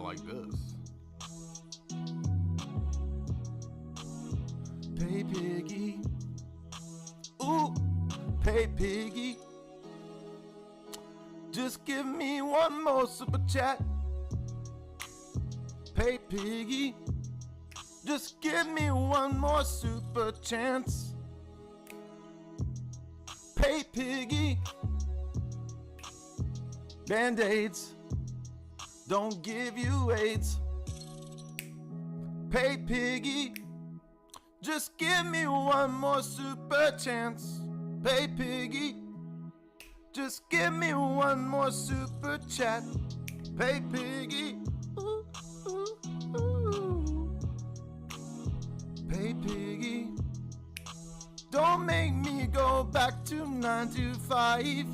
like this. Pay piggy. Ooh, pay piggy. Just give me one more super chat. Pay piggy. Just give me one more super chance. Pay piggy. Band-aids don't give you AIDS. Pay piggy. Just give me one more super chance. Pay piggy. Just give me one more super chat. Pay piggy. Ooh, ooh, ooh. Pay piggy. Don't make me go back to 9 to 5.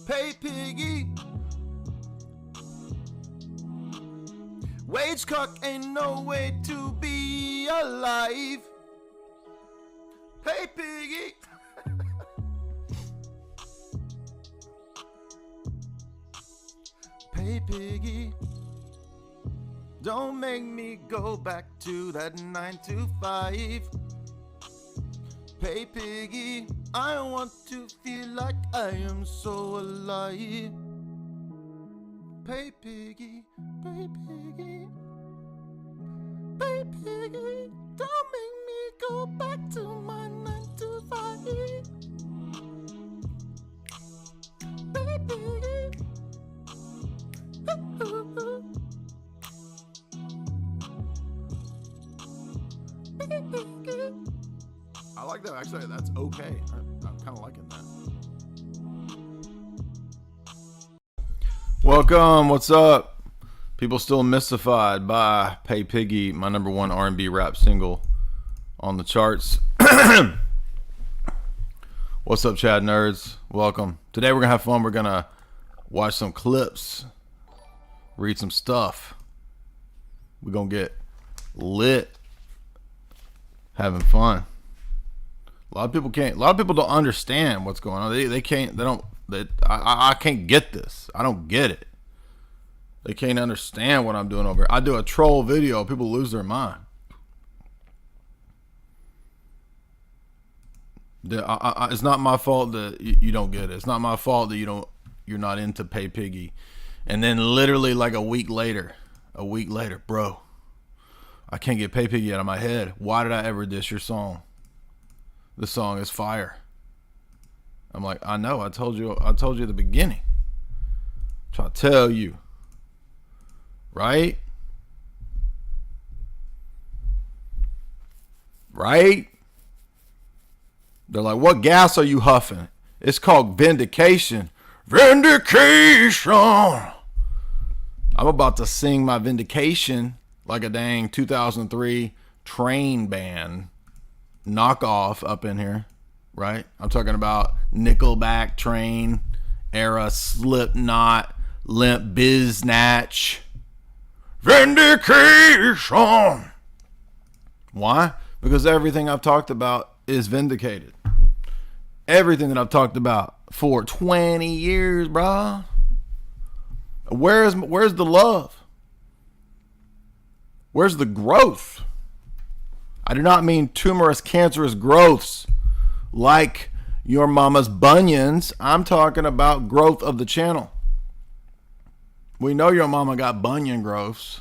Pay piggy. Wage cock ain't no way to be alive. Pay piggy. Pay piggy. Don't make me go back to that 9 to 5. Pay piggy. I want to feel like I am so alive. Pay piggy, pay piggy, pay piggy. Don't make me go back to my 9 to 5. Pay piggy. Pay piggy. I like that. Actually, that's okay. I'm kind of liking that. Welcome. What's up? People still mystified by Pay Piggy, my number one R&B rap single on the charts. What's up, Chad nerds? Welcome. Today we're going to have fun. We're going to watch some clips, read some stuff. We're going to get lit, having fun. A lot of people don't understand what's going on. I can't get this. I don't get it. They can't understand what I'm doing over here. I do a troll video. People lose their mind. It's not my fault that you don't get it. It's not my fault that you're not into Pay Piggy. And then literally like a week later, bro, I can't get Pay Piggy out of my head. Why did I ever diss your song? This song is fire. I'm like, I know. I told you at the beginning. Try to tell you. Right? Right? They're like, what gas are you huffing? It's called Vindication. Vindication. I'm about to sing my Vindication like a dang 2003 train band knockoff up in here. Right? I'm talking about Nickelback Train era, Slipknot, Limp Biznatch. Vindication. Why? Because everything I've talked about is vindicated. Everything that I've talked about for 20 years, bro. Where's the love? Where's the growth? I do not mean tumorous, cancerous growths like your mama's bunions. I'm talking about growth of the channel. We know your mama got bunion growths.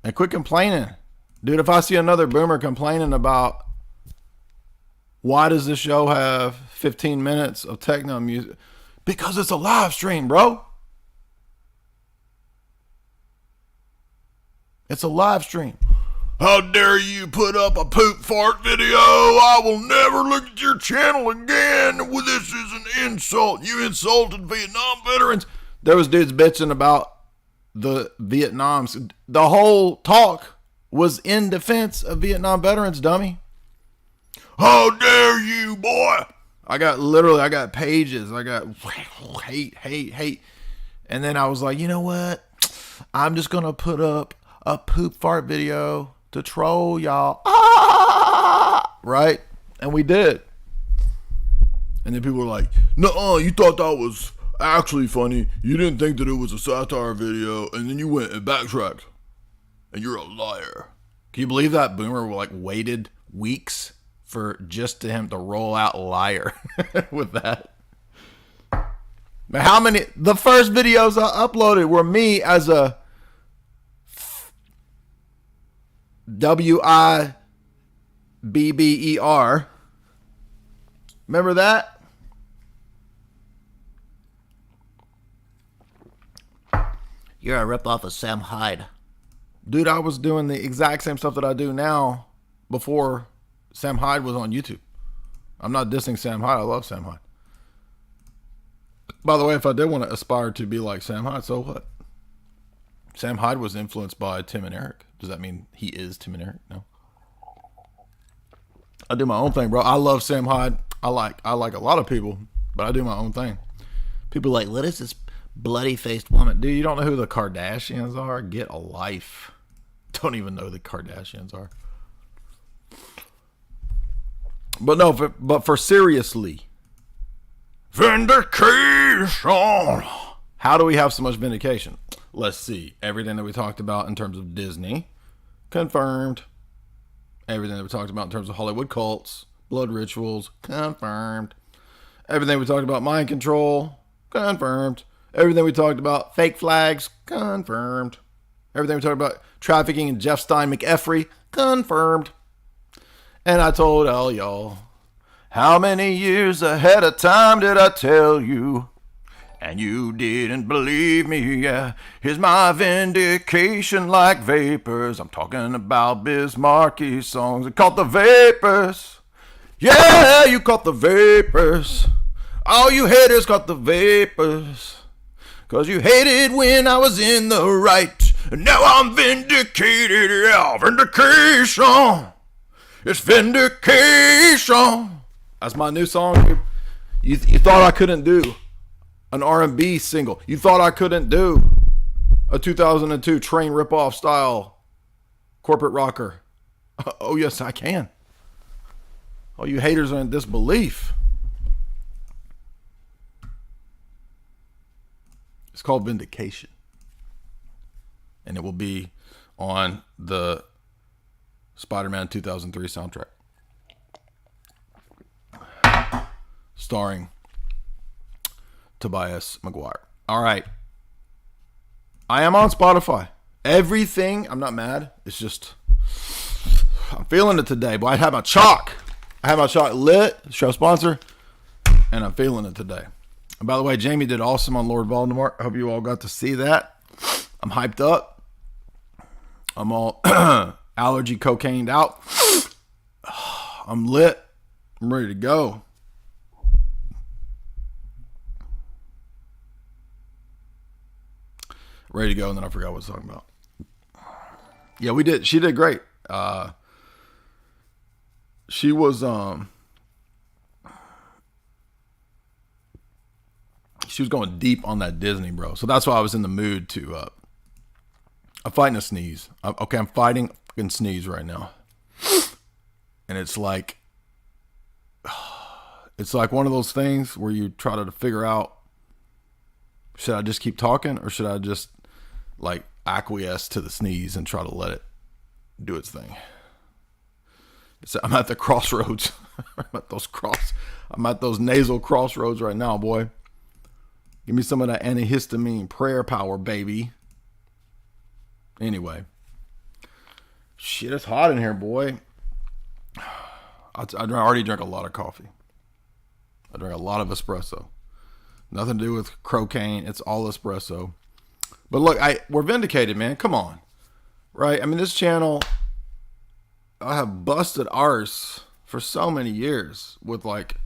And quit complaining. Dude, if I see another boomer complaining about why does this show have 15 minutes of techno music? Because it's a live stream, bro. It's a live stream. How dare you put up a poop fart video? I will never look at your channel again. Well, this is an insult. You insulted Vietnam veterans. There was dudes bitching about the Vietnams. The whole talk was in defense of Vietnam veterans, dummy. How dare you, boy? I got pages. I got hate. And then I was like, you know what? I'm just going to put up a poop fart video to troll y'all. Right? And we did. And then people were like, "No, you thought that was actually funny. You didn't think that it was a satire video, and then you went and backtracked. And you're a liar." Can you believe that Boomer like waited weeks for just to him to roll out liar with that? How many? The first videos I uploaded were me as a WIBBER. Remember that? You're a ripoff of Sam Hyde. Dude, I was doing the exact same stuff that I do now before Sam Hyde was on YouTube. I'm not dissing Sam Hyde. I love Sam Hyde. By the way, if I did want to aspire to be like Sam Hyde, so what? Sam Hyde was influenced by Tim and Eric. Does that mean he is Tim and Eric? No. I do my own thing, bro. I love Sam Hyde. I like a lot of people, but I do my own thing. People are like, what is this bloody-faced woman? Dude, you don't know who the Kardashians are? Get a life. Don't even know who the Kardashians are. But no, but for seriously. Vindication. How do we have so much vindication? Let's see. Everything that we talked about in terms of Disney, confirmed. Everything that we talked about in terms of Hollywood cults, blood rituals, confirmed. Everything we talked about mind control, confirmed. Everything we talked about fake flags, confirmed. Everything we talked about trafficking in Jeff Stein McEffrey, confirmed. And I told all y'all, how many years ahead of time did I tell you? And you didn't believe me, yeah. Here's my vindication like vapors. I'm talking about Bismarcky songs. It caught the vapors. Yeah, you caught the vapors. All you haters caught the vapors. 'Cause you hated when I was in the right. And now I'm vindicated, yeah. Vindication. It's vindication. That's my new song. You thought I couldn't do an R&B single. You thought I couldn't do a 2002 train ripoff style corporate rocker. Oh, yes, I can. All you haters are in disbelief. It's called Vindication. And it will be on the Spider-Man 2003 soundtrack. Starring Tobias Maguire. All right. I am on Spotify. Everything. I'm not mad. It's just, I'm feeling it today. But I have my chalk. I have my chalk lit. Show sponsor. And I'm feeling it today. And by the way, Jamie did awesome on Lord Voldemort. I hope you all got to see that. I'm hyped up. I'm all allergy cocained out. I'm lit. I'm ready to go. Ready to go, and then I forgot what I was talking about. Yeah, we did. She did great. She was going deep on that Disney, bro. So that's why I was in the mood to. I'm fighting a sneeze. I'm fighting a fucking sneeze right now, and it's like one of those things where you try to figure out, should I just keep talking or should I just like acquiesce to the sneeze and try to let it do its thing? So I'm at the crossroads. I'm at those nasal crossroads right now, boy. Give me some of that antihistamine prayer power, baby. Anyway. Shit, it's hot in here, boy. I already drank a lot of coffee. I drank a lot of espresso. Nothing to do with cocaine. It's all espresso. But look, we're vindicated, man. Come on. Right? I mean, this channel, I have busted arse for so many years with like,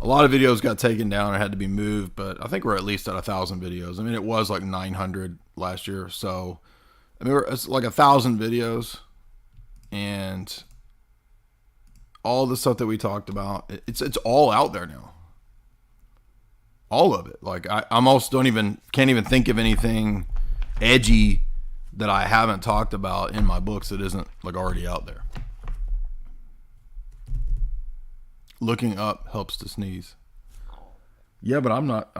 a lot of videos got taken down and had to be moved, but I think we're at least at 1,000 videos. I mean, it was like 900 last year. So, I mean, it's like 1,000 videos, and all the stuff that we talked about, it's all out there now. All of it. Like I almost can't even think of anything edgy that I haven't talked about in my books that isn't like already out there. Looking up helps to sneeze. Yeah, but I'm not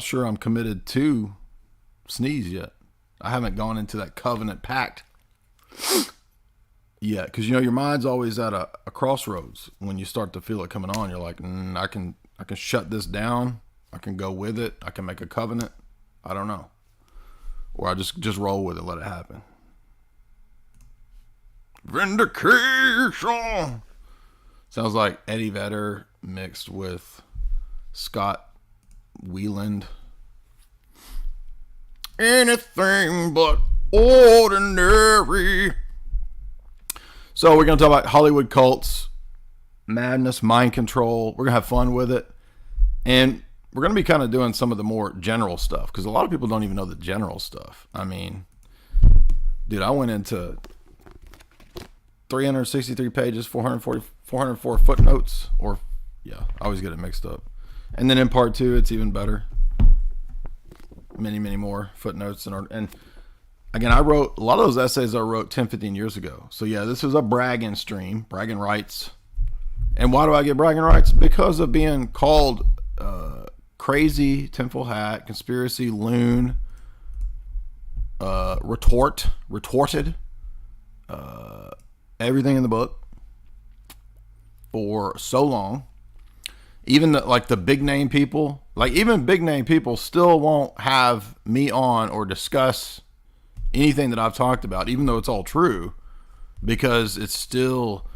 sure I'm committed to sneeze yet. I haven't gone into that covenant pact yet, because your mind's always at a crossroads when you start to feel it coming on. You're like, I can shut this down. I can go with it. I can make a covenant. I don't know, or I just roll with it, let it happen. Vindication sounds like Eddie Vedder mixed with Scott Weiland. Anything but ordinary. So we're going to talk about Hollywood cults, madness, mind control. We're going to have fun with it. And we're going to be kind of doing some of the more general stuff, because a lot of people don't even know the general stuff. I mean, dude, I went into 363 pages, 404 footnotes, or yeah, I always get it mixed up. And then in part 2, it's even better. Many more footnotes. And again, I wrote a lot of those essays I wrote 10, 15 years ago. So yeah, this is a bragging stream, bragging rights. And why do I get bragging rights? Because of being called crazy, tinfoil hat, conspiracy, loon, retorted, everything in the book for so long. Even the big name people, even big name people still won't have me on or discuss anything that I've talked about, even though it's all true, because it's still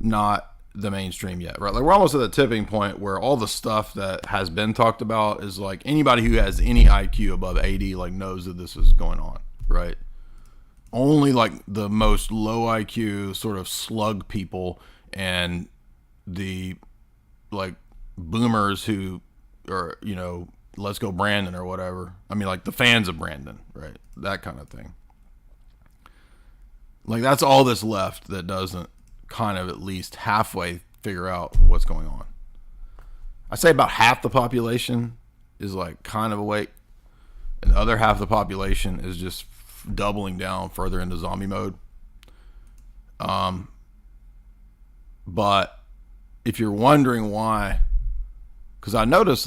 not the mainstream yet, right? Like, we're almost at the tipping point where all the stuff that has been talked about is like, anybody who has any IQ above 80 knows that this is going on, right? Only the most low IQ sort of slug people and the boomers who are, let's go Brandon or whatever. I mean, the fans of Brandon, right? That kind of thing. That's all that's left that doesn't kind of at least halfway figure out what's going on. I say about half the population is kind of awake, and the other half of the population is just doubling down further into zombie mode. But if you're wondering why, because I noticed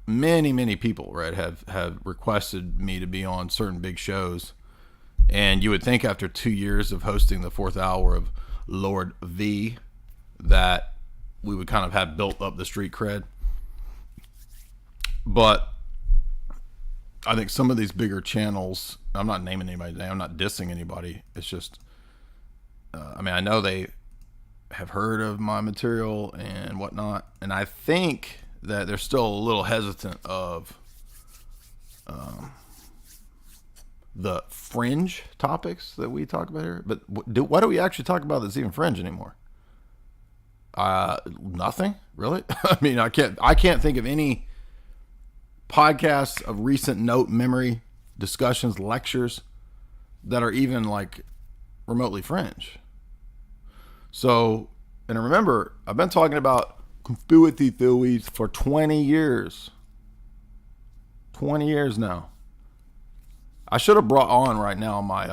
many people, right, have requested me to be on certain big shows, and you would think after 2 years of hosting the 4th hour of Lord V that we would kind of have built up the street cred. But I think some of these bigger channels, I'm not naming anybody's name, I'm not dissing anybody, it's just I know they have heard of my material and whatnot, and I think that they're still a little hesitant of the fringe topics that we talk about here. But what do we actually talk about that's even fringe anymore? Nothing, really. I mean, I can't think of any podcasts of recent note, memory, discussions, lectures that are even remotely fringe. So, and remember, I've been talking about conspiracy theories for 20 years. 20 years now. I should have brought on right now my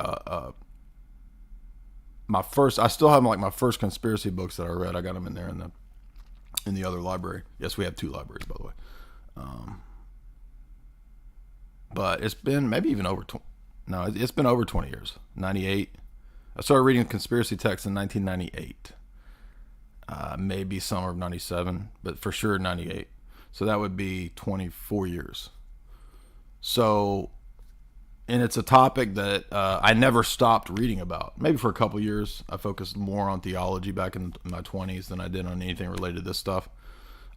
first. I still have my first conspiracy books that I read. I got them in there in the other library. Yes, we have 2 libraries, by the way. But it's been maybe even over 20. No, it's been over 20 years. 98. I started reading conspiracy texts in 1998. Maybe summer of 97, but for sure 98. So that would be 24 years. So, and it's a topic that I never stopped reading about. Maybe for a couple years, I focused more on theology back in my 20s than I did on anything related to this stuff.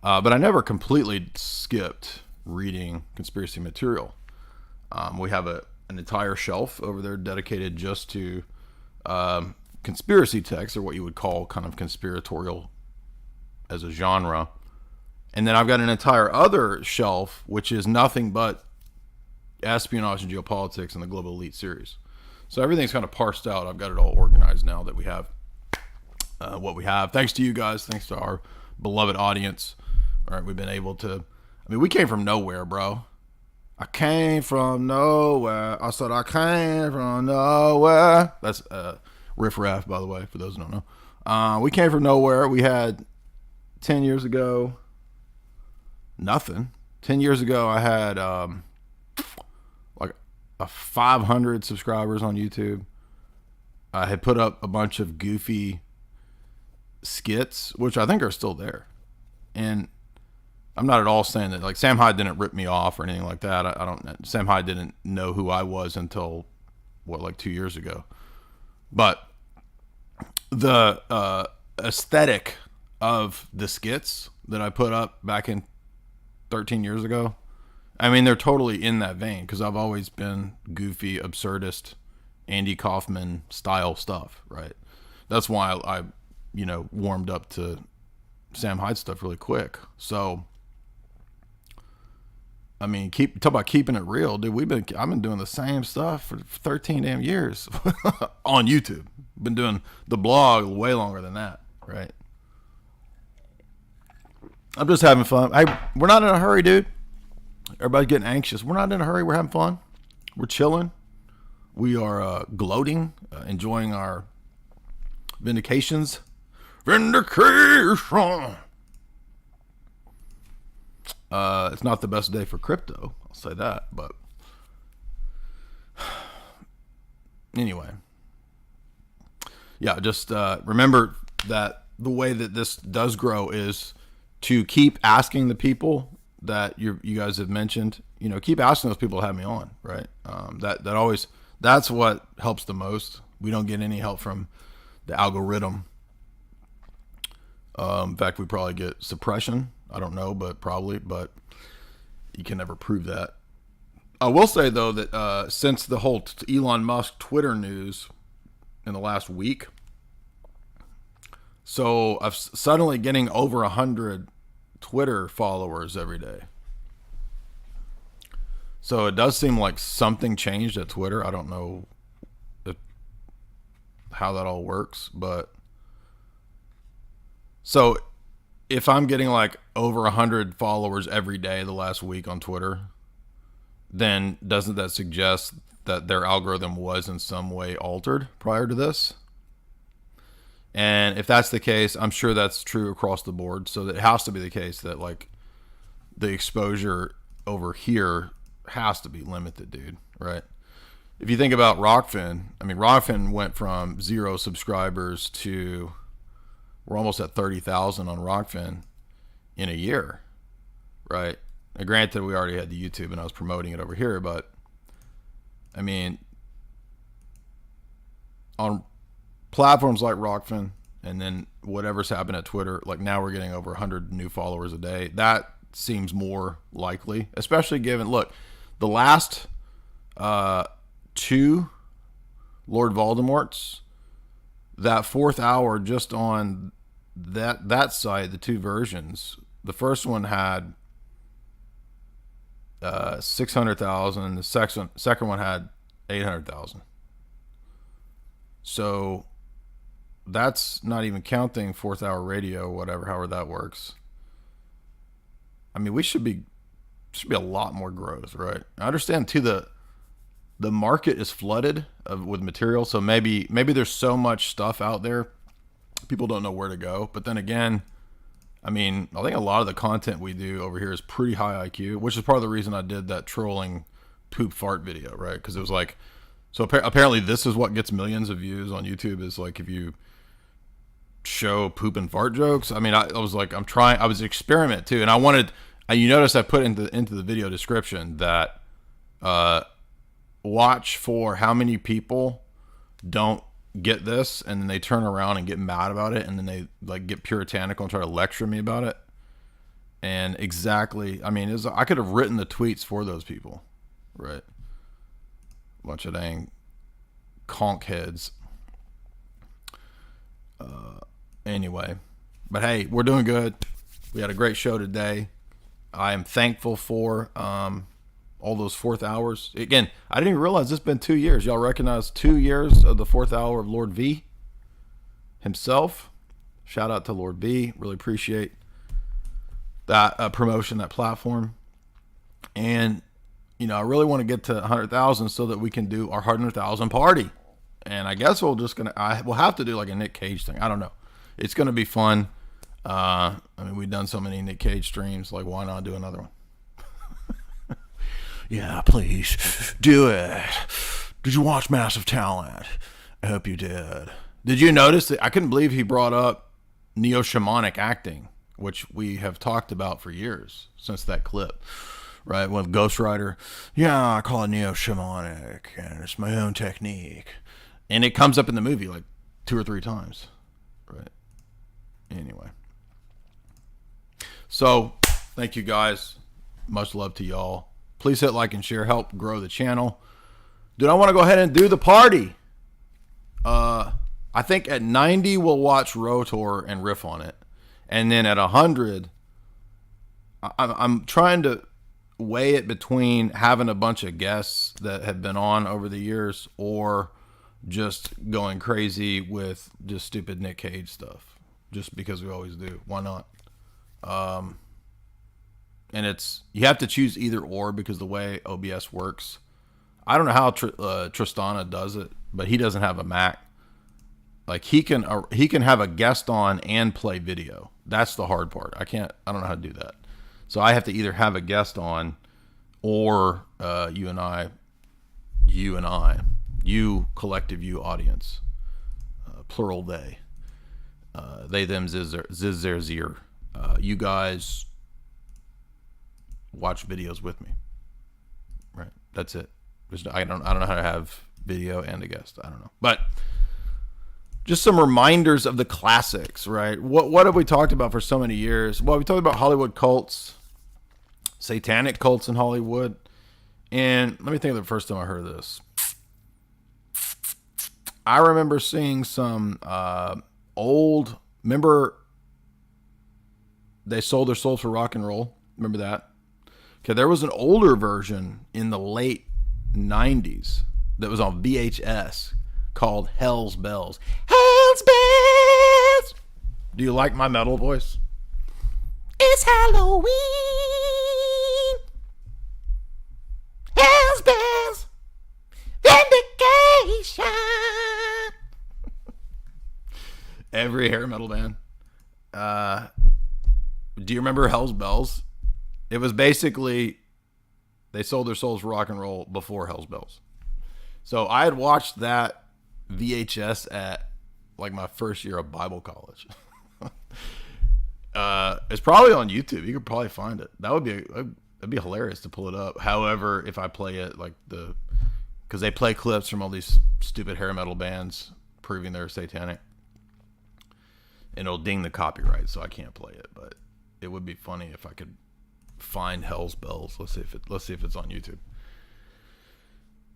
But I never completely skipped reading conspiracy material. We have an entire shelf over there dedicated just to conspiracy texts, or what you would call kind of conspiratorial as a genre. And then I've got an entire other shelf, which is nothing but espionage and geopolitics and the global elite series. So everything's kind of parsed out. I've got it all organized now that we have what we have. Thanks to you guys. Thanks to our beloved audience. All right, we've been able to, we came from nowhere, bro. I came from nowhere. I said I came from nowhere. That's Riff Raff, by the way, for those who don't know. We came from nowhere. We had 10 years ago, nothing. 10 years ago, I had like 500 subscribers on YouTube. I had put up a bunch of goofy skits, which I think are still there. And I'm not at all saying that, like, Sam Hyde didn't rip me off or anything like that. I don't. Sam Hyde didn't know who I was until, like 2 years ago. But the aesthetic of the skits that I put up back in 13 years ago, I mean, they're totally in that vein because I've always been goofy, absurdist, Andy Kaufman style stuff, right? That's why I warmed up to Sam Hyde stuff really quick. So, I mean, talk about keeping it real, dude. I've been doing the same stuff for 13 damn years on YouTube. Been doing the blog way longer than that, right? I'm just having fun. We're not in a hurry, dude. Everybody's getting anxious. We're not in a hurry. We're having fun. We're chilling. We are gloating, enjoying our vindications. Vindication. It's not the best day for crypto. I'll say that. But anyway. Yeah, just remember that the way that this does grow is to keep asking the people that you guys have mentioned. Keep asking those people to have me on, right? That's what helps the most. We don't get any help from the algorithm. In fact, we probably get suppression. I don't know, but probably. But you can never prove that. I will say, though, that since the whole Elon Musk Twitter news in the last week, so I'm suddenly getting over 100 Twitter followers every day. So it does seem like something changed at Twitter. I don't know how that all works, but so if I'm getting like over 100 followers every day the last week on Twitter, then doesn't that suggest that their algorithm was in some way altered prior to this? And if that's the case, I'm sure that's true across the board. So it has to be the case that like the exposure over here has to be limited, dude, right? If you think about Rockfin, I mean, Rockfin went from 0 subscribers to we're almost at 30,000 on Rockfin in a year, right? Now, granted, we already had the YouTube and I was promoting it over here, but I mean, on platforms like Rockfin and then whatever's happened at Twitter, like now we're getting over 100 new followers a day. That seems more likely, especially given, look, the last 2 Lord Voldemorts, that 4th hour just on that site, the 2 versions, the first one had 600,000 and the second one had 800,000. So that's not even counting 4th hour radio, however that works. I mean, we should be a lot more growth, right? I understand too the market is flooded with material, so maybe there's so much stuff out there, people don't know where to go. But then again, I mean, I think a lot of the content we do over here is pretty high IQ, which is part of the reason I did that trolling poop fart video, right? Because it was like, so apparently this is what gets millions of views on YouTube, is like if you show poop and fart jokes. I mean, I was like, I was experiment too, and you notice I put into the video description that watch for how many people don't get this and then they turn around and get mad about it and then they like get puritanical and try to lecture me about it. And exactly, I mean, I could have written the tweets for those people, right? Bunch of dang conch heads. Anyway, but hey, we're doing good. We had a great show today. I am thankful for all those 4th hours. Again, I didn't even realize it's been 2 years. Y'all recognize 2 years of the 4th hour of Lord V himself. Shout out to Lord V. Really appreciate that promotion, that platform. And, I really want to get to 100,000 so that we can do our 100,000 party. And I guess we'll have to do like a Nick Cage thing. I don't know. It's going to be fun. I mean, we've done so many Nick Cage streams. Like, why not do another one? Yeah, please do it. Did you watch Massive Talent? I hope you did. Did you notice that? I couldn't believe he brought up neo-shamanic acting, which we have talked about for years since that clip, right? With Ghost Rider. Yeah, I call it neo-shamanic, and it's my own technique. And it comes up in the movie like 2 or 3 times, right? Anyway. So, thank you guys. Much love to y'all. Please hit like and share. Help grow the channel. Dude, I want to go ahead and do the party. I think at 90 we'll watch Rotor and riff on it, and then at 100, I'm trying to weigh it between having a bunch of guests that have been on over the years, or just going crazy with just stupid Nick Cage stuff, just because we always do. Why not? And you have to choose either or, because the way OBS works, I don't know how Tristana does it, but he doesn't have a Mac. Like, he can have a guest on and play video. That's the hard part. I don't know how to do that. So I have to either have a guest on, or you collective you audience, plural they them ziz their zir. You guys watch videos with me, right? That's it. I don't know how to have video and a guest. I don't know, but just some reminders of the classics, right? What have we talked about for so many years? Well, we talked about Hollywood cults, satanic cults in Hollywood. And let me think of the first time I heard of this. I remember seeing some remember they sold their souls for rock and roll? Remember that? Okay, there was an older version in the late 90s that was on VHS called Hell's Bells. Hell's Bells! Do you like my metal voice? It's Halloween! Hell's Bells! Vindication! Every hair metal band. Do you remember Hell's Bells? It was basically, they sold their souls for rock and roll before Hell's Bells. So I had watched that VHS at like my first year of Bible college. It's probably on YouTube. You could probably find it. That'd be hilarious to pull it up. However, if I play it because they play clips from all these stupid hair metal bands proving they're satanic, and it'll ding the copyright, so I can't play it. But it would be funny if I could find Hell's Bells. Let's see if it's on YouTube.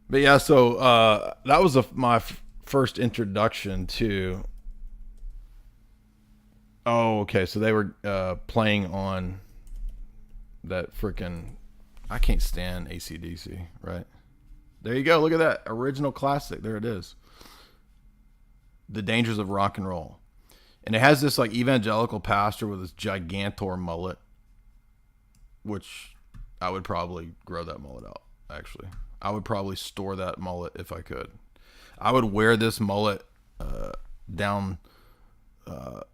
But yeah, so that was my first introduction to. Oh, okay. So they were playing on that freaking. I can't stand AC/DC, right? There you go. Look at that original classic. There it is. The Dangers of Rock and Roll, and it has this like evangelical pastor with this gigantor mullet, which I would probably grow that mullet out. Actually, I would probably store that mullet if I could. I would wear this mullet down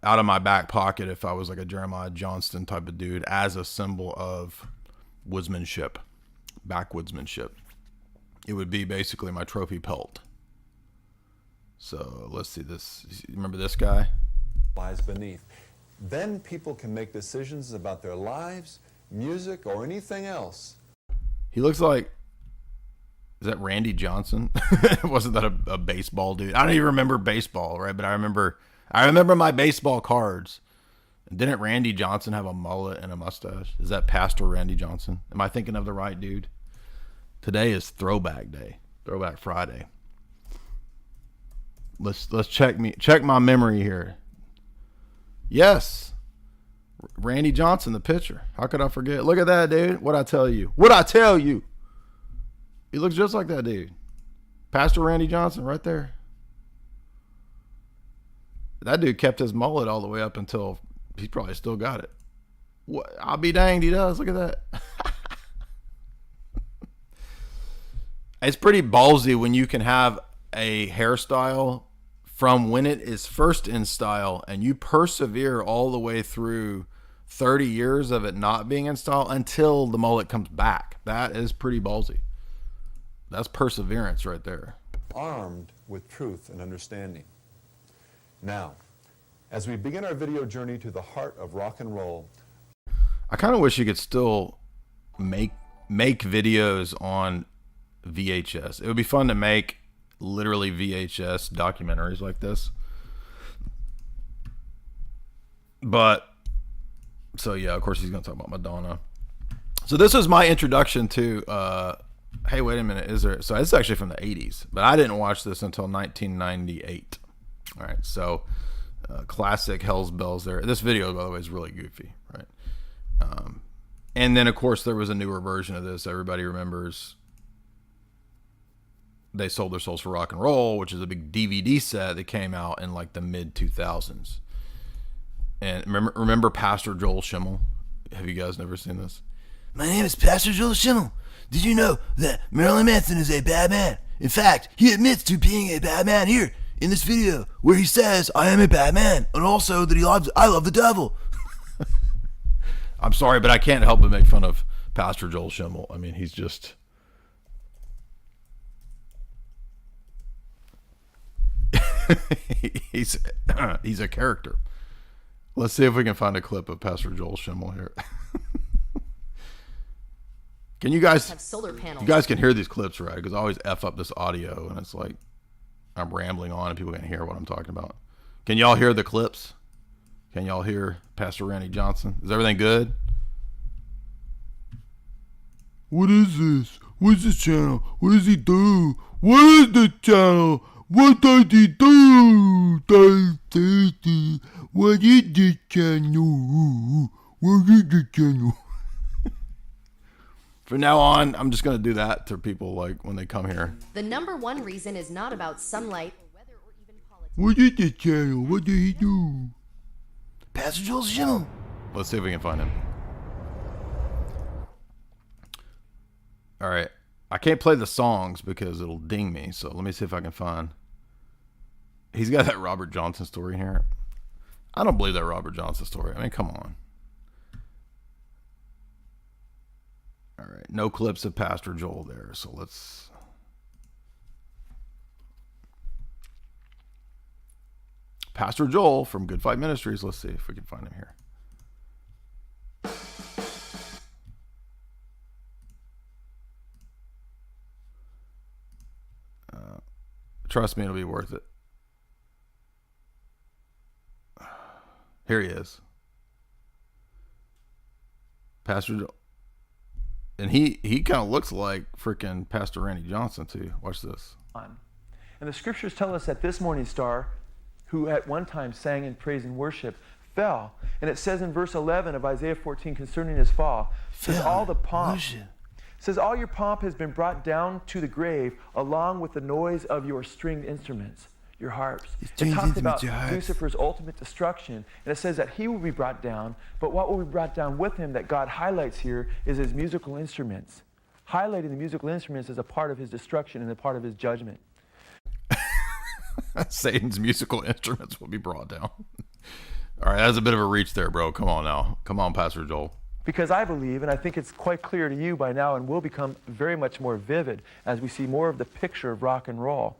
out of my back pocket if I was like a Jeremiah Johnston type of dude, as a symbol of woodsmanship, backwoodsmanship. It would be basically my trophy pelt. So let's see this. Remember this guy? Lies beneath. Then people can make decisions about their lives, music, or anything else. He looks like, is that Randy Johnson? Wasn't that a baseball dude? I don't even remember baseball, right? But I remember my baseball cards. Didn't Randy Johnson have a mullet and a mustache? Is that Pastor Randy Johnson? Am I thinking of the right dude? Today is Throwback Day, Throwback Friday. Let's check my memory here. Yes, Randy Johnson, the pitcher. How could I forget? Look at that, dude. What'd I tell you? He looks just like that dude. Pastor Randy Johnson right there. That dude kept his mullet all the way up until he's probably still got it. What? I'll be danged, he does. Look at that. It's pretty ballsy when you can have a hairstyle from when it is first in style and you persevere all the way through 30 years of it not being in style until the mullet comes back. That is pretty ballsy. That's perseverance right there. Armed with truth and understanding. Now, as we begin our video journey to the heart of rock and roll, I kind of wish you could still make videos on VHS. It would be fun to make literally VHS documentaries like this. But so yeah, of course he's gonna talk about Madonna. So this is my introduction to hey, wait a minute, is there, so it's actually from the 80s, but I didn't watch this until 1998. All right, so classic Hell's Bells there. This video, by the way, is really goofy, right? And then of course there was a newer version of this. Everybody remembers They Sold Their Souls for Rock and Roll, which is a big DVD set that came out in like the mid 2000s. And remember Pastor Joel Schimmel? Have you guys never seen this? My name is Pastor Joel Schimmel. Did you know that Marilyn Manson is a bad man? In fact, he admits to being a bad man here in this video, where he says, I am a bad man, and also that I love the devil. I'm sorry, but I can't help but make fun of Pastor Joel Schimmel. I mean, he's just... he's a character. Let's see if we can find a clip of Pastor Joel Schimmel here. Can you guys have solar panels? You guys can hear these clips, right? Because I always F up this audio and it's like I'm rambling on and people can't hear what I'm talking about. Can y'all hear the clips? Can y'all hear Pastor Randy Johnson? Is everything good? What is this? What's this channel? What does he do? What is the channel? What does he do? What is the channel? What is the channel? From now on, I'm just going to do that to people like when they come here. The number one reason is not about sunlight, or weather, or even politics. What is the channel? What did he do? Pastor Joel Schimmel. Let's see if we can find him. All right. I can't play the songs because it'll ding me. So let me see if I can find. He's got that Robert Johnson story here. I don't believe that Robert Johnson story. I mean, come on. All right. No clips of Pastor Joel there. So let's. Pastor Joel from Good Fight Ministries. Let's see if we can find him here. Trust me, it'll be worth it. Here he is. Pastor Joel. And he kind of looks like freaking Pastor Randy Johnson too. Watch this. And the scriptures tell us that this morning star, who at one time sang in praise and worship, fell. And it says in verse 11 of Isaiah 14 concerning his fall, says all the pomp, says all your pomp has been brought down to the grave, along with the noise of your stringed instruments, your harps. It talks about Lucifer's ultimate destruction, and it says that he will be brought down, but what will be brought down with him that God highlights here is his musical instruments. Highlighting the musical instruments is a part of his destruction and a part of his judgment. Satan's musical instruments will be brought down. All right, that's a bit of a reach there, bro. Come on now. Come on, Pastor Joel. Because I believe, and I think it's quite clear to you by now and will become very much more vivid as we see more of the picture of rock and roll,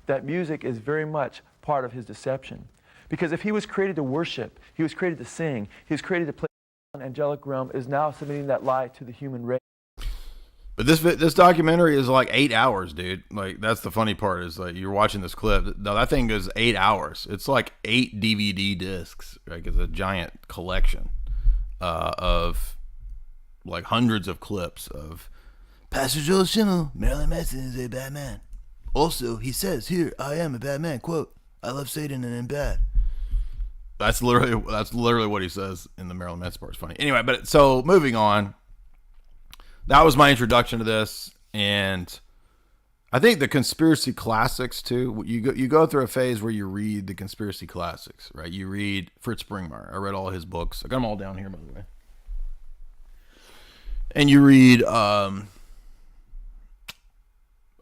that music is very much part of his deception. Because if he was created to worship, he was created to sing, he was created to play an angelic realm, is now submitting that lie to the human race. But this documentary is like 8 hours, dude. Like, that's the funny part is like you're watching this clip. No, that thing goes 8 hours. It's like 8 DVD discs. Like, it's a giant collection of like hundreds of clips of Pastor Joel Schimmel, Marilyn Manson is a bad man. Also, he says here, I am a bad man. Quote, I love Satan and I'm bad. That's literally what he says in the Marilyn Manson part. It's funny. Anyway, but so moving on. That was my introduction to this, and I think the conspiracy classics too. You go through a phase where you read the conspiracy classics, right? You read Fritz Springmeier. I read all his books. I got them all down here, by the way. And you read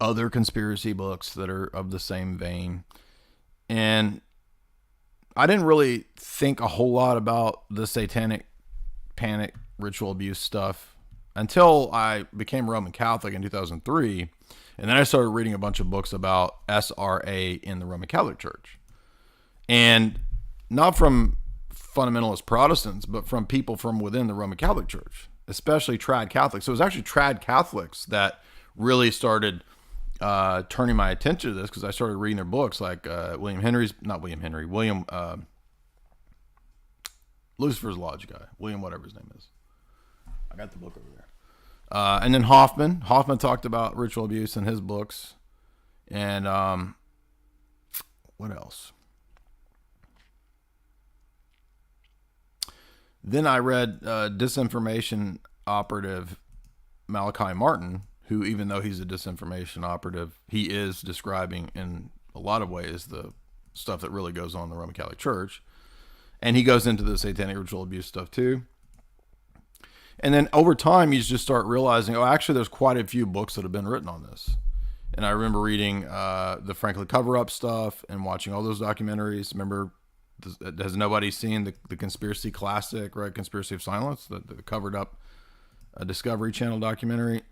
other conspiracy books that are of the same vein. And I didn't really think a whole lot about the satanic panic ritual abuse stuff until I became Roman Catholic in 2003. And then I started reading a bunch of books about SRA in the Roman Catholic Church. And not from fundamentalist Protestants, but from people from within the Roman Catholic Church, especially trad Catholics. So it was actually trad Catholics that really started turning my attention to this, because I started reading their books, like William Lucifer's Lodge guy, William whatever his name is. I got the book over there. And then Hoffman talked about ritual abuse in his books. And what else? Then I read disinformation operative Malachi Martin, who, even though he's a disinformation operative, he is describing in a lot of ways the stuff that really goes on in the Roman Catholic Church. And he goes into the satanic ritual abuse stuff too. And then over time, you just start realizing, oh, actually, there's quite a few books that have been written on this. And I remember reading the Franklin cover-up stuff and watching all those documentaries. Remember, has nobody seen the conspiracy classic, right? Conspiracy of Silence, the covered up Discovery Channel documentary?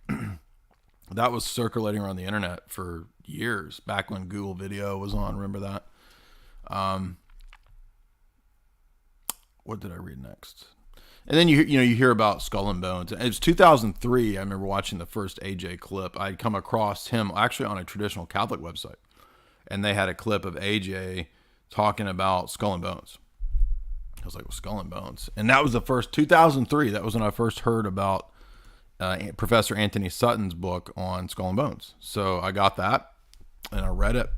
That was circulating around the internet for years, back when Google Video was on. Remember that? What did I read next? And then you hear about Skull and Bones. It was 2003. I remember watching the first AJ clip. I'd come across him actually on a traditional Catholic website, and they had a clip of AJ talking about Skull and Bones. I was like, well, Skull and Bones. And that was the first, 2003. That was when I first heard about Professor Anthony Sutton's book on Skull and Bones. So I got that and I read it.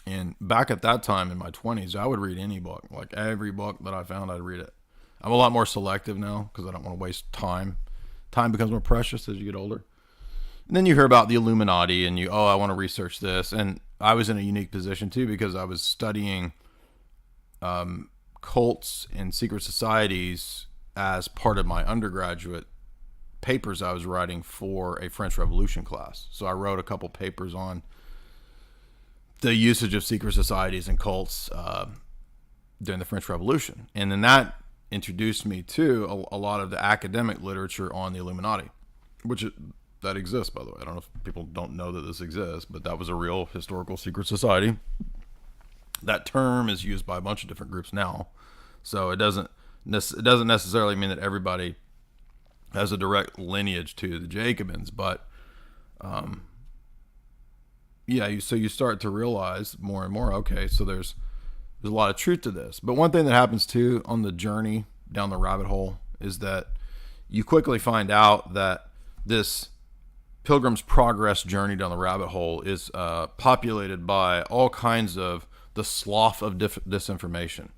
And back at that time in my 20s, I would read any book. Like every book that I found, I'd read it. I'm a lot more selective now because I don't want to waste time. Time becomes more precious as you get older. And then you hear about the Illuminati and I want to research this. And I was in a unique position too, because I was studying cults and secret societies as part of my undergraduate papers I was writing for a French Revolution class. So I wrote a couple papers on the usage of secret societies and cults during the French Revolution. And then that introduced me to a lot of the academic literature on the Illuminati, that exists, by the way. I don't know if people don't know that this exists, but that was a real historical secret society. That term is used by a bunch of different groups now. So it doesn't necessarily mean that everybody has a direct lineage to the Jacobins, but so you start to realize more and more, okay, so there's a lot of truth to this. But one thing that happens too on the journey down the rabbit hole is that you quickly find out that this Pilgrim's Progress journey down the rabbit hole is populated by all kinds of the slough of disinformation,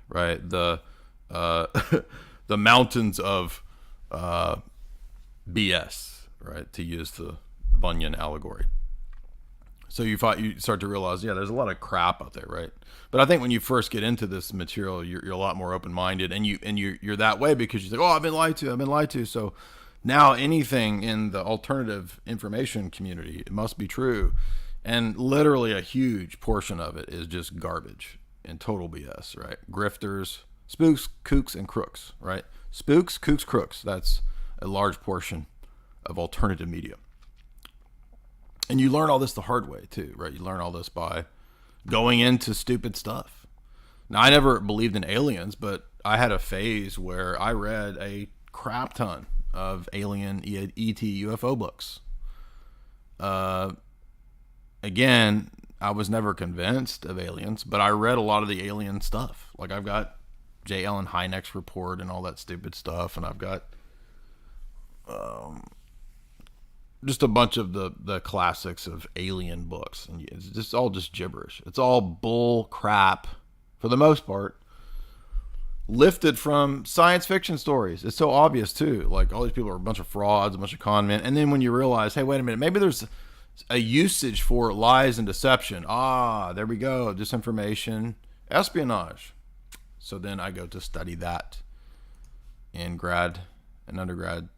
right? The the mountains of BS, right? To use the Bunyan allegory. So you start to realize, there's a lot of crap out there, right? But I think when you first get into this material, you're a lot more open-minded, and you're that way because you think, oh, I've been lied to. So now anything in the alternative information community, it must be true. And literally a huge portion of it is just garbage and total BS, right? Grifters, spooks, kooks, and crooks, right? Spooks, kooks, crooks. That's a large portion of alternative media. And you learn all this the hard way too, right? You learn all this by going into stupid stuff. Now, I never believed in aliens, but I had a phase where I read a crap ton of alien ET UFO books. Again, I was never convinced of aliens, but I read a lot of the alien stuff. Like I've got J. Allen Hynek's report and all that stupid stuff, and I've got just a bunch of the classics of alien books, and it's just all just gibberish. It's all bull crap for the most part, lifted from science fiction stories. It's so obvious too. Like all these people are a bunch of frauds, a bunch of con men, and then when you realize, hey, wait a minute, maybe there's a usage for lies and deception. There we go, disinformation, espionage. So then I go to study that in grad and undergrad.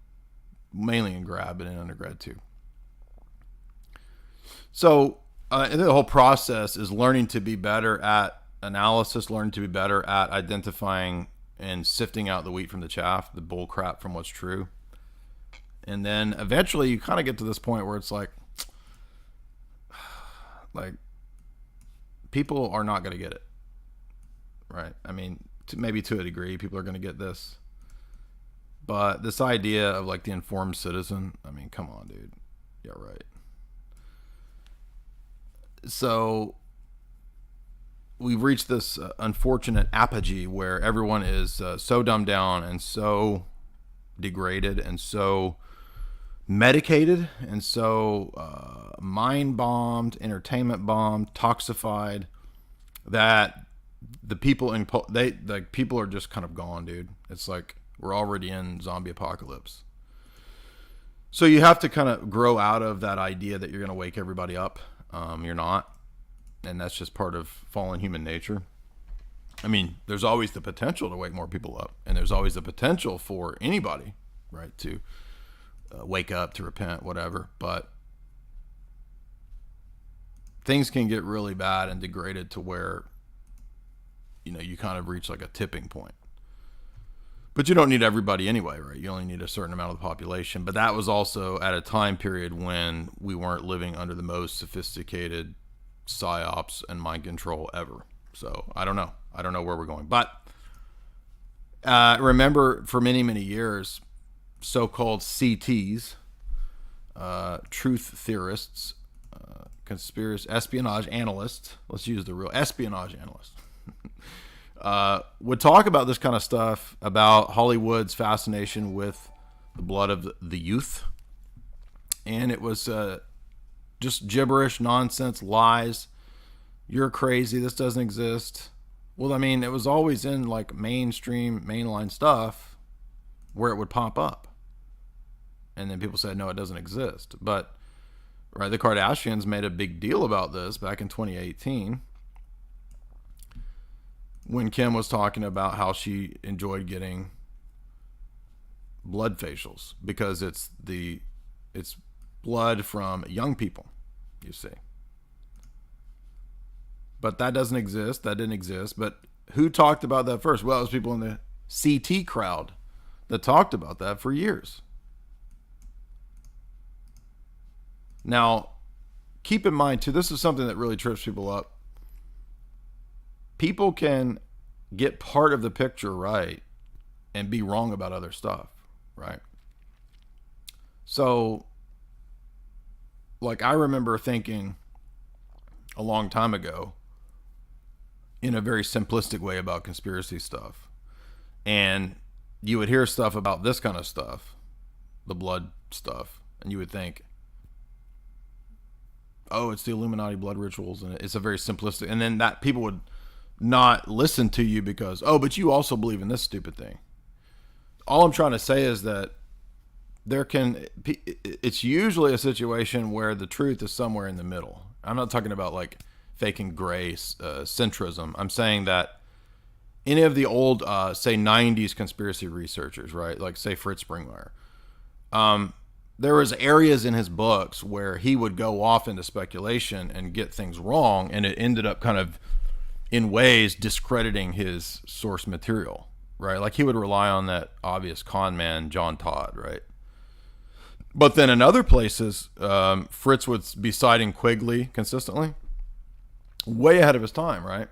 Mainly in grad, but in undergrad too. So I think the whole process is learning to be better at analysis, learning to be better at identifying and sifting out the wheat from the chaff, the bull crap from what's true. And then eventually you kind of get to this point where it's like people are not going to get it. Right? I mean, maybe to a degree, people are going to get this. But this idea of like the informed citizen, I mean, come on, dude. Yeah, right. So we've reached this unfortunate apogee where everyone is so dumbed down and so degraded and so medicated and so mind bombed, entertainment bombed, toxified that the people people are just kind of gone, dude. It's like we're already in zombie apocalypse. So you have to kind of grow out of that idea that you're going to wake everybody up. You're not. And that's just part of fallen human nature. I mean, there's always the potential to wake more people up. And there's always the potential for anybody, right, to wake up, to repent, whatever. But things can get really bad and degraded to where, you know, you kind of reach like a tipping point. But you don't need everybody anyway, right? You only need a certain amount of the population. But that was also at a time period when we weren't living under the most sophisticated psyops and mind control ever. So I don't know. I don't know where we're going. But remember, for many, many years, so-called CTs, truth theorists, conspiracy, espionage analysts, let's use the real espionage analysts, would talk about this kind of stuff, about Hollywood's fascination with the blood of the youth. And it was just gibberish, nonsense, lies. You're crazy. This doesn't exist. Well, I mean, it was always in like mainstream, mainline stuff where it would pop up. And then people said, no, it doesn't exist. But, right, the Kardashians made a big deal about this back in 2018. When Kim was talking about how she enjoyed getting blood facials because it's blood from young people, you see. But that doesn't exist. That didn't exist. But who talked about that first? Well, it was people in the CT crowd that talked about that for years. Now, keep in mind, too, this is something that really trips people up. People can get part of the picture right and be wrong about other stuff, right? So, like, I remember thinking a long time ago in a very simplistic way about conspiracy stuff. And you would hear stuff about this kind of stuff, the blood stuff, and you would think, oh, it's the Illuminati blood rituals, and it's a very simplistic, and then that people would not listen to you because, oh, but you also believe in this stupid thing. All I'm trying to say is that it's usually a situation where the truth is somewhere in the middle. I'm not talking about like faking gray centrism. I'm saying that any of the old, say 90s conspiracy researchers, right? Like say Fritz Springmeier, there was areas in his books where he would go off into speculation and get things wrong, and it ended up kind of in ways discrediting his source material, right? Like he would rely on that obvious con man, John Todd, right? But then in other places, Fritz would be citing Quigley consistently, way ahead of his time, right?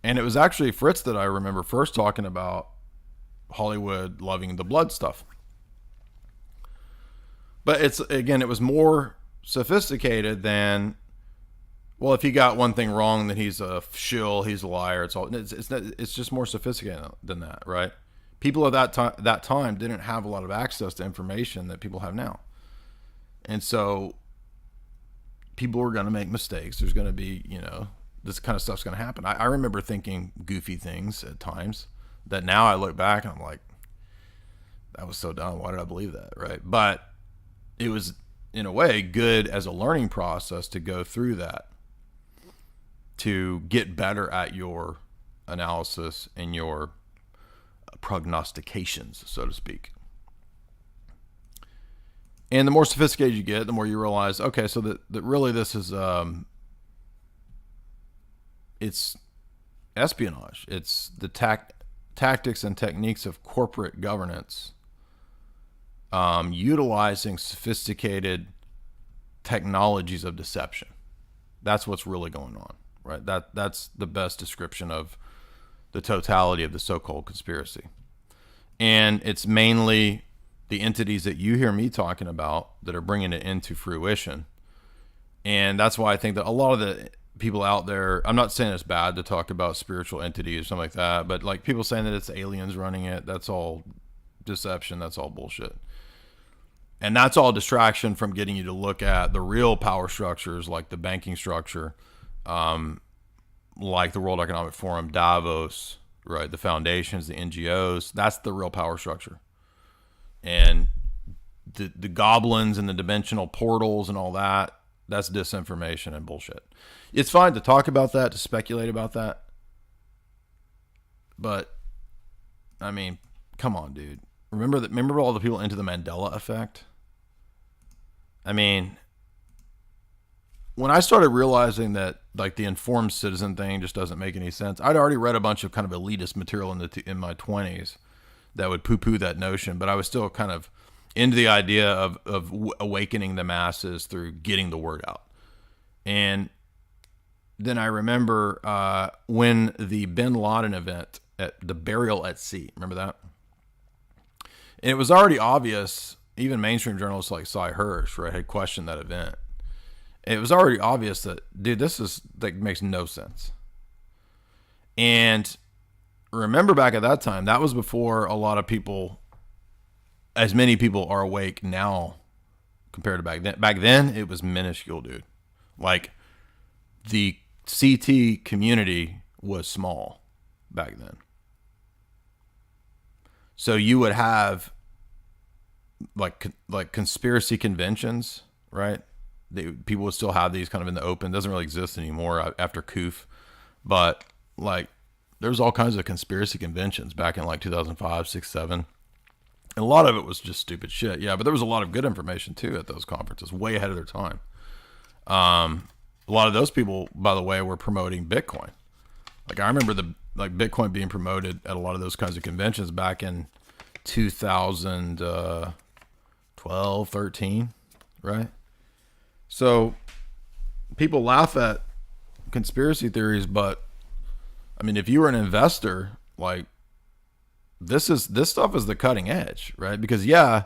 And it was actually Fritz that I remember first talking about Hollywood loving the blood stuff. But it was more sophisticated than, well, if he got one thing wrong, then he's a shill, he's a liar. It's just more sophisticated than that, right? People at that time didn't have a lot of access to information that people have now. And so people are going to make mistakes. There's going to be, this kind of stuff's going to happen. I remember thinking goofy things at times that now I look back and I'm like, that was so dumb. Why did I believe that, right? But it was, in a way, good as a learning process to go through that, to get better at your analysis and your prognostications, so to speak. And the more sophisticated you get, the more you realize, okay, so that really this is it's espionage. It's the tactics and techniques of corporate governance, utilizing sophisticated technologies of deception. That's what's really going on, right? That's the best description of the totality of the so-called conspiracy. And it's mainly the entities that you hear me talking about that are bringing it into fruition. And that's why I think that a lot of the people out there, I'm not saying it's bad to talk about spiritual entities or something like that, but like people saying that it's aliens running it, that's all deception, that's all bullshit. And that's all distraction from getting you to look at the real power structures, like the banking structure, like the World Economic Forum, Davos, right? The foundations, the NGOs, that's the real power structure. And the goblins and the dimensional portals and all that, that's disinformation and bullshit. It's fine to talk about that, to speculate about that. But, I mean, come on, dude. Remember all the people into the Mandela effect? I mean, when I started realizing that like the informed citizen thing just doesn't make any sense, I'd already read a bunch of kind of elitist material in my 20s that would poo-poo that notion, but I was still kind of into the idea of awakening the masses through getting the word out. And then I remember when the Bin Laden event at the burial at sea, remember that? And it was already obvious, even mainstream journalists like Cy Hirsch, right, had questioned that event. It was already obvious that, dude, this is like makes no sense. And remember back at that time, that was before a lot of people, as many people are awake now compared to back then. Back then, it was minuscule, dude. Like, the CT community was small back then. So you would have like conspiracy conventions, right? People would still have these kind of in the open. It doesn't really exist anymore after COOF. But like, there's all kinds of conspiracy conventions back in like 2005, 6, 7. And a lot of it was just stupid shit. Yeah, but there was a lot of good information too at those conferences, way ahead of their time. A lot of those people, by the way, were promoting Bitcoin. Like, I remember Bitcoin being promoted at a lot of those kinds of conventions back in 2012, 13, right? So people laugh at conspiracy theories, but I mean, if you were an investor, like, this stuff is the cutting edge, right? Because yeah,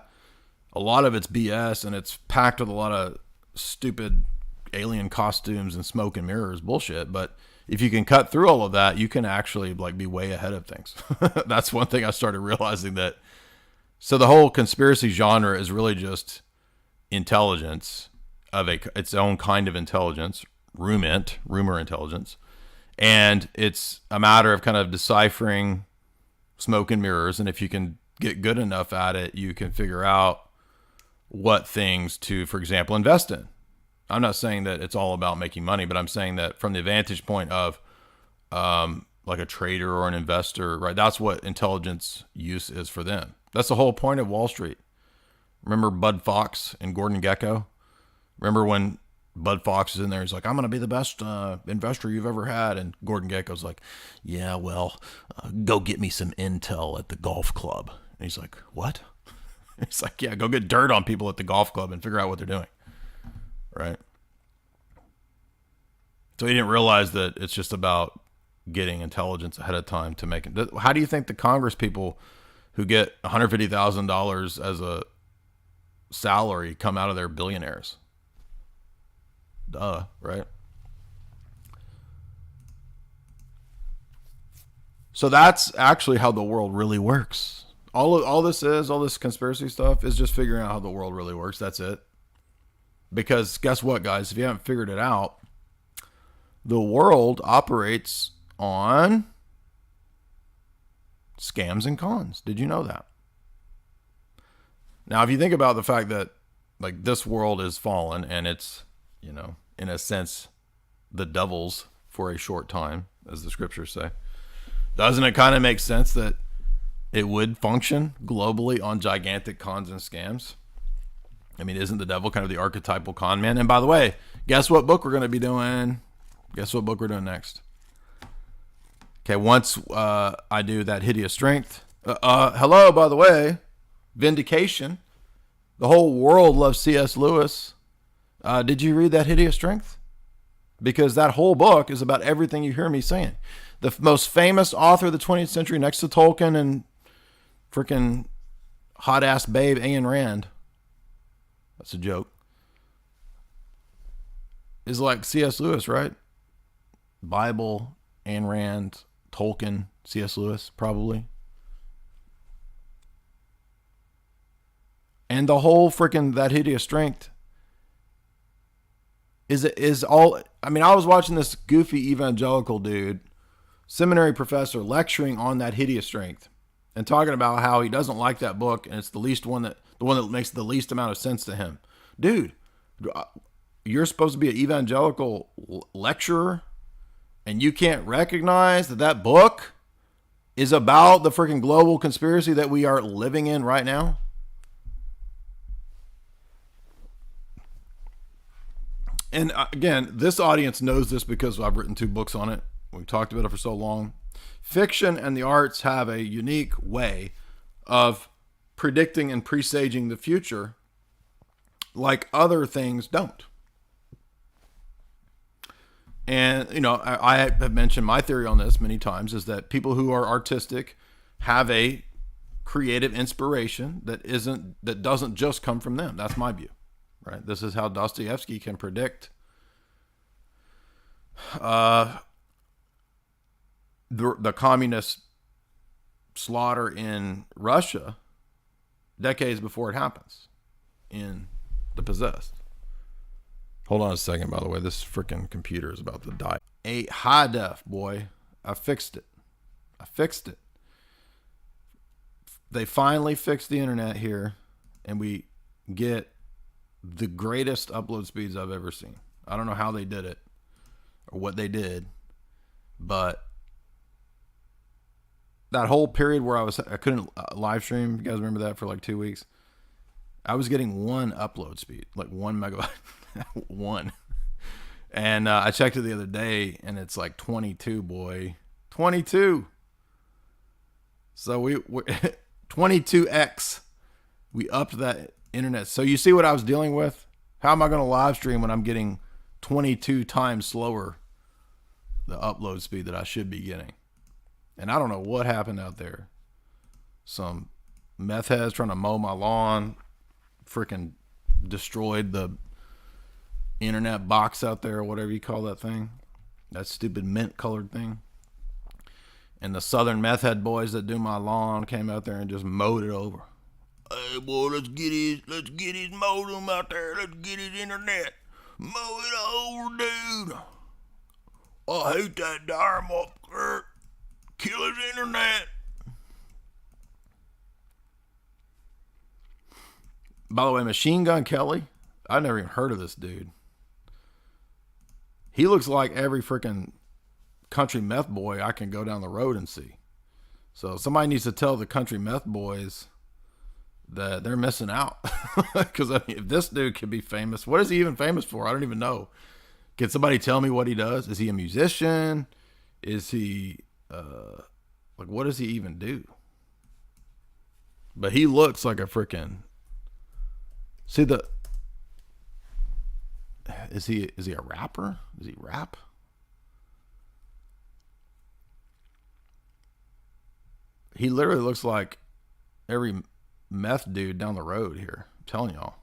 a lot of it's BS and it's packed with a lot of stupid alien costumes and smoke and mirrors bullshit. But if you can cut through all of that, you can actually like be way ahead of things. That's one thing I started realizing, that so the whole conspiracy genre is really just intelligence of its own kind of intelligence, rumor intelligence. And it's a matter of kind of deciphering smoke and mirrors. And if you can get good enough at it, you can figure out what things to, for example, invest in. I'm not saying that it's all about making money, but I'm saying that from the vantage point of like a trader or an investor, right? That's what intelligence use is for them. That's the whole point of Wall Street. Remember Bud Fox and Gordon Gekko? Remember when Bud Fox is in there, he's like, I'm going to be the best investor you've ever had. And Gordon Gekko's like, yeah, well, go get me some intel at the golf club. And he's like, what? He's like, yeah, go get dirt on people at the golf club and figure out what they're doing. Right? So he didn't realize that it's just about getting intelligence ahead of time to make it. How do you think the Congress people who get $150,000 as a salary come out of there billionaires? Duh, right? So that's actually how the world really works. All this conspiracy stuff is just figuring out how the world really works. That's it. Because guess what, guys? If you haven't figured it out, the world operates on scams and cons. Did you know that? Now, if you think about the fact that like this world is fallen and it's, you know, in a sense, the devil's for a short time, as the scriptures say, doesn't it kind of make sense that it would function globally on gigantic cons and scams? I mean, isn't the devil kind of the archetypal con man? And by the way, guess what book we're going to be doing? Guess what book we're doing next? Okay, once I do that hideous strength. Hello, by the way, Vindication. The whole world loves C.S. Lewis. Did you read that hideous strength? Because that whole book is about everything you hear me saying. The most famous author of the 20th century, next to Tolkien and freaking hot ass babe Ayn Rand. That's a joke. Is like C.S. Lewis, right? Bible, Ayn Rand, Tolkien, C.S. Lewis, probably. And the whole freaking that hideous strength is all. I mean, I was watching this goofy evangelical dude, seminary professor, lecturing on that hideous strength and talking about how he doesn't like that book and it's the one that makes the least amount of sense to him. Dude, you're supposed to be an evangelical lecturer and you can't recognize that book is about the freaking global conspiracy that we are living in right now? And again, this audience knows this because I've written 2 books on it. We've talked about it for so long. Fiction and the arts have a unique way of predicting and presaging the future like other things don't. And, you know, I have mentioned my theory on this many times is that people who are artistic have a creative inspiration that doesn't just come from them. That's my view. Right? This is how Dostoevsky can predict the communist slaughter in Russia decades before it happens in The Possessed. Hold on a second, by the way. This freaking computer is about to die. A high def, boy. I fixed it. They finally fixed the internet here, and we get the greatest upload speeds I've ever seen. I don't know how they did it or what they did, but that whole period where I couldn't live stream, you guys remember that, for like 2 weeks? I was getting 1 upload speed, like 1 megabyte. 1. And I checked it the other day and it's like 22, boy. 22. So we 22x. We upped that internet. So you see what I was dealing with? How am I going to live stream when I'm getting 22 times slower the upload speed that I should be getting? And I don't know what happened out there. Some meth heads trying to mow my lawn freaking destroyed the internet box out there, or whatever you call that thing. That stupid mint colored thing. And the southern meth head boys that do my lawn came out there and just mowed it over. Hey boy, let's get his modem out there. Let's get his internet. Mow it over, dude. I hate that Dyer motherfucker. Kill his internet. By the way, Machine Gun Kelly, I never even heard of this dude. He looks like every freaking country meth boy I can go down the road and see. So somebody needs to tell the country meth boys that they're missing out. Because I mean, if this dude can be famous, what is he even famous for? I don't even know. Can somebody tell me what he does? Is he a musician? Is he like, what does he even do? But he looks like a freaking. See the. Is he a rapper? Does he rap? He literally looks like every meth dude down the road here. I'm telling y'all.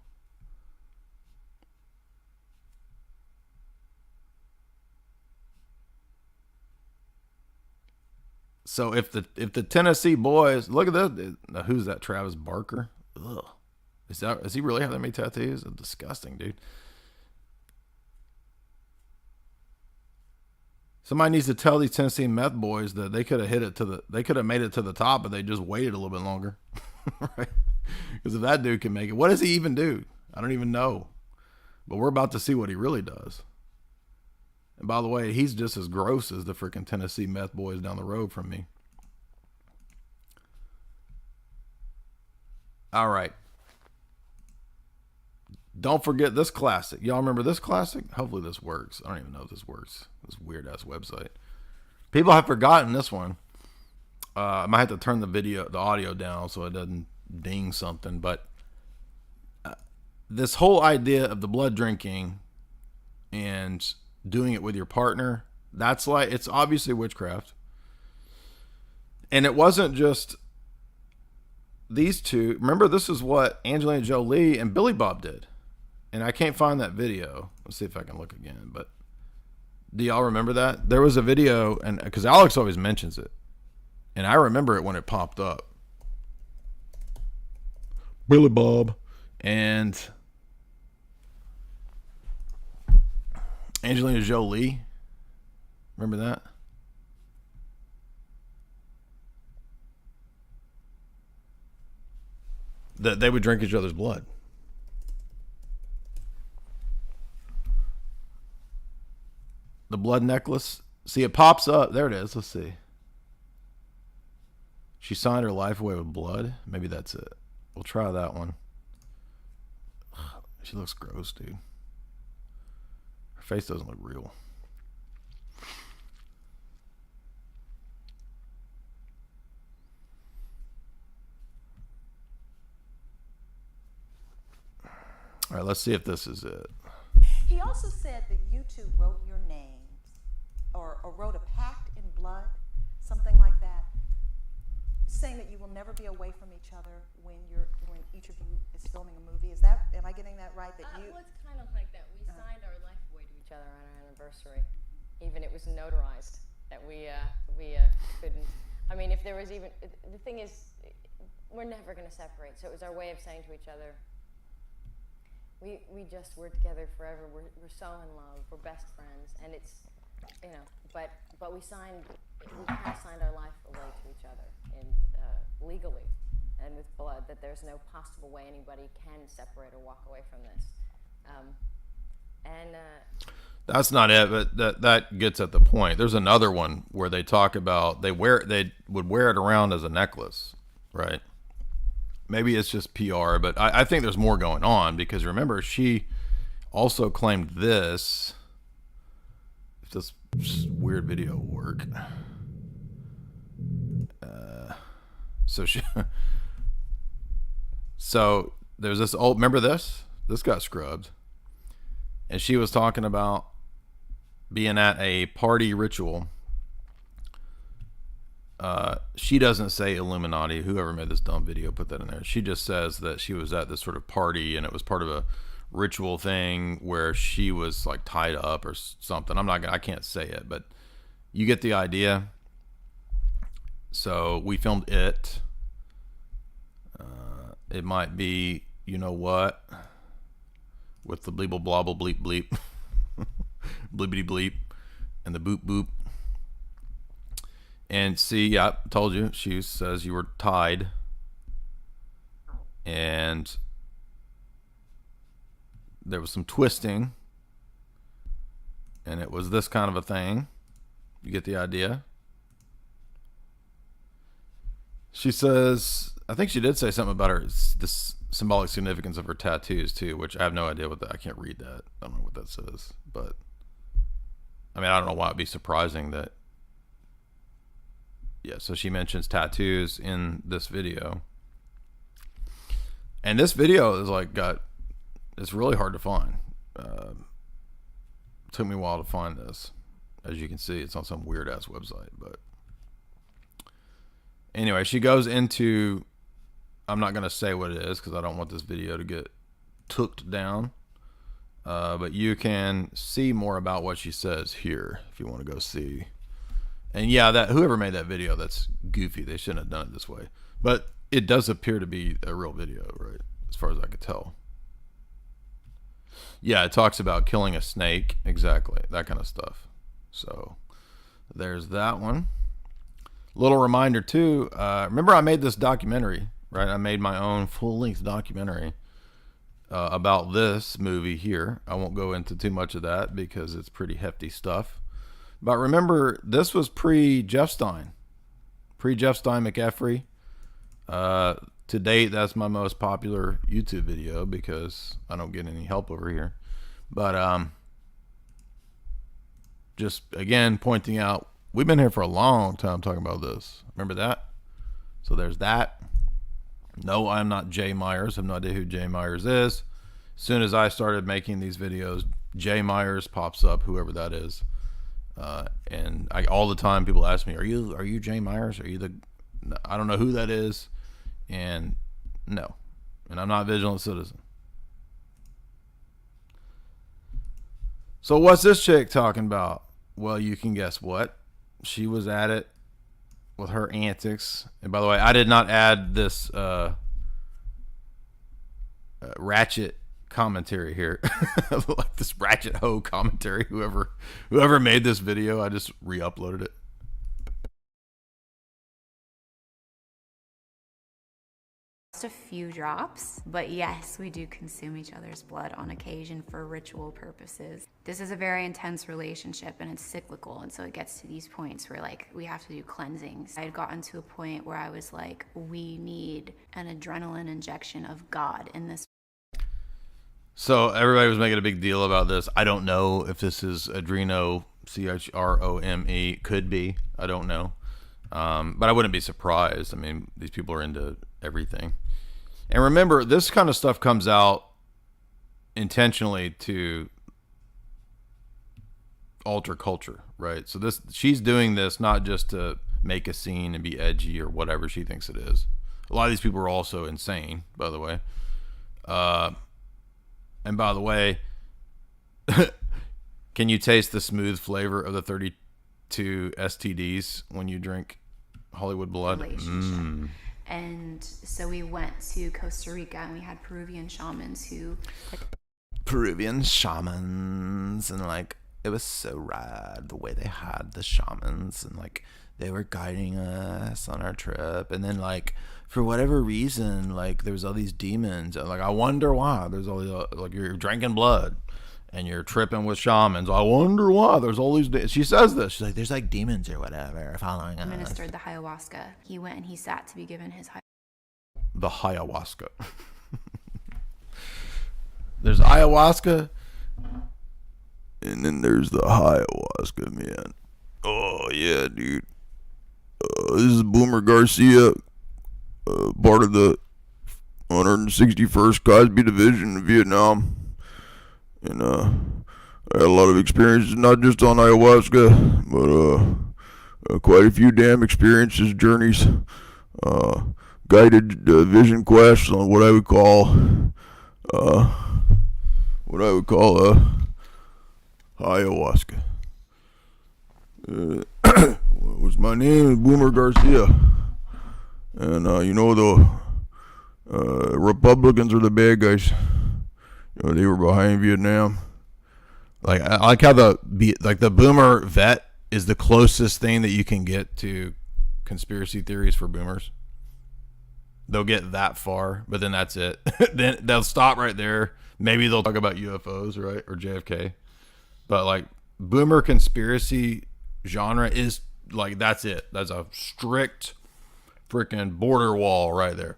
So if the Tennessee boys, look at that. Who's that? Travis Barker. Ugh. Does he really have that many tattoos? That's disgusting, dude. Somebody needs to tell these Tennessee meth boys that they could have made it to the top, but they just waited a little bit longer. Right? Because if that dude can make it, what does he even do? I don't even know. But we're about to see what he really does. And by the way, he's just as gross as the freaking Tennessee meth boys down the road from me. All right. Don't forget this classic. Y'all remember this classic? Hopefully this works. I don't even know if this works. This weird ass website. People have forgotten this one. I might have to turn the audio down so it doesn't ding something. But this whole idea of the blood drinking and doing it with your partner, that's like, it's obviously witchcraft. And it wasn't just these two. Remember, this is what Angelina Jolie and Billy Bob did. And I can't find that video. Let's see if I can look again. But do y'all remember that? There was a video, and because Alex always mentions it, and I remember it when it popped up. Billy Bob and Angelina Jolie. Remember that? That they would drink each other's blood. The blood necklace. See, it pops up. There it is. Let's see. She signed her life away with blood. Maybe that's it. We'll try that one. She looks gross, dude. Her face doesn't look real. All right, let's see if this is it. He also said that you two wrote your names, or wrote a pact in blood, something like that, saying that you will never be away from each other when each of you is filming a movie. Is that, am I getting that right? That you? Well, it's kind of like that. We signed our life away to each other on our anniversary. Even it was notarized that we couldn't. I mean, if there was even, the thing is, we're never going to separate. So it was our way of saying to each other, we're together forever. We're so in love. We're best friends, and it's, you know. But we kind of signed our life away to each other, and legally, and with blood. That there's no possible way anybody can separate or walk away from this. That's not it, but that gets at the point. There's another one where they talk about they would wear it around as a necklace, right? Maybe it's just PR, but I think there's more going on, because remember, she also claimed this. If this weird video will work. So there's this old, remember this? This got scrubbed. And she was talking about being at a party ritual. She doesn't say Illuminati. Whoever made this dumb video put that in there. She just says that she was at this sort of party, and it was part of a ritual thing where she was like tied up or something. I can't say it, but you get the idea. So we filmed it. It might be, you know what, with the bleeble blobble bleep bleep, bleepity bleep, and the boop boop. And see, yeah, told you. She says you were tied. And there was some twisting. And it was this kind of a thing. You get the idea? She says, I think she did say something about this symbolic significance of her tattoos too, which I have no idea what that, I can't read that. I don't know what that says. But, I mean, I don't know why it'd be surprising that. Yeah, so she mentions tattoos in this video. And this video is like it's really hard to find. Took me a while to find this. As you can see, it's on some weird ass website, but anyway, she goes into, I'm not going to say what it is because I don't want this video to get took down. But you can see more about what she says here if you want to go see. And yeah, that whoever made that video, that's goofy. They shouldn't have done it this way. But it does appear to be a real video, right? As far as I could tell. Yeah, it talks about killing a snake. Exactly. That kind of stuff. So there's that one. Little reminder too. Remember I made this documentary, right? I made my own full-length documentary about this movie here. I won't go into too much of that because it's pretty hefty stuff. But remember, this was pre-Jeff Stein. Pre-Jeff Stein McEffrey. To date, that's my most popular YouTube video because I don't get any help over here. But just, again, pointing out we've been here for a long time talking about this. Remember that? So there's that. No, I'm not Jay Myers. I have no idea who Jay Myers is. As soon as I started making these videos, Jay Myers pops up, whoever that is. And all the time people ask me, are you Jay Myers? Are you I don't know who that is. And no. And I'm not Vigilant Citizen. So what's this chick talking about? Well, you can guess what. She was at it with her antics. And by the way, I did not add this ratchet commentary here. Like this ratchet hoe commentary. Whoever made this video, I just re-uploaded it. Just a few drops, but yes, we do consume each other's blood on occasion for ritual purposes. This is a very intense relationship and it's cyclical, and so it gets to these points where like we have to do cleansings. I had gotten to a point where I was like, we need an adrenaline injection of God in this. So everybody was making a big deal about this. I don't know if this is adreno, CHROME. Could be. I don't know. But I wouldn't be surprised. I mean, these people are into everything. And remember, this kind of stuff comes out intentionally to alter culture, right? So she's doing this not just to make a scene and be edgy or whatever she thinks it is. A lot of these people are also insane, by the way. And by the way, can you taste the smooth flavor of the 32 STDs when you drink Hollywood blood? And so we went to Costa Rica and we had Peruvian shamans and like it was so rad the way they had the shamans and like they were guiding us on our trip. And then like for whatever reason, like there was all these demons, and like I wonder why there's all these, like you're drinking blood and you're tripping with shamans. I wonder why there's all these. She says this. She's like, there's like demons or whatever following us. Administered the ayahuasca. He went and he sat to be given his the ayahuasca. There's ayahuasca, and then there's the ayahuasca, man. Oh yeah, dude. This is Boomer Garcia, part of the 161st Cosby Division in Vietnam. And I had a lot of experiences, not just on ayahuasca, but quite a few damn experiences, journeys, guided vision quests on what I would call ayahuasca. What was my name? Is Boomer Garcia, and the Republicans are the bad guys. They were behind Vietnam. Like I like how the boomer vet is the closest thing that you can get to conspiracy theories for boomers. They'll get that far, but then that's it. Then they'll stop right there. Maybe they'll talk about UFOs, right, or JFK. But like boomer conspiracy genre is like that's it. That's a strict freaking border wall right there.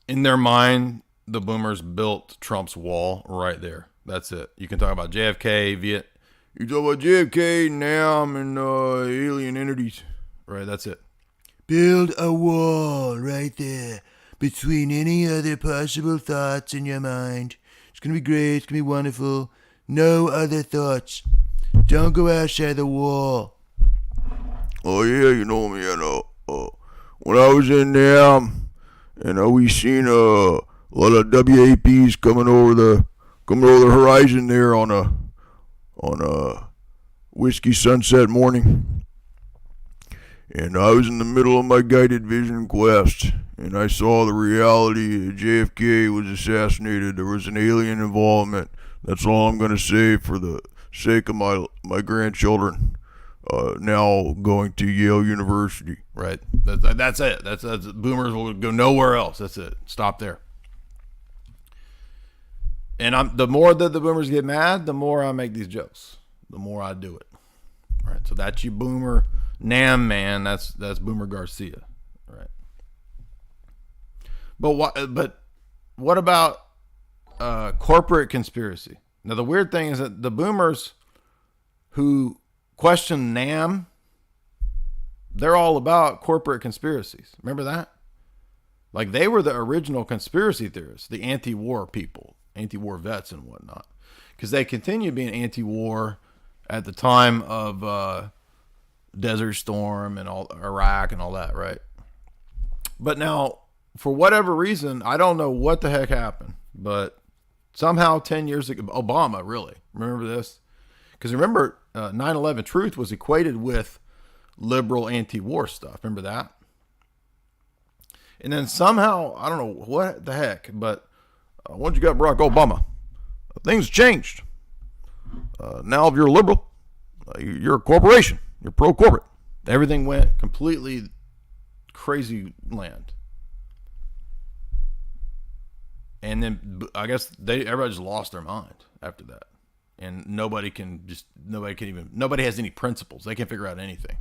In their mind, the boomers built Trump's wall right there. That's it. You can talk about JFK, you talk about JFK, Nam, and alien entities. Right, that's it. Build a wall right there between any other possible thoughts in your mind. It's going to be great. It's going to be wonderful. No other thoughts. Don't go outside the wall. Oh, yeah, man. When I was in Nam, and we seen a lot of WAPs coming over the horizon there on a whiskey sunset morning. And I was in the middle of my guided vision quest, and I saw the reality that JFK was assassinated. There was an alien involvement. That's all I'm going to say for the sake of my grandchildren now going to Yale University. Right. That's it. That's boomers will go nowhere else. That's it. Stop there. And the more that the boomers get mad, the more I make these jokes. The more I do it. All right. So that's you boomer Nam man. That's Boomer Garcia. All right. But what about corporate conspiracy? Now the weird thing is that the boomers who question NAM, they're all about corporate conspiracies. Remember that? Like, they were the original conspiracy theorists, the anti-war people, anti-war vets and whatnot. Because they continued being anti-war at the time of Desert Storm and all Iraq and all that, right? But now, for whatever reason, I don't know what the heck happened, but somehow 10 years ago, Obama, really, remember this? Because remember, 9/11 Truth was equated with liberal anti-war stuff. Remember that? And then somehow, I don't know what the heck, but once you got Barack Obama, things changed. Now if you're liberal, you're a corporation. You're pro-corporate. Everything went completely crazy land. And then I guess everybody just lost their mind after that. And nobody has any principles. They can't figure out anything.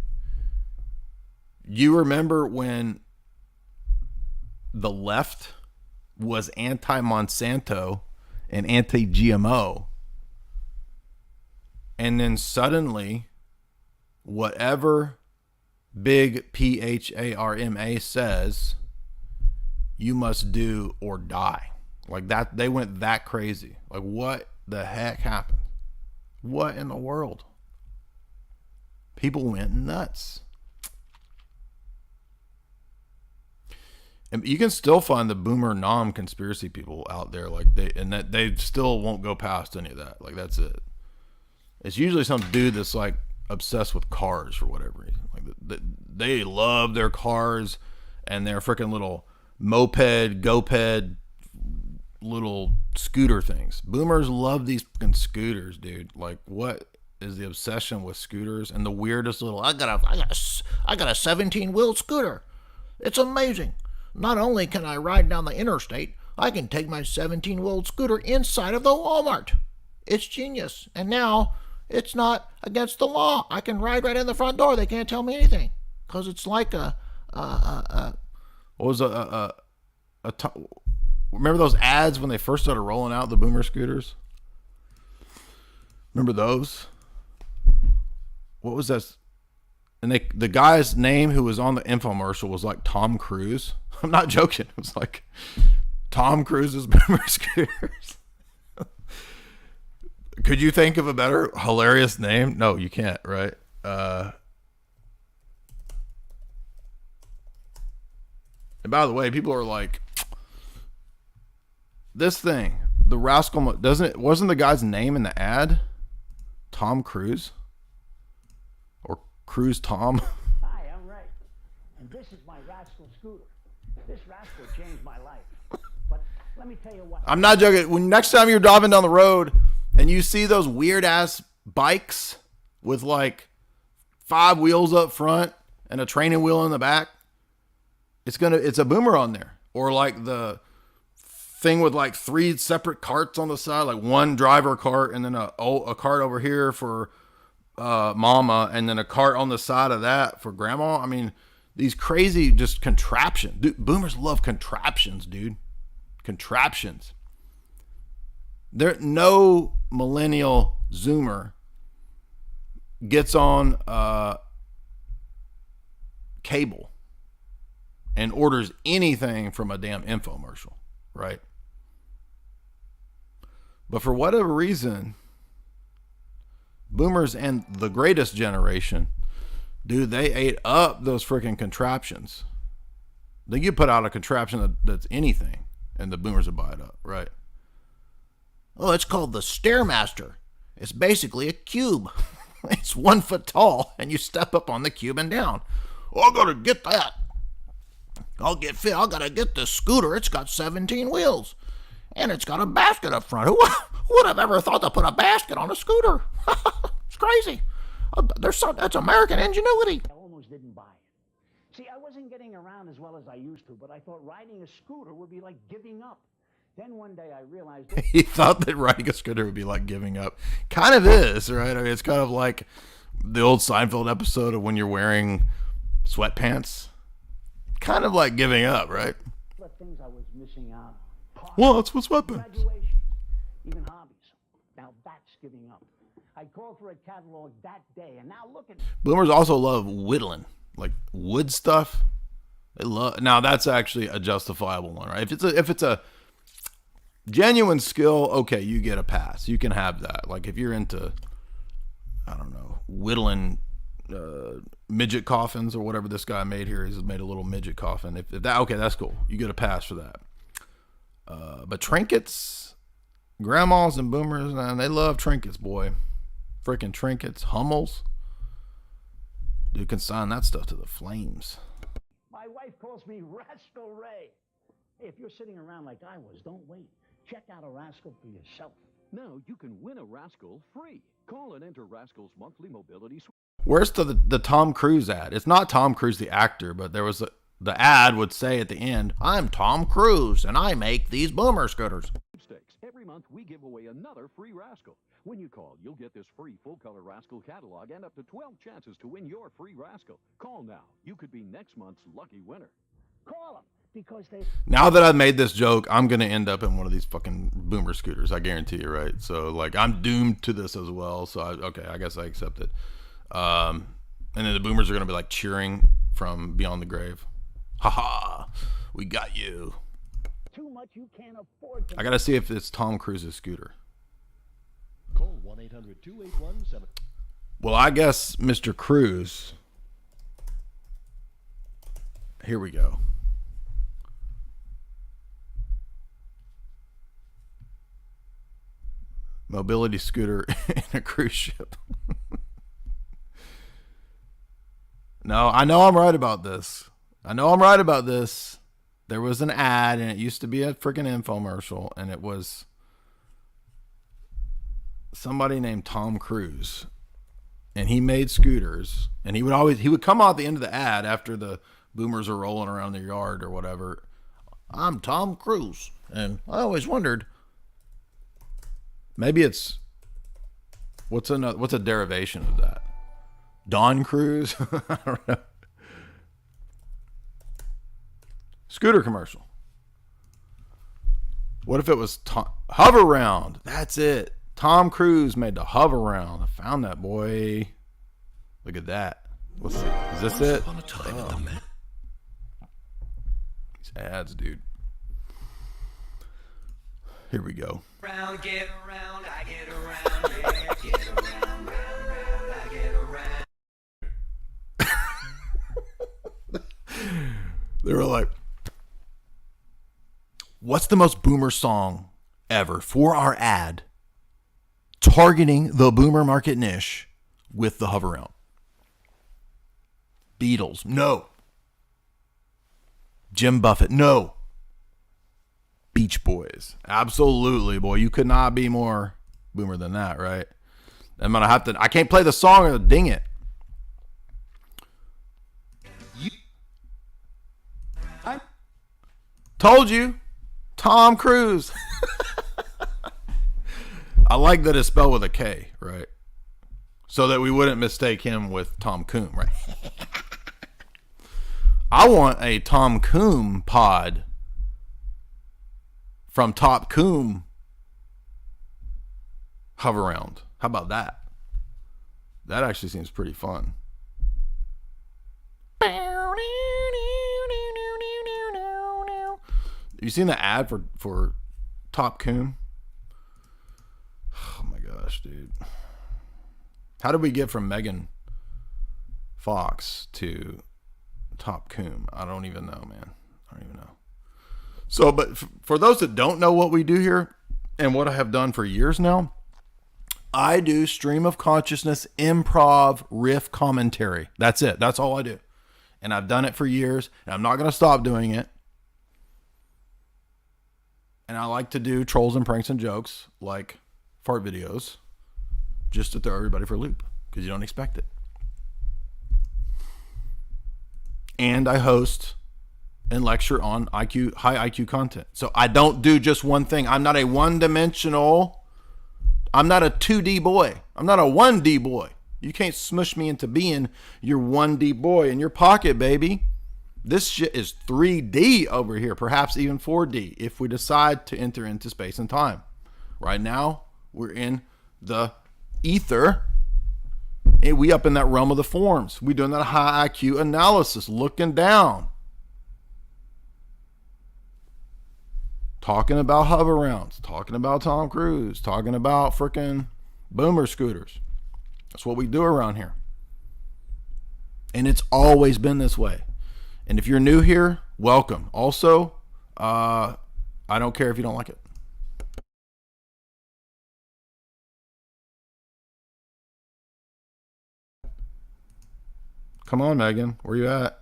You remember when the left was anti-Monsanto and anti-GMO, and then suddenly whatever big PHARMA says, you must do or die. Like that, they went that crazy. Like, what the heck happened? What in the world? People went nuts. And you can still find the boomer nom conspiracy people out there, like they still won't go past any of that. Like, that's it. It's usually some dude that's like obsessed with cars for whatever reason. Like they love their cars and their freaking little moped, GoPed, little scooter things. Boomers love these fucking scooters, dude. Like, what is the obsession with scooters and the weirdest little? I got a 17-wheel scooter. It's amazing. Not only can I ride down the interstate, I can take my 17-wheel scooter inside of the Walmart. It's genius. And now it's not against the law. I can ride right in the front door. They can't tell me anything because it's like remember those ads when they first started rolling out the boomer scooters? Remember those? What was that? And the guy's name who was on the infomercial was like Tom Cruise. I'm not joking. It was like Tom Cruise's boomer scooters. Could you think of a better hilarious name? No, you can't, right? And by the way, people are like, this thing, the rascal, wasn't the guy's name in the ad Tom Cruise? Or Cruise Tom? Hi, I'm Ray, and this is my rascal scooter. This rascal changed my life. But let me tell you what. I'm not joking. When next time you're driving down the road and you see those weird ass bikes with like 5 wheels up front and a training wheel in the back, it's a boomer on there. Or like the thing with like 3 separate carts on the side, like one driver cart and then a cart over here for mama, and then a cart on the side of that for grandma. I mean, these crazy just contraptions. Dude, boomers love contraptions, dude. Contraptions. No millennial Zoomer gets on cable and orders anything from a damn infomercial, right? But for whatever reason, boomers and the greatest generation, dude, they ate up those freaking contraptions. Then you put out a contraption that's anything, and the boomers will buy it up, right? Oh, it's called the Stairmaster. It's basically a cube. It's 1 foot tall, and you step up on the cube and down. Oh, I gotta get that. I gotta get this scooter. It's got 17 wheels, and it's got a basket up front. Who would have ever thought to put a basket on a scooter? It's crazy. That's American ingenuity. I almost didn't buy it. See, I wasn't getting around as well as I used to, but I thought riding a scooter would be like giving up. Then one day I realized... He thought that riding a scooter would be like giving up. Kind of is, right? I mean, it's kind of like the old Seinfeld episode of when you're wearing sweatpants. Kind of like giving up, right? What things I was missing out on. Well, that's what's sweatpants. Graduation, even hobbies. Now that's giving up. I called for a catalog that day, and now look at Boomers also love whittling, like wood stuff. They love. Now that's actually a justifiable one, right? If it's a genuine skill, okay, you get a pass. You can have that. Like if you're into, I don't know, whittling midget coffins or whatever this guy made here. He's made a little midget coffin. If that, okay, that's cool. You get a pass for that. But trinkets, grandmas and boomers, man, they love trinkets, boy. Freaking trinkets, Hummels. Dude can sign that stuff to the flames. my wife calls me Rascal Ray. Hey, if you're sitting around like I was, don't wait. Check out a Rascal for yourself. Now you can win a Rascal free. Call and enter Rascal's monthly mobility. Where's the Tom Cruise ad? It's not Tom Cruise the actor, but there was the ad would say at the end, "I'm Tom Cruise and I make these boomer scooters." Every month we give away another free Rascal. When you call, you'll get this free full-color Rascal catalog and up to 12 chances to win your free Rascal. Call now. You could be next month's lucky winner. Call them because they... Now that I've made this joke, I'm going to end up in one of these fucking boomer scooters. I guarantee you, right? So, like, I'm doomed to this as well. So, I guess I accept it. And then the boomers are going to be, like, cheering from beyond the grave. Ha ha! We got you. Too much you can't afford to... I got to see if it's Tom Cruise's scooter. Call 1-800-281-7... Well, I guess Mr. Cruise... Here we go. Mobility scooter in a cruise ship. No, I know I'm right about this. There was an ad, and it used to be a freaking infomercial, and it was somebody named Tom Cruise, and he made scooters, and he would come out at the end of the ad after the boomers are rolling around their yard or whatever. "I'm Tom Cruise," and I always wondered, maybe it's what's a derivation of that? Don Cruise? I don't know. Scooter commercial. What if it was hover round? That's it. Tom Cruise made the hover round. I found that, boy. Look at that. Is this it? Oh. These ads, dude. Here we go. Round, get around, I get around, yeah, get around, round, I get around. They were like, what's the most boomer song ever for our ad targeting the boomer market niche with the hover round? Beatles, no. Jim Buffett, no. Beach Boys, absolutely, boy. You could not be more boomer than that, right? I'm gonna have to. I can't play the song or ding it. I told you, Tom Cruise. I like that it's spelled with a K, right? So that we wouldn't mistake him with Tom Coombe, right? I want a Tom Coombe pod from Top Coombe hover round. How about that? That actually seems pretty fun. Have you seen the ad for Top Coombe? Oh my gosh, dude. How did we get from Megan Fox to Top Coombe? I don't even know, man. I don't even know. So, but for those that don't know what we do here and what I have done for years now, I do stream of consciousness, improv, riff commentary. That's it. That's all I do. And I've done it for years, and I'm not going to stop doing it. And I like to do trolls and pranks and jokes like fart videos just to throw everybody for a loop because you don't expect it. And I host and lecture on high IQ content. So I don't do just one thing. I'm not a one-dimensional, I'm not a 2D boy. I'm not a 1D boy. You can't smush me into being your 1D boy in your pocket, baby. This shit is 3D over here, perhaps even 4D if we decide to enter into space and time. Right now, we're in the ether. And we up in that realm of the forms. We doing that high IQ analysis, looking down. Talking about hover rounds, talking about Tom Cruise, talking about freaking boomer scooters. That's what we do around here. And it's always been this way. And if you're new here, welcome. Also, I don't care if you don't like it. Come on, Megan. Where you at?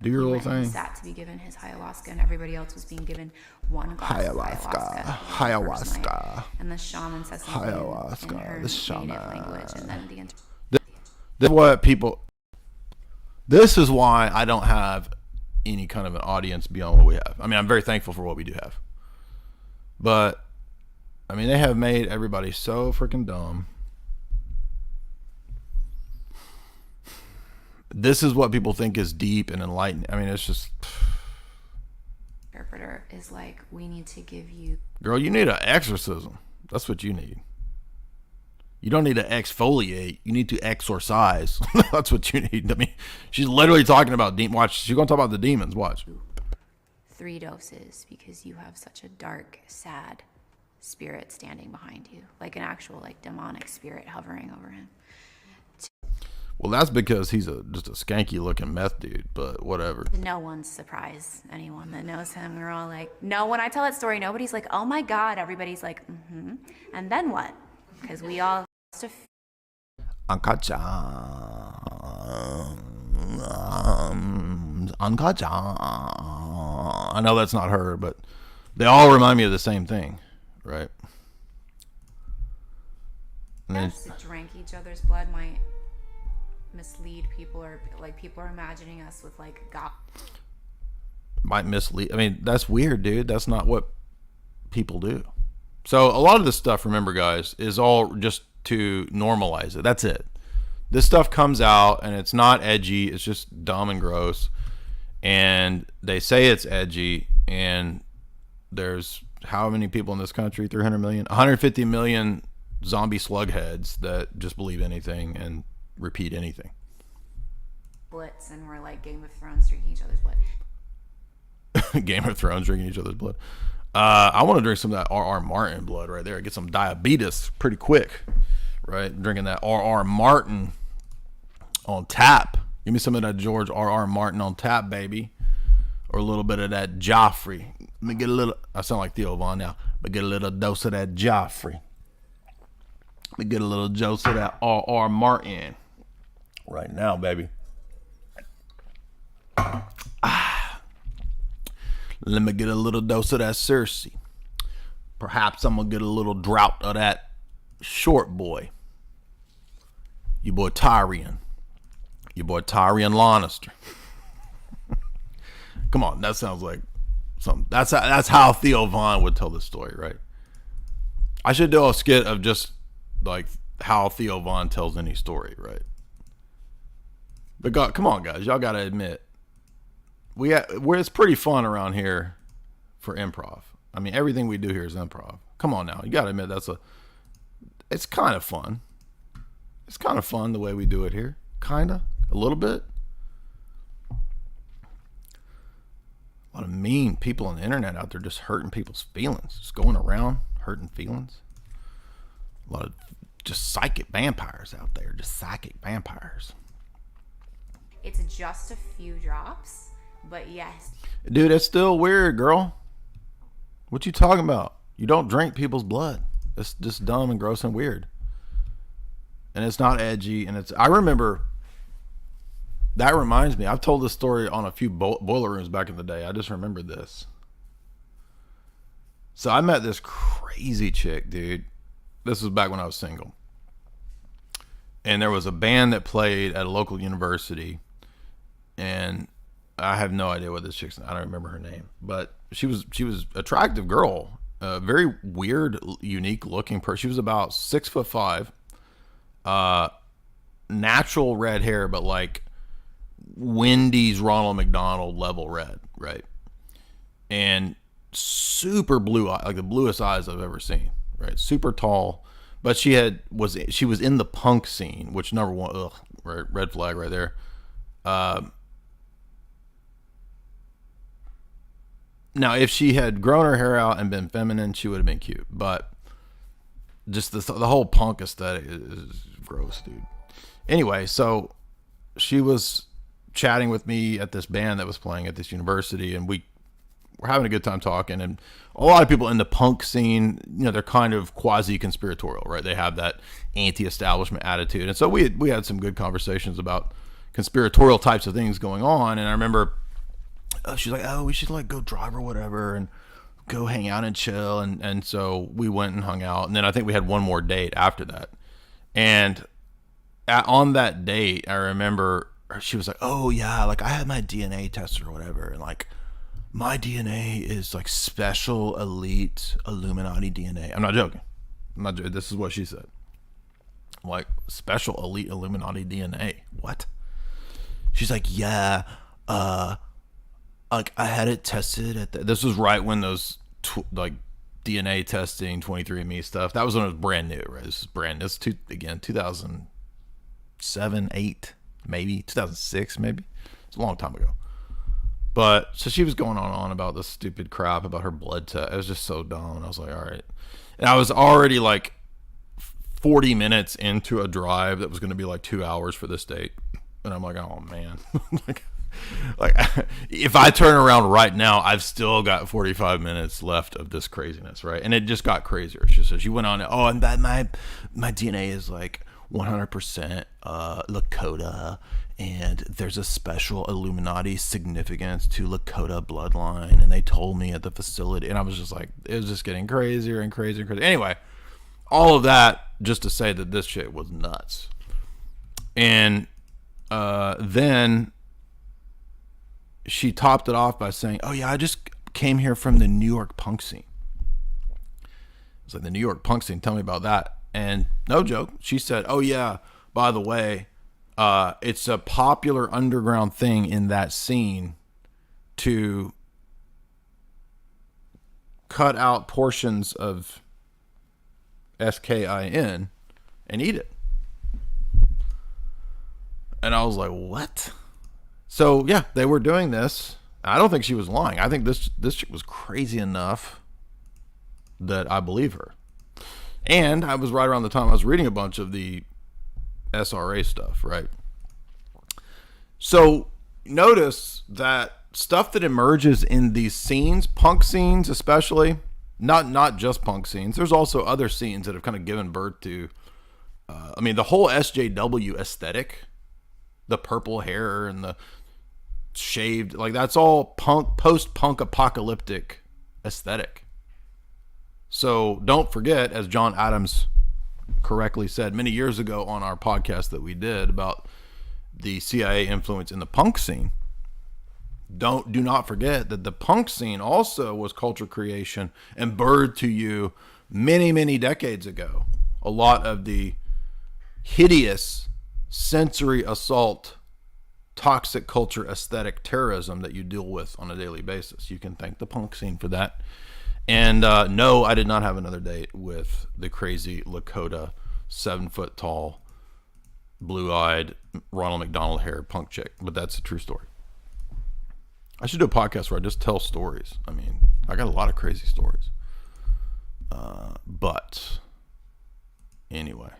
Do your little thing. He sat to be given his ayahuasca, and everybody else was being given one glass of ayahuasca. And the shaman says something in her native language, and then this is what people. This is why I don't have any kind of an audience beyond what we have. I mean, I'm very thankful for what we do have, but I mean, they have made everybody so freaking dumb. This is what people think is deep and enlightened. I mean, it's just. Interpreter is like, we need to give you. Girl, you need an exorcism. That's what you need. You don't need to exfoliate. You need to exorcise. That's what you need. I mean, she's literally talking about watch. She's going to talk about the demons. Watch. 3 doses because you have such a dark, sad spirit standing behind you, like an actual like demonic spirit hovering over him. Well, that's because he's just a skanky looking meth dude, but whatever. No one's surprised. Anyone that knows him, we're all like, no, when I tell that story, nobody's like, oh my God. Everybody's like, and then what? Because we all Unkacha. I know that's not her, but they all remind me of the same thing, right? drank each other's blood might mislead people, or like people are imagining us with like God. Might mislead. I mean, that's weird, dude. That's not what people do. So a lot of this stuff, remember guys, is all just to normalize it. That's it. This stuff comes out and it's not edgy. It's just dumb and gross. And they say it's edgy, and there's how many people in this country? 300 million? 150 million zombie slug heads that just believe anything and repeat anything. Blitz, and we're like Game of Thrones drinking each other's blood. Game of Thrones drinking each other's blood. I want to drink some of that R.R. Martin blood right there. Get some diabetes pretty quick, right? Drinking that R.R. Martin on tap. Give me some of that George R.R. Martin on tap, baby. Or a little bit of that Joffrey. Let me get a little, I sound like Theo Von now, but get a little dose of that Joffrey. Let me get a little dose of that R.R. Martin right now, baby. Let me get a little dose of that Cersei. Perhaps I'm going to get a little draught of that short boy. Your boy Tyrion. Your boy Tyrion Lannister. Come on, that sounds like something. That's how Theo Von would tell this story, right? I should do a skit of just like how Theo Von tells any story, right? But God, come on, guys, y'all got to admit, it's pretty fun around here for improv. I mean, everything we do here is improv. Come on now, you got to admit it's kind of fun. It's kind of fun the way we do it here, kinda, a little bit. A lot of mean people on the internet out there just hurting people's feelings, just going around hurting feelings. A lot of just psychic vampires out there, just psychic vampires. It's just a few drops, but yes. Dude, it's still weird, girl. What you talking about? You don't drink people's blood. It's just dumb and gross and weird. And it's not edgy, and I remember. That reminds me, I've told this story on a few boiler rooms back in the day. I just remembered this. So I met this crazy chick, dude. This was back when I was single. And there was a band that played at a local university. And I have no idea what this chick's name. I don't remember her name. But she was an attractive girl. A very weird, unique looking person. She was about 6'5". Natural red hair, but like Wendy's Ronald McDonald level red, right? And super blue eye, like the bluest eyes I've ever seen, right? Super tall, But she was in the punk scene, which number one, red flag right there. Now, if she had grown her hair out and been feminine, she would have been cute. But just the whole punk aesthetic is gross, dude. Anyway, so she was chatting with me at this band that was playing at this university, and we were having a good time talking. And a lot of people in the punk scene, they're kind of quasi-conspiratorial, right? They have that anti-establishment attitude. And so we had some good conversations about conspiratorial types of things going on. And I remember she's like, oh, we should like go drive or whatever and go hang out and chill. And so we went and hung out. And then I think we had one more date after that. And on that date, I remember she was like, oh yeah, like I had my DNA tested or whatever. And like my DNA is like special elite Illuminati DNA. I'm not joking. This is what she said. Like special elite Illuminati DNA. What? She's like, yeah, like I had it tested at this was right when those like DNA testing 23andMe stuff, that was when it was brand new, right? This is brand new. It's 2007, 8, maybe 2006, maybe. It's a long time ago. But so she was going on about this stupid crap about her blood test. It was just so dumb. And I was like, all right. And I was already like 40 minutes into a drive that was going to be like 2 hours for this date. And I'm like, oh man, like if I turn around right now, I've still got 45 minutes left of this craziness, right? And it just got crazier. She went on, oh, and my DNA is like 100% Lakota, and there's a special Illuminati significance to Lakota bloodline, and they told me at the facility, and I was just like, it was just getting crazier and crazier and crazier. Anyway, all of that just to say that this shit was nuts. And then she topped it off by saying, oh yeah, I just came here from the New York punk scene. It's like, the New York punk scene, tell me about that. And no joke, she said, oh yeah, by the way, it's a popular underground thing in that scene to cut out portions of SKIN and eat it. And I was like, what? So yeah, they were doing this. I don't think she was lying. I think this chick was crazy enough that I believe her. And I was right around the time I was reading a bunch of the SRA stuff, right? So notice that stuff that emerges in these scenes, punk scenes especially, not just punk scenes. There's also other scenes that have kind of given birth to, the whole SJW aesthetic, the purple hair and the shaved, like that's all punk, post-punk apocalyptic aesthetic. So don't forget, as John Adams correctly said many years ago on our podcast that we did about the CIA influence in the punk scene, do not forget that the punk scene also was culture creation and birthed to you many, many decades ago. A lot of the hideous sensory assault, toxic culture, aesthetic terrorism that you deal with on a daily basis. You can thank the punk scene for that. And no, I did not have another date with the crazy Lakota, 7 foot tall, blue-eyed, Ronald McDonald hair punk chick. But that's a true story. I should do a podcast where I just tell stories. I mean, I got a lot of crazy stories. But anyway.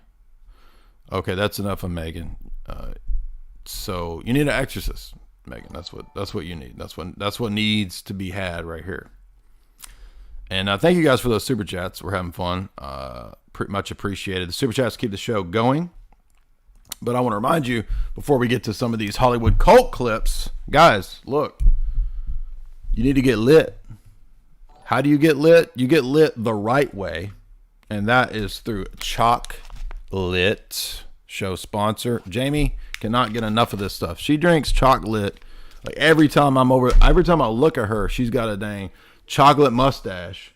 Okay, that's enough of Megan. So you need an exorcist, Megan. That's what you need. That's what needs to be had right here. And thank you guys for those super chats. We're having fun. Pretty much appreciated. The super chats keep the show going. But I want to remind you, before we get to some of these Hollywood cult clips, guys, look, you need to get lit. How do you get lit? You get lit the right way, and that is through chocolate. Show sponsor. Jamie cannot get enough of this stuff. She drinks chocolate. Like every time I look at her, she's got a dang chocolate mustache.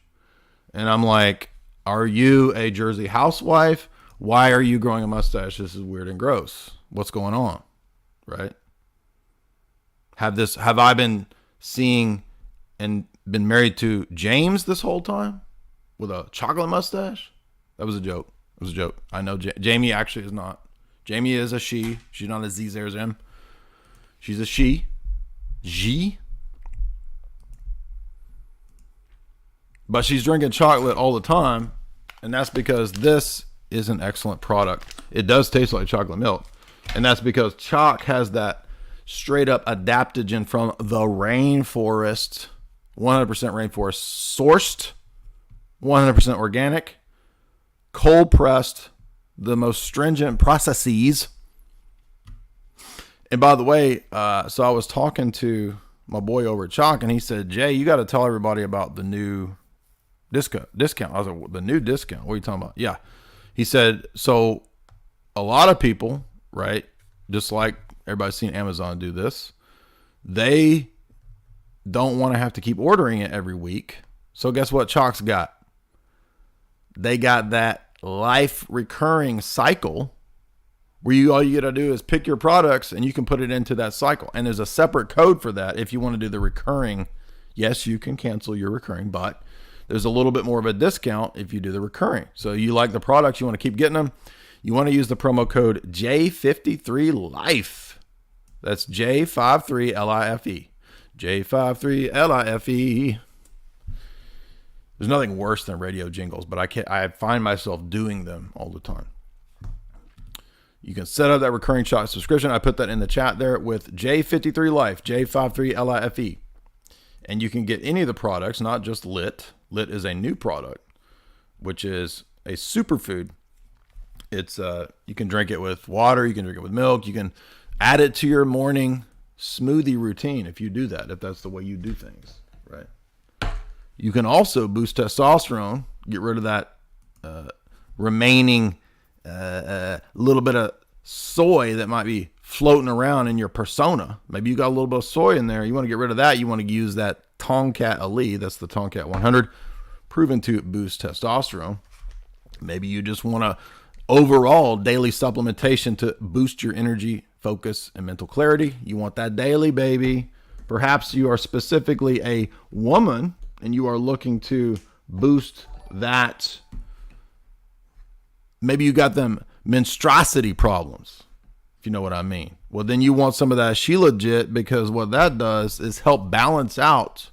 And I'm like, are you a Jersey housewife? Why are you growing a mustache? This is weird and gross. What's going on? Right? Have I been seeing and been married to James this whole time with a chocolate mustache? That was a joke. It was a joke. I know Jamie actually is not. Jamie is a she. She's not a Z, there's M. She's a she. G. But she's drinking chocolate all the time. And that's because this is an excellent product. It does taste like chocolate milk. And that's because Choc has that straight up adaptogen from the rainforest. 100% rainforest sourced. 100% organic. Cold pressed. The most stringent processes. And by the way, so I was talking to my boy over at Choc, and he said, Jay, you got to tell everybody about the new discount. I was like, the new discount? What are you talking about? Yeah. He said, so a lot of people, right, just like everybody's seen Amazon do this, they don't want to have to keep ordering it every week. So guess what Choc's got? They got that life recurring cycle where all you got to do is pick your products and you can put it into that cycle. And there's a separate code for that if you want to do the recurring. Yes, you can cancel your recurring, but there's a little bit more of a discount if you do the recurring. So you like the products, you want to keep getting them, you want to use the promo code J53LIFE. That's J53LIFE. J53LIFE. There's nothing worse than radio jingles, but I find myself doing them all the time. You can set up that recurring Choc subscription. I put that in the chat there with J53LIFE, J53LIFE. And you can get any of the products, not just Lit. Lit is a new product, which is a superfood. It's you can drink it with water, you can drink it with milk, you can add it to your morning smoothie routine if you do that, if that's the way you do things, right? You can also boost testosterone, get rid of that remaining little bit of soy that might be floating around in your persona. Maybe you got a little bit of soy in there. You want to get rid of that. You want to use that Tomcat Elite. That's the Tomcat 100, proven to boost testosterone. Maybe you just want to overall daily supplementation to boost your energy, focus, and mental clarity. You want that daily, baby. Perhaps you are specifically a woman and you are looking to boost that. Maybe you got them menstruosity problems, if you know what I mean. Well, then you want some of that She Legit, because what that does is help balance out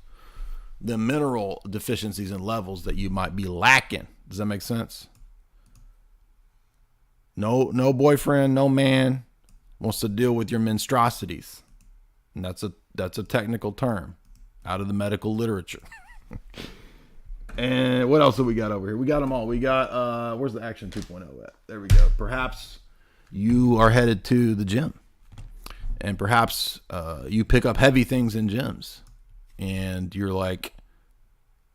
the mineral deficiencies and levels that you might be lacking. Does that make sense? No boyfriend, no man wants to deal with your menstruosities. And that's a technical term out of the medical literature. And what else do we got over here? We got them all. We got, where's the Action 2.0 at? There we go. Perhaps you are headed to the gym. And perhaps you pick up heavy things in gyms. And you're like,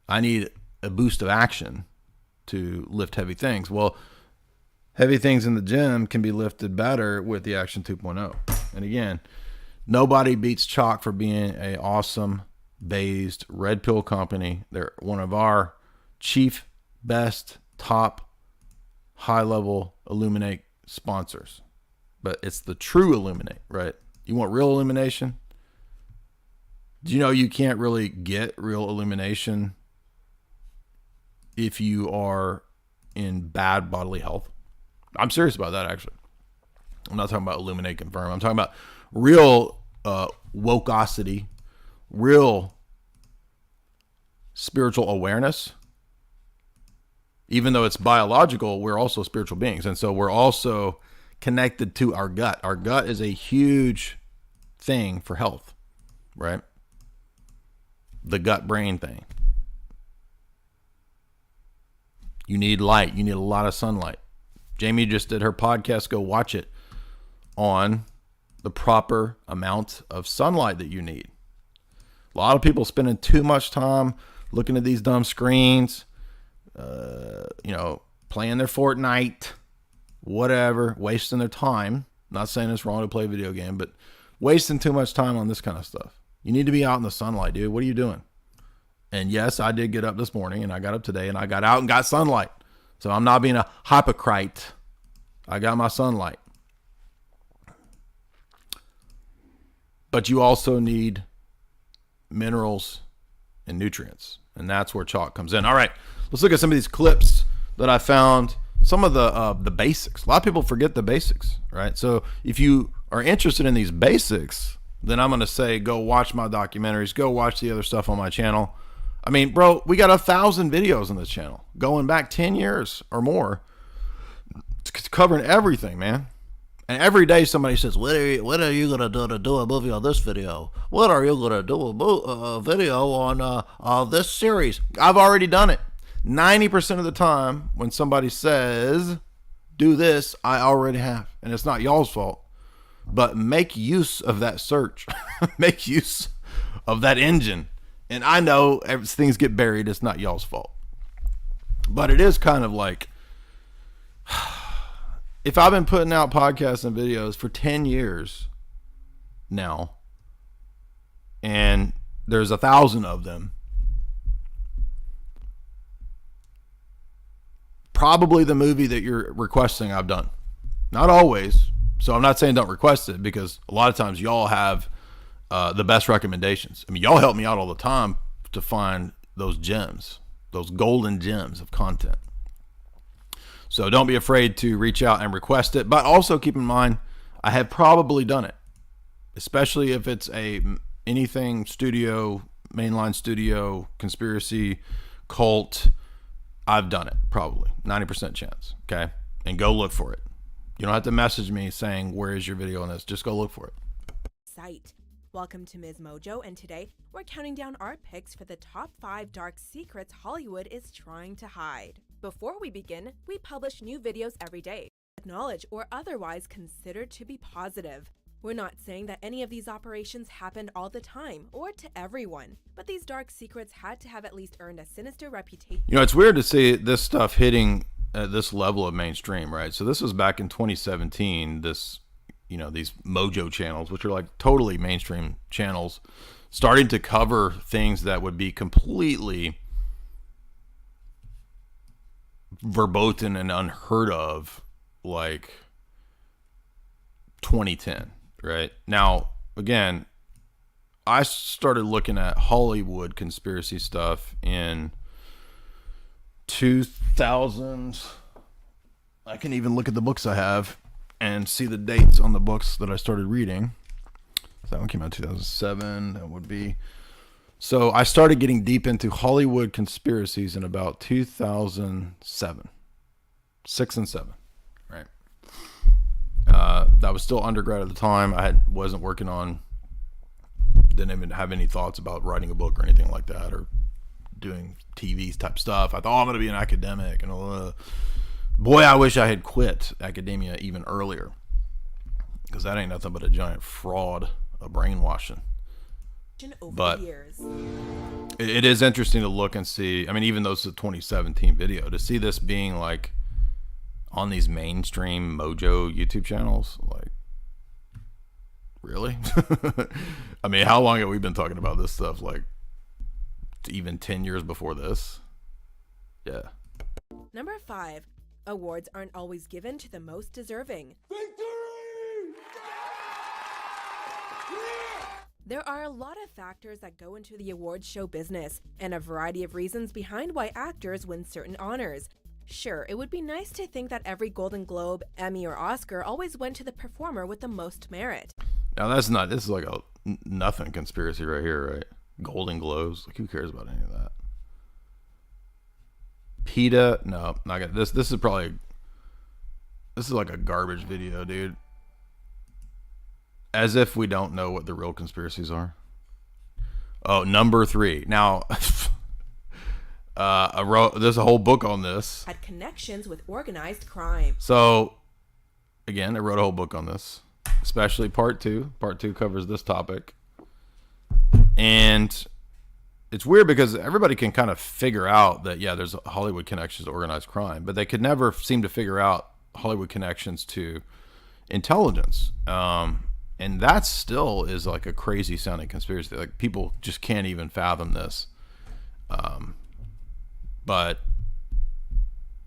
I need a boost of action to lift heavy things. Well, heavy things in the gym can be lifted better with the Action 2.0. And again, nobody beats Choc for being an awesome based red pill company. They're one of our chief, best, top, high level Illuminate sponsors. But it's the true Illuminate, right? You want real illumination? Do you know you can't really get real illumination if you are in bad bodily health? I'm serious about that, actually. I'm not talking about Illuminate Confirm. I'm talking about real wokeosity, real spiritual awareness. Even though it's biological, we're also spiritual beings. And so we're also connected to our gut. Our gut is a huge thing for health, right? The gut-brain thing. You need light. You need a lot of sunlight. Jamie just did her podcast. Go watch it on the proper amount of sunlight that you need. A lot of people spending too much time looking at these dumb screens, playing their Fortnite, whatever, wasting their time. Not saying it's wrong to play a video game, but wasting too much time on this kind of stuff. You need to be out in the sunlight, dude. What are you doing? And yes, I did get up this morning, and I got up today, and I got out and got sunlight. So I'm not being a hypocrite. I got my sunlight. But you also need minerals and nutrients. And that's where Choc comes in. All right, let's look at some of these clips that I found some of the basics. A lot of people forget the basics, right? So if you are interested in these basics, then I'm going to say, go watch my documentaries, go watch the other stuff on my channel. I mean, bro, we got 1,000 videos on this channel going back 10 years or more. It's covering everything, man. And every day somebody says, what are you going to do a movie on this video? What are you going to do a video on this series? I've already done it. 90% of the time when somebody says, do this, I already have. And it's not y'all's fault. But make use of that search. Make use of that engine. And I know things get buried. It's not y'all's fault. But it is kind of like, if I've been putting out podcasts and videos for 10 years now, and there's 1,000 of them, probably the movie that you're requesting I've done. Not always. So I'm not saying don't request it, because a lot of times y'all have the best recommendations. I mean, y'all help me out all the time to find those gems, those golden gems of content. So don't be afraid to reach out and request it. But also keep in mind, I have probably done it, especially if it's anything studio, mainline studio, conspiracy, cult. I've done it, probably 90% chance. Okay. And go look for it. You don't have to message me saying, where is your video on this? Just go look for it. Site. Welcome to Ms. Mojo, and today we're counting down our picks for the top 5 dark secrets Hollywood is trying to hide. Before we begin, we publish new videos every day, acknowledge or otherwise considered to be positive. We're not saying that any of these operations happened all the time or to everyone, but these dark secrets had to have at least earned a sinister reputation. You know, it's weird to see this stuff hitting at this level of mainstream, right? So this was back in 2017, these Mojo channels, which are like totally mainstream channels, starting to cover things that would be completely verboten and unheard of, like 2010, right? Now, again, I started looking at Hollywood conspiracy stuff in 2000. I can even look at the books I have and see the dates on the books that I started reading. So that one came out in 2007. That would be. So I started getting deep into Hollywood conspiracies in about 2007, 6 and 7, right? That was still undergrad at the time. Wasn't working on, didn't even have any thoughts about writing a book or anything like that, or doing TV type stuff. I thought, I'm going to be an academic, and boy, I wish I had quit academia even earlier, because that ain't nothing but a giant fraud of brainwashing. But it is interesting to look and see. I mean, even though it's a 2017 video, to see this being like on these mainstream Mojo YouTube channels, like, really? I mean, how long have we been talking about this stuff? Like, even 10 years before this? Yeah. Number 5. Awards aren't always given to the most deserving. There are a lot of factors that go into the awards show business, and a variety of reasons behind why actors win certain honors. Sure, it would be nice to think that every Golden Globe, Emmy, or Oscar always went to the performer with the most merit. Now this is like a nothing conspiracy right here, right? Golden Globes, like, who cares about any of that? PETA, no, not gonna. This is like a garbage video, dude. As if we don't know what the real conspiracies are. Oh, number 3. Now, there's a whole book on this. Had connections with organized crime. So, again, I wrote a whole book on this, especially part 2. Part 2 covers this topic. And it's weird because everybody can kind of figure out that, yeah, there's Hollywood connections to organized crime, but they could never seem to figure out Hollywood connections to intelligence. And that still is like a crazy sounding conspiracy. Like, people just can't even fathom this. But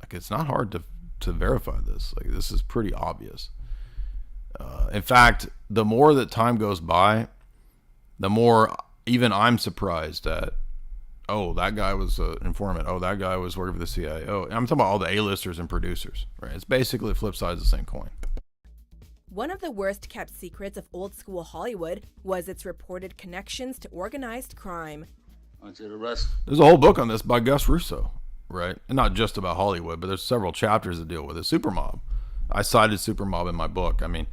like, it's not hard to verify this. Like, this is pretty obvious. In fact, the more that time goes by, the more even I'm surprised at Oh, that guy was an informant. Oh, that guy was working for the CIA. Oh, I'm talking about all the A-listers and producers, right? It's basically the flip side of the same coin. One of the worst kept secrets of old school Hollywood was its reported connections to organized crime. There's a whole book on this by Gus Russo, right? And not just about Hollywood, but there's several chapters that deal with it. Supermob. I cited Supermob in my book. I mean,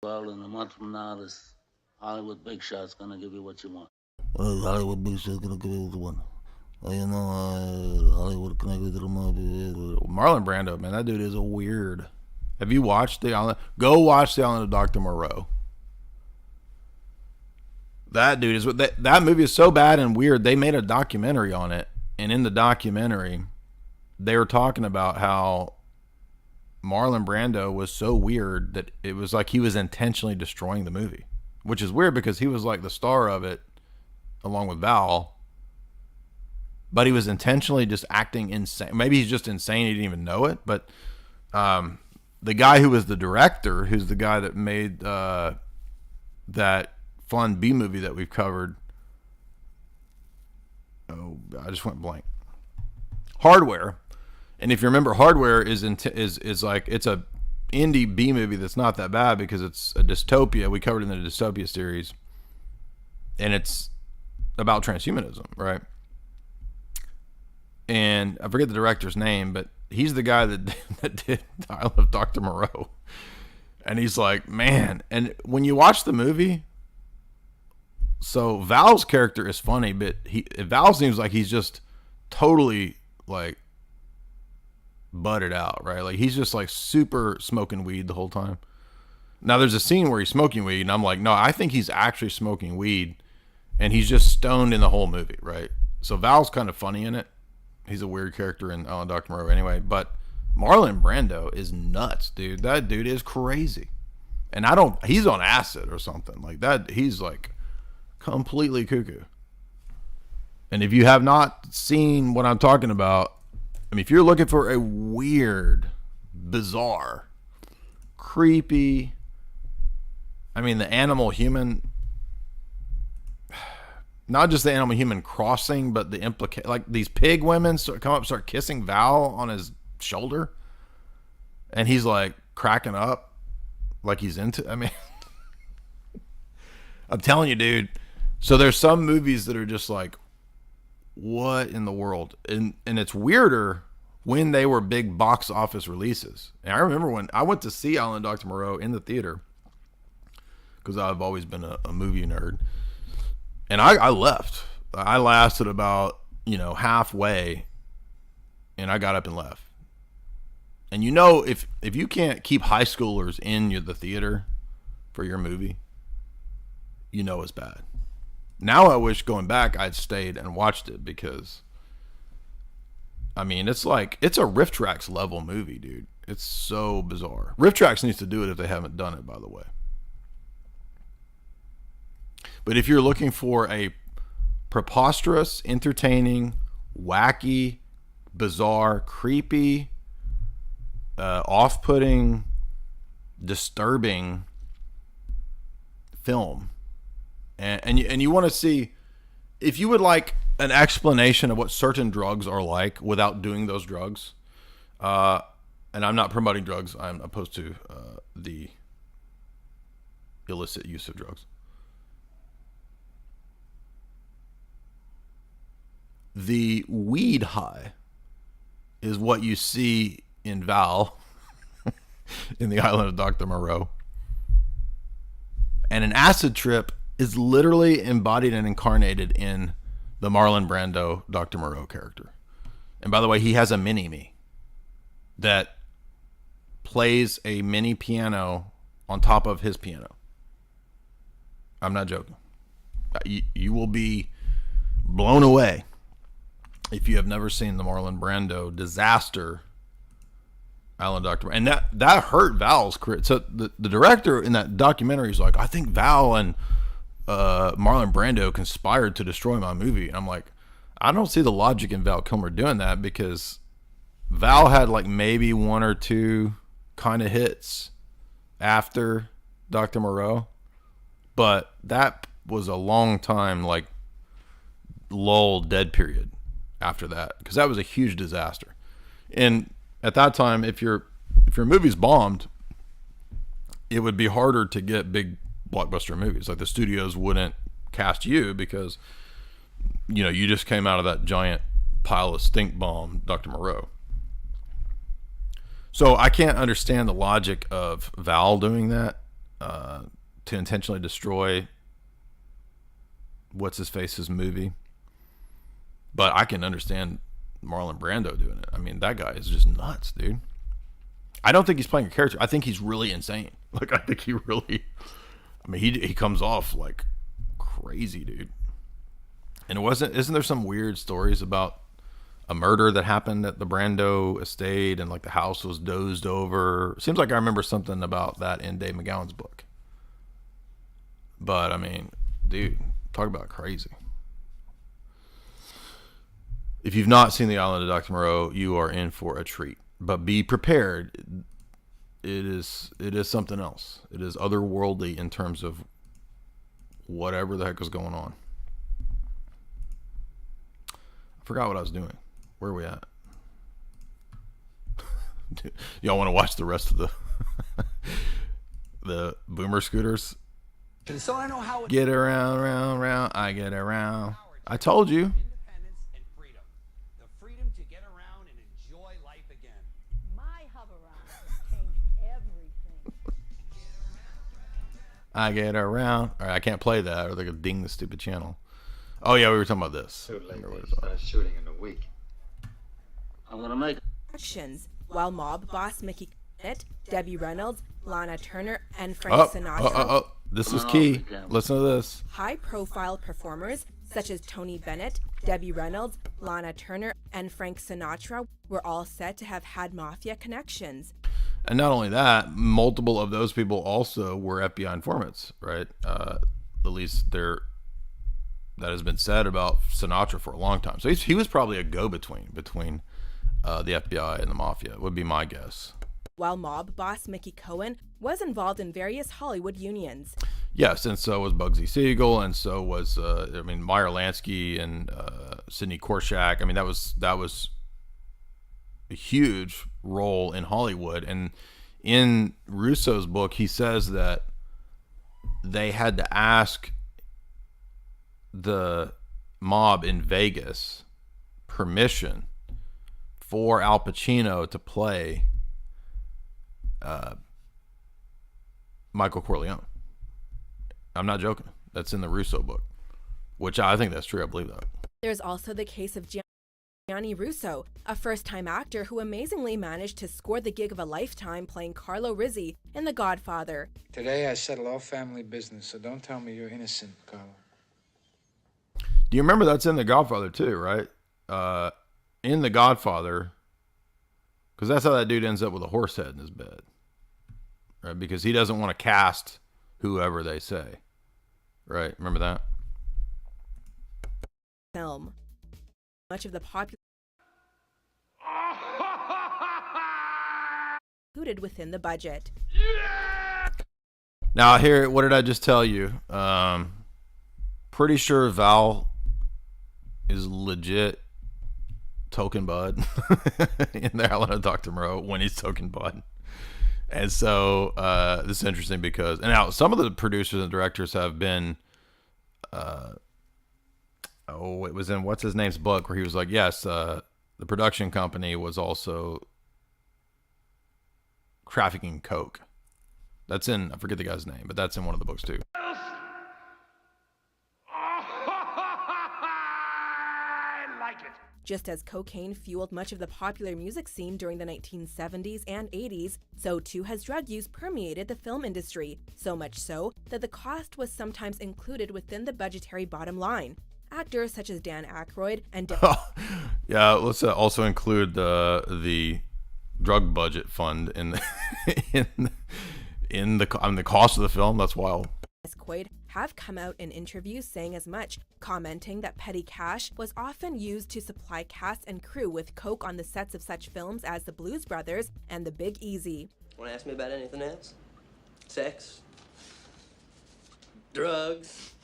well, in a month from now, this Hollywood big shot's gonna give you what you want. Well, Hollywood big shot's gonna give you what you want. Well, you know, Hollywood connected to the mob. Marlon Brando, man, that dude is a weird. Have you watched The Island? Go watch The Island of Dr. Moreau. That dude is that movie is so bad and weird. They made a documentary on it, and in the documentary, they were talking about how Marlon Brando was so weird that it was like he was intentionally destroying the movie, which is weird because he was like the star of it, along with Val. But he was intentionally just acting insane. Maybe he's just insane. He didn't even know it. But the guy who was the director, who's the guy that made that fun B movie that we've covered. Oh, I just went blank. Hardware. And if you remember, Hardware is like, it's a indie B movie that's not that bad because it's a dystopia. We covered it in the dystopia series. And it's about transhumanism, right? And I forget the director's name, but he's the guy that did The Island of Dr. Moreau. And he's like, man. And when you watch the movie, so Val's character is funny, but Val seems like he's just totally like butted out, right? Like he's just like super smoking weed the whole time. Now there's a scene where he's smoking weed, and I'm like, no, I think he's actually smoking weed, and he's just stoned in the whole movie, right? So Val's kind of funny in it. He's a weird character in Dr. Moreau anyway, but Marlon Brando is nuts, dude. That dude is crazy. And he's on acid or something like that. He's like completely cuckoo. And if you have not seen what I'm talking about, I mean, if you're looking for a weird, bizarre, creepy, I mean, the animal human, not just the animal human crossing, but the like these pig women come up, start kissing Val on his shoulder, and he's like cracking up like he's into, I mean, I'm telling you, dude. So there's some movies that are just like, what in the world? And it's weirder when they were big box office releases. And I remember when I went to see Island Dr. Moreau in the theater, because I've always been a movie nerd. And I left. I lasted about, halfway, and I got up and left. And if you can't keep high schoolers in the theater for your movie, it's bad. Now I wish going back I'd stayed and watched it, because I mean, it's a Riff Tracks level movie, dude. It's so bizarre. Riff Tracks needs to do it if they haven't done it, by the way. But if you're looking for a preposterous, entertaining, wacky, bizarre, creepy, off-putting, disturbing film, and you want to see, if you would like an explanation of what certain drugs are like without doing those drugs, and I'm not promoting drugs, I'm opposed to the illicit use of drugs. The weed high is what you see in Val in The Island of Dr. Moreau. And an acid trip is literally embodied and incarnated in the Marlon Brando Dr. Moreau character. And by the way, he has a mini-me that plays a mini piano on top of his piano. I'm not joking. You will be blown away if you have never seen the Marlon Brando disaster Island Dr. And that hurt Val's career. So the director in that documentary is like, I think Val and Marlon Brando conspired to destroy my movie. And I'm like, I don't see the logic in Val Kilmer doing that, because Val had like maybe one or two kind of hits after Dr. Moreau, but that was a long time, like lull dead period after that, because that was a huge disaster. And at that time, if your movie's bombed, it would be harder to get big blockbuster movies. Like the studios wouldn't cast you because, you know, you just came out of that giant pile of stink bomb, Dr. Moreau. So I can't understand the logic of Val doing that to intentionally destroy what's his face's movie. But I can understand Marlon Brando doing it. I mean, that guy is just nuts, dude. I don't think he's playing a character. I think he's really insane. Like, I think he really, I mean, he comes off like crazy, dude. And isn't there some weird stories about a murder that happened at the Brando estate and like the house was dozed over? Seems like I remember something about that in Dave McGowan's book. But I mean, dude, talk about crazy. If you've not seen The Island of Dr. Moreau, you are in for a treat. But be prepared. It is something else. It is otherworldly in terms of whatever the heck is going on. I forgot what I was doing. Where are we at? Y'all want to watch the rest of the boomer scooters? So I know how Get around, round, round. I get around. I told you. Independence and freedom. The freedom to get around and enjoy life again. My hover round has changed everything. I get around. All right, I can't play that, or they're gonna ding the stupid channel. Oh yeah, we were talking about this. Shooting in a week. I'm gonna make Actions, while mob boss Mickey Bennett, Debbie Reynolds, Lana Turner, and Frank Sinatra. This is key. Listen to this. High-profile performers such as Tony Bennett, Debbie Reynolds, Lana Turner, and Frank Sinatra were all said to have had mafia connections. And not only that, multiple of those people also were FBI informants, right? At least that has been said about Sinatra for a long time. So he was probably a go-between between the FBI and the mafia, would be my guess. While mob boss Mickey Cohen was involved in various Hollywood unions. Yes, and so was Bugsy Siegel, and so was Meyer Lansky and Sidney Korshak. I mean, that was a huge role in Hollywood. And in Russo's book, he says that they had to ask the mob in Vegas permission for Al Pacino to play Michael Corleone. I'm not joking. That's in the Russo book, which I think that's true. I believe that. There's also the case of Gianni Russo, a first-time actor who amazingly managed to score the gig of a lifetime playing Carlo Rizzi in The Godfather. Today I settle all family business, so don't tell me you're innocent, Carlo. Do you remember that's in The Godfather too, right? In The Godfather, because that's how that dude ends up with a horse head in his bed, right? Because he doesn't want to cast whoever they say, right? Remember that? Film. Much of the popular included within the budget. Now here, what did I just tell you? Pretty sure Val is legit token bud in the Island of Dr. Moreau when he's token bud. And so this is interesting because, and now some of the producers and directors have been it was in what's his name's book where he was like, yes, the production company was also trafficking coke. That's in, I forget the guy's name, but that's in one of the books too. Just as cocaine fueled much of the popular music scene during the 1970s and 80s, so too has drug use permeated the film industry, so much so that the cost was sometimes included within the budgetary bottom line. Actors such as Dan Aykroyd and yeah, let's also include the drug budget fund in the cost of the film. That's wild. Quaid have come out in interviews saying as much, commenting that petty cash was often used to supply cast and crew with coke on the sets of such films as The Blues Brothers and The Big Easy. Want to ask me about anything else? Sex? Drugs?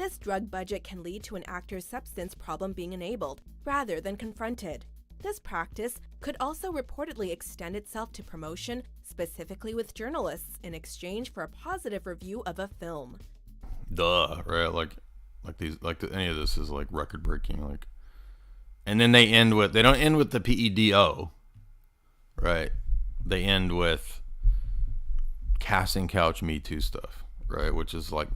This drug budget can lead to an actor's substance problem being enabled, rather than confronted. This practice could also reportedly extend itself to promotion, specifically with journalists, in exchange for a positive review of a film. Duh, right? Any of this is like record breaking, like. And then they don't end with the PEDO, right? They end with casting couch Me Too stuff, right? Which is like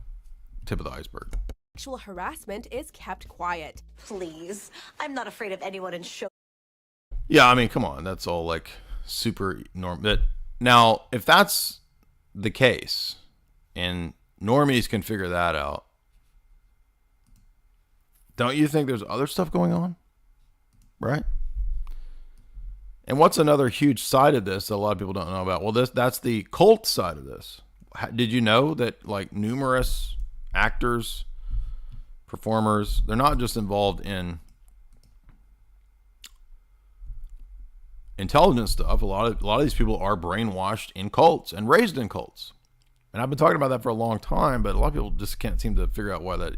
tip of the iceberg. Sexual harassment is kept quiet. Please, I'm not afraid of anyone in show. Yeah, I mean, come on, that's all like super norm. But now, if that's the case, and normies can figure that out, don't you think there's other stuff going on? Right? And what's another huge side of this that a lot of people don't know about? Well, that's the cult side of this. Did you know that like numerous actors, performers, they're not just involved in intelligence stuff. A lot of these people are brainwashed in cults and raised in cults. And I've been talking about that for a long time, but a lot of people just can't seem to figure out why that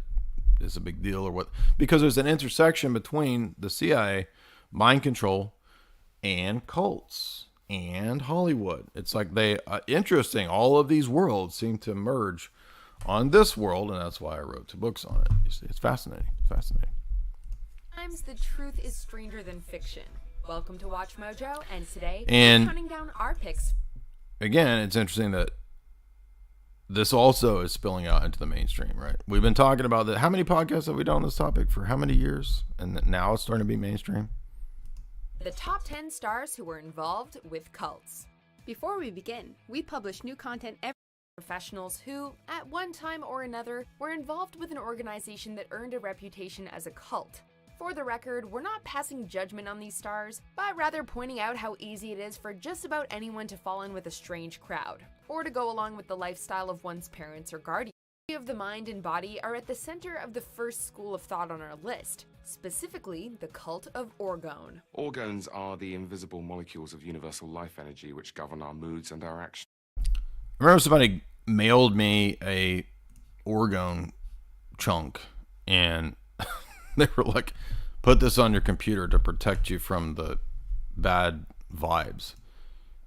is a big deal or what, because there's an intersection between the CIA, mind control, and cults and Hollywood. It's like interesting. All of these worlds seem to merge on this world, and that's why I wrote 2 books on it. It's fascinating. Fascinating. Sometimes the truth is stranger than fiction. Welcome to Watch Mojo, and today we're counting down our picks. Again, it's interesting that this also is spilling out into the mainstream, right? We've been talking about that. How many podcasts have we done on this topic for how many years? And now it's starting to be mainstream. The top 10 stars who were involved with cults. Before we begin, we publish new content every professionals who, at one time or another, were involved with an organization that earned a reputation as a cult. For the record, we're not passing judgment on these stars, but rather pointing out how easy it is for just about anyone to fall in with a strange crowd, or to go along with the lifestyle of one's parents or guardians. Of the mind and body are at the center of the first school of thought on our list, specifically the cult of orgone. Orgones are the invisible molecules of universal life energy which govern our moods and our actions. I remember somebody mailed me a orgone chunk, and they were like, put this on your computer to protect you from the bad vibes.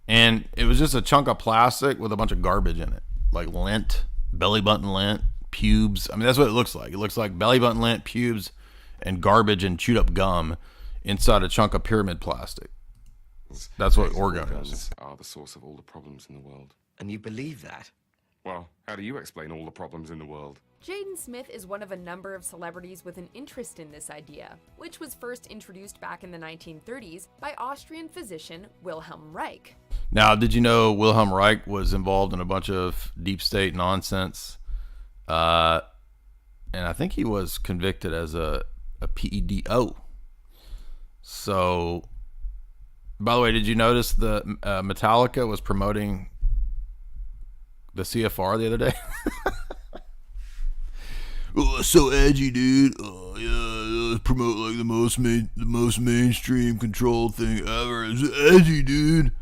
And it was just a chunk of plastic with a bunch of garbage in it, like lint, belly button lint, pubes. I mean, that's what it looks like. It looks like belly button lint, pubes, and garbage and chewed up gum inside a chunk of pyramid plastic. That's what orgone is. Are the source of all the problems in the world. And you believe that? Well, how do you explain all the problems in the world? Jaden Smith is one of a number of celebrities with an interest in this idea, which was first introduced back in the 1930s by Austrian physician Wilhelm Reich. Now, did you know Wilhelm Reich was involved in a bunch of deep state nonsense? And I think he was convicted as a PEDO. So, by the way, did you notice the Metallica was promoting the CFR the other day? Oh, so edgy, dude. Oh yeah, promote like the most mainstream controlled thing ever. It's edgy, dude.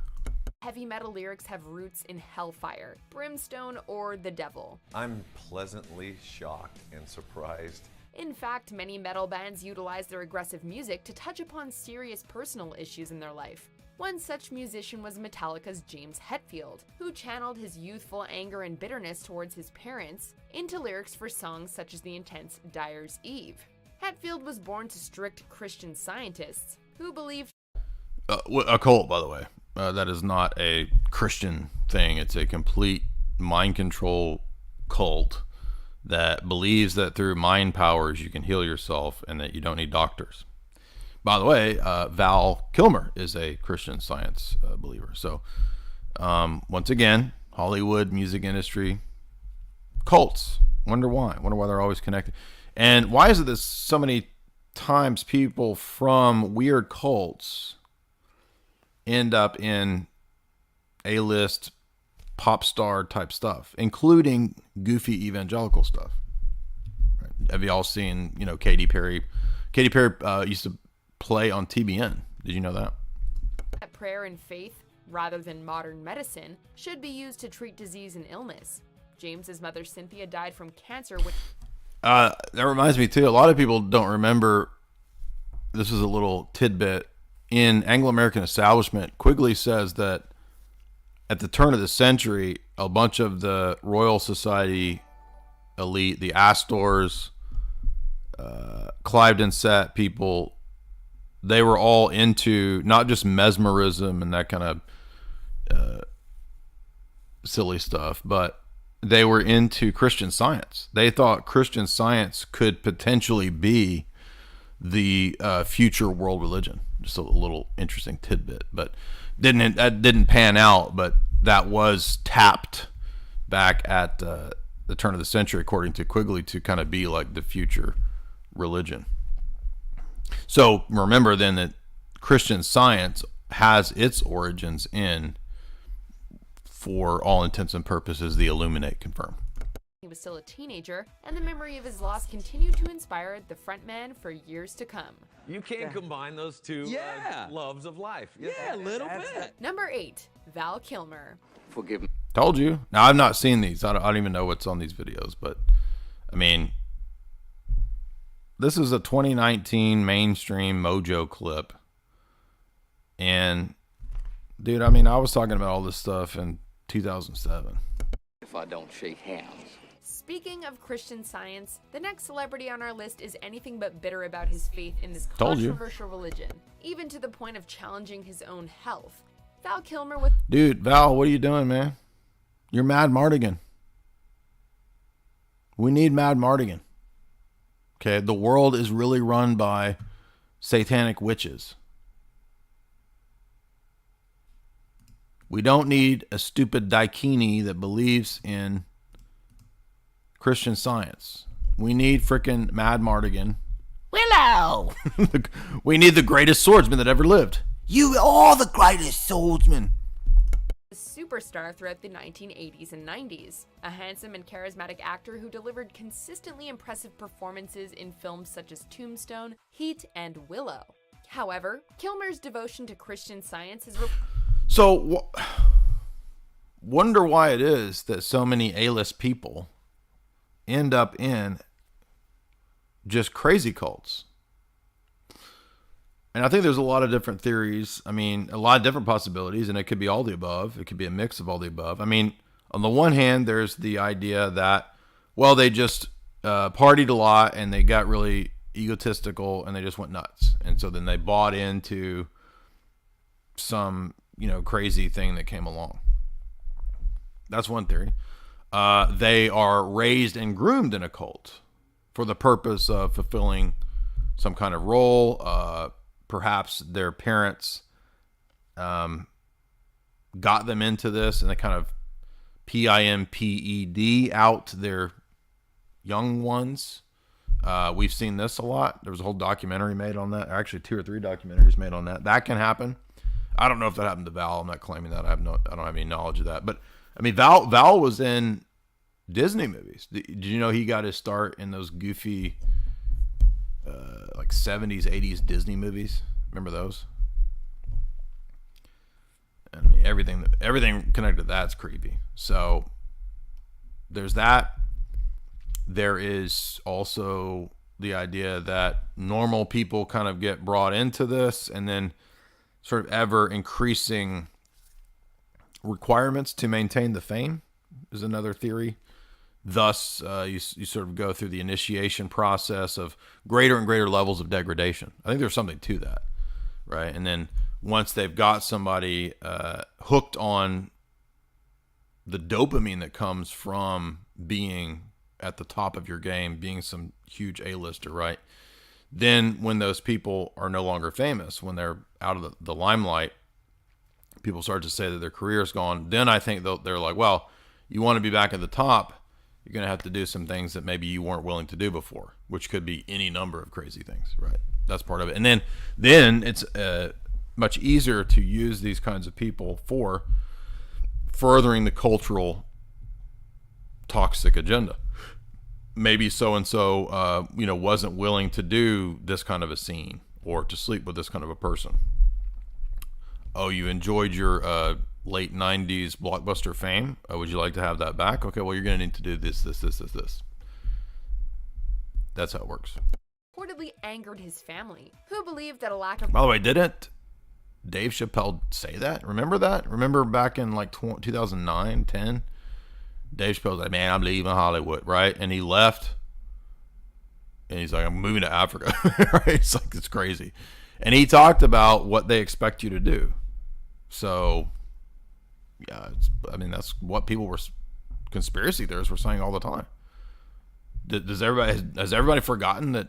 Heavy metal lyrics have roots in hellfire, brimstone, or the devil. I'm pleasantly shocked and surprised. In fact, many metal bands utilize their aggressive music to touch upon serious personal issues in their life. One such musician was Metallica's James Hetfield, who channeled his youthful anger and bitterness towards his parents into lyrics for songs such as the intense Dyer's Eve. Hetfield was born to strict Christian scientists who believed a cult, by the way. That is not a Christian thing. It's a complete mind control cult that believes that through mind powers you can heal yourself and that you don't need doctors. By the way, Val Kilmer is a Christian Science believer. So, once again, Hollywood, music industry, cults. Wonder why they're always connected. And why is it that so many times people from weird cults end up in A-list pop star type stuff, including goofy evangelical stuff? Right? Have you all seen, Katy Perry? Katy Perry used to play on TBN. Did you know that? Prayer and faith, rather than modern medicine, should be used to treat disease and illness. James's mother Cynthia died from cancer, which That reminds me too. A lot of people don't remember. This is a little tidbit in Anglo-American establishment. Quigley says that at the turn of the century, a bunch of the Royal Society elite, the Astors, Cliveden set people, they were all into not just mesmerism and that kind of silly stuff, but they were into Christian Science. They thought Christian Science could potentially be the future world religion. Just a little interesting tidbit, but that didn't pan out. But that was tapped back at the turn of the century, according to Quigley, to kind of be like the future religion. So remember then that Christian Science has its origins in, for all intents and purposes, the Illuminate confirm. He was still a teenager, and the memory of his loss continued to inspire the frontman for years to come. You can combine those two loves of life. Yeah, a little bit. Number 8, Val Kilmer. Forgive me. Told you. Now, I've not seen these. I don't even know what's on these videos, but I mean, this is a 2019 mainstream Mojo clip. And dude, I mean, I was talking about all this stuff in 2007. If I don't shake hands. Speaking of Christian Science, the next celebrity on our list is anything but bitter about his faith in this controversial religion, even to the point of challenging his own health. Val Kilmer with... Dude, Val, what are you doing, man? You're Mad Mardigan. We need Mad Mardigan. Okay, the world is really run by satanic witches. We don't need a stupid daikini that believes in Christian Science. We need frickin' Mad Mardigan. Willow! We need the greatest swordsman that ever lived. You are the greatest swordsman. A superstar throughout the 1980s and 90s, a handsome and charismatic actor who delivered consistently impressive performances in films such as Tombstone, Heat, and Willow. However, Kilmer's devotion to Christian Science has... So, wonder why it is that so many A-list people end up in just crazy cults. And I think there's a lot of different theories. I mean, a lot of different possibilities, and it could be all the above. It could be a mix of all the above. I mean, on the one hand, there's the idea that, well, they just partied a lot and they got really egotistical and they just went nuts. And so then they bought into some, crazy thing that came along. That's one theory. They are raised and groomed in a cult for the purpose of fulfilling some kind of role. Perhaps their parents got them into this and they kind of PIMPED out their young ones. We've seen this a lot. There was a whole documentary made on that. Actually, 2 or 3 documentaries made on that. That can happen. I don't know if that happened to Val. I'm not claiming that. I don't have any knowledge of that. But I mean, Val was in Disney movies. Did you know he got his start in those goofy, like 70s, 80s Disney movies? Remember those? I mean, everything connected to that's creepy. So there's that. There is also the idea that normal people kind of get brought into this, and then sort of ever increasing requirements to maintain the fame is another theory. Thus, you sort of go through the initiation process of greater and greater levels of degradation. I think there's something to that, right? And then once they've got somebody hooked on the dopamine that comes from being at the top of your game, being some huge A-lister, right? Then when those people are no longer famous, when they're out of the limelight, people start to say that their career is gone. Then I think they're like, well, you want to be back at the top, you're going to have to do some things that maybe you weren't willing to do before, which could be any number of crazy things, right? That's part of it. And then it's much easier to use these kinds of people for furthering the cultural toxic agenda. Maybe so-and-so, wasn't willing to do this kind of a scene or to sleep with this kind of a person. Oh, you enjoyed your late 90s blockbuster fame? Would you like to have that back? Okay, well, you're going to need to do this. That's how it works. Reportedly angered his family, who believed that a lack of... By the way, didn't Dave Chappelle say that? Remember that? Remember back in like 2009, 10? Dave Chappelle's like, man, I'm leaving Hollywood, right? And he left. And he's like, I'm moving to Africa. Right? It's like, it's crazy. And he talked about what they expect you to do. So, yeah, I mean, that's what people were, conspiracy theorists were saying all the time. Has everybody forgotten that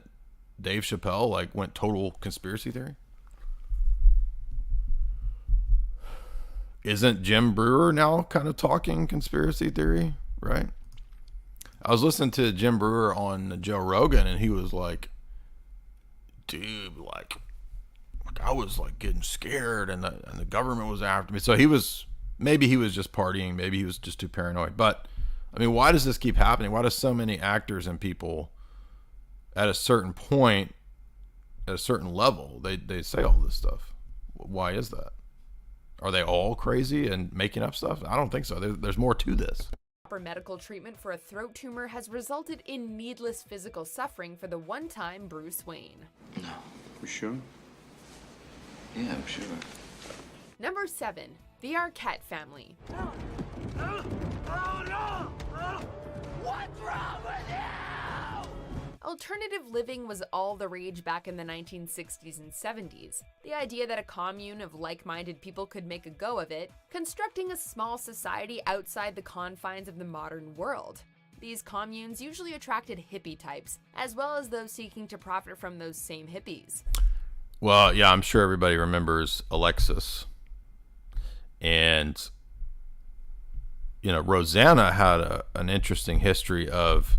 Dave Chappelle like went total conspiracy theory? Isn't Jim Brewer now kind of talking conspiracy theory, right? I was listening to Jim Brewer on Joe Rogan, and he was like, dude, like I was like getting scared, and the government was after me. So maybe he was just partying, maybe he was just too paranoid. But I mean, why does this keep happening? Why do so many actors and people at a certain point, at a certain level, they say all this stuff? Why is that? Are they all crazy and making up stuff? I don't think so. There's more to this. Proper medical treatment for a throat tumor has resulted in needless physical suffering for the one-time Bruce Wayne. No. You sure? Yeah, I'm sure. Number 7, the Arquette family. Oh no! What's wrong with you? Alternative living was all the rage back in the 1960s and 70s. The idea that a commune of like-minded people could make a go of it, constructing a small society outside the confines of the modern world. These communes usually attracted hippie types, as well as those seeking to profit from those same hippies. Well, yeah, I'm sure everybody remembers Alexis. And, you know, Rosanna had an interesting history of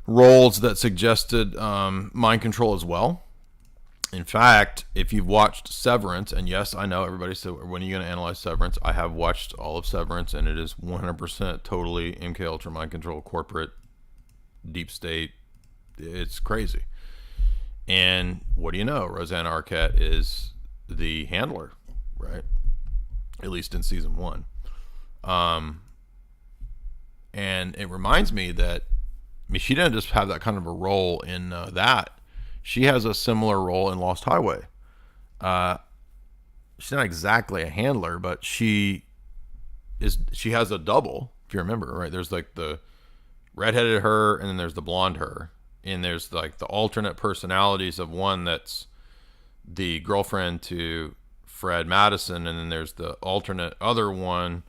roles that suggested mind control as well. In fact, if you've watched Severance, and yes, I know everybody said, when are you going to analyze Severance? I have watched all of Severance, and it is 100% totally MK Ultra mind control, corporate, deep state. It's crazy. And what do you know? Rosanna Arquette is the handler, right? At least in season 1. And it reminds me that, I mean, she didn't just have that kind of a role in that. She has a similar role in Lost Highway. She's not exactly a handler, but she has a double, if you remember, right? There's like the redheaded her, and then there's the blonde her. And there's like the alternate personalities of one that's the girlfriend to Fred Madison, and then there's the alternate other one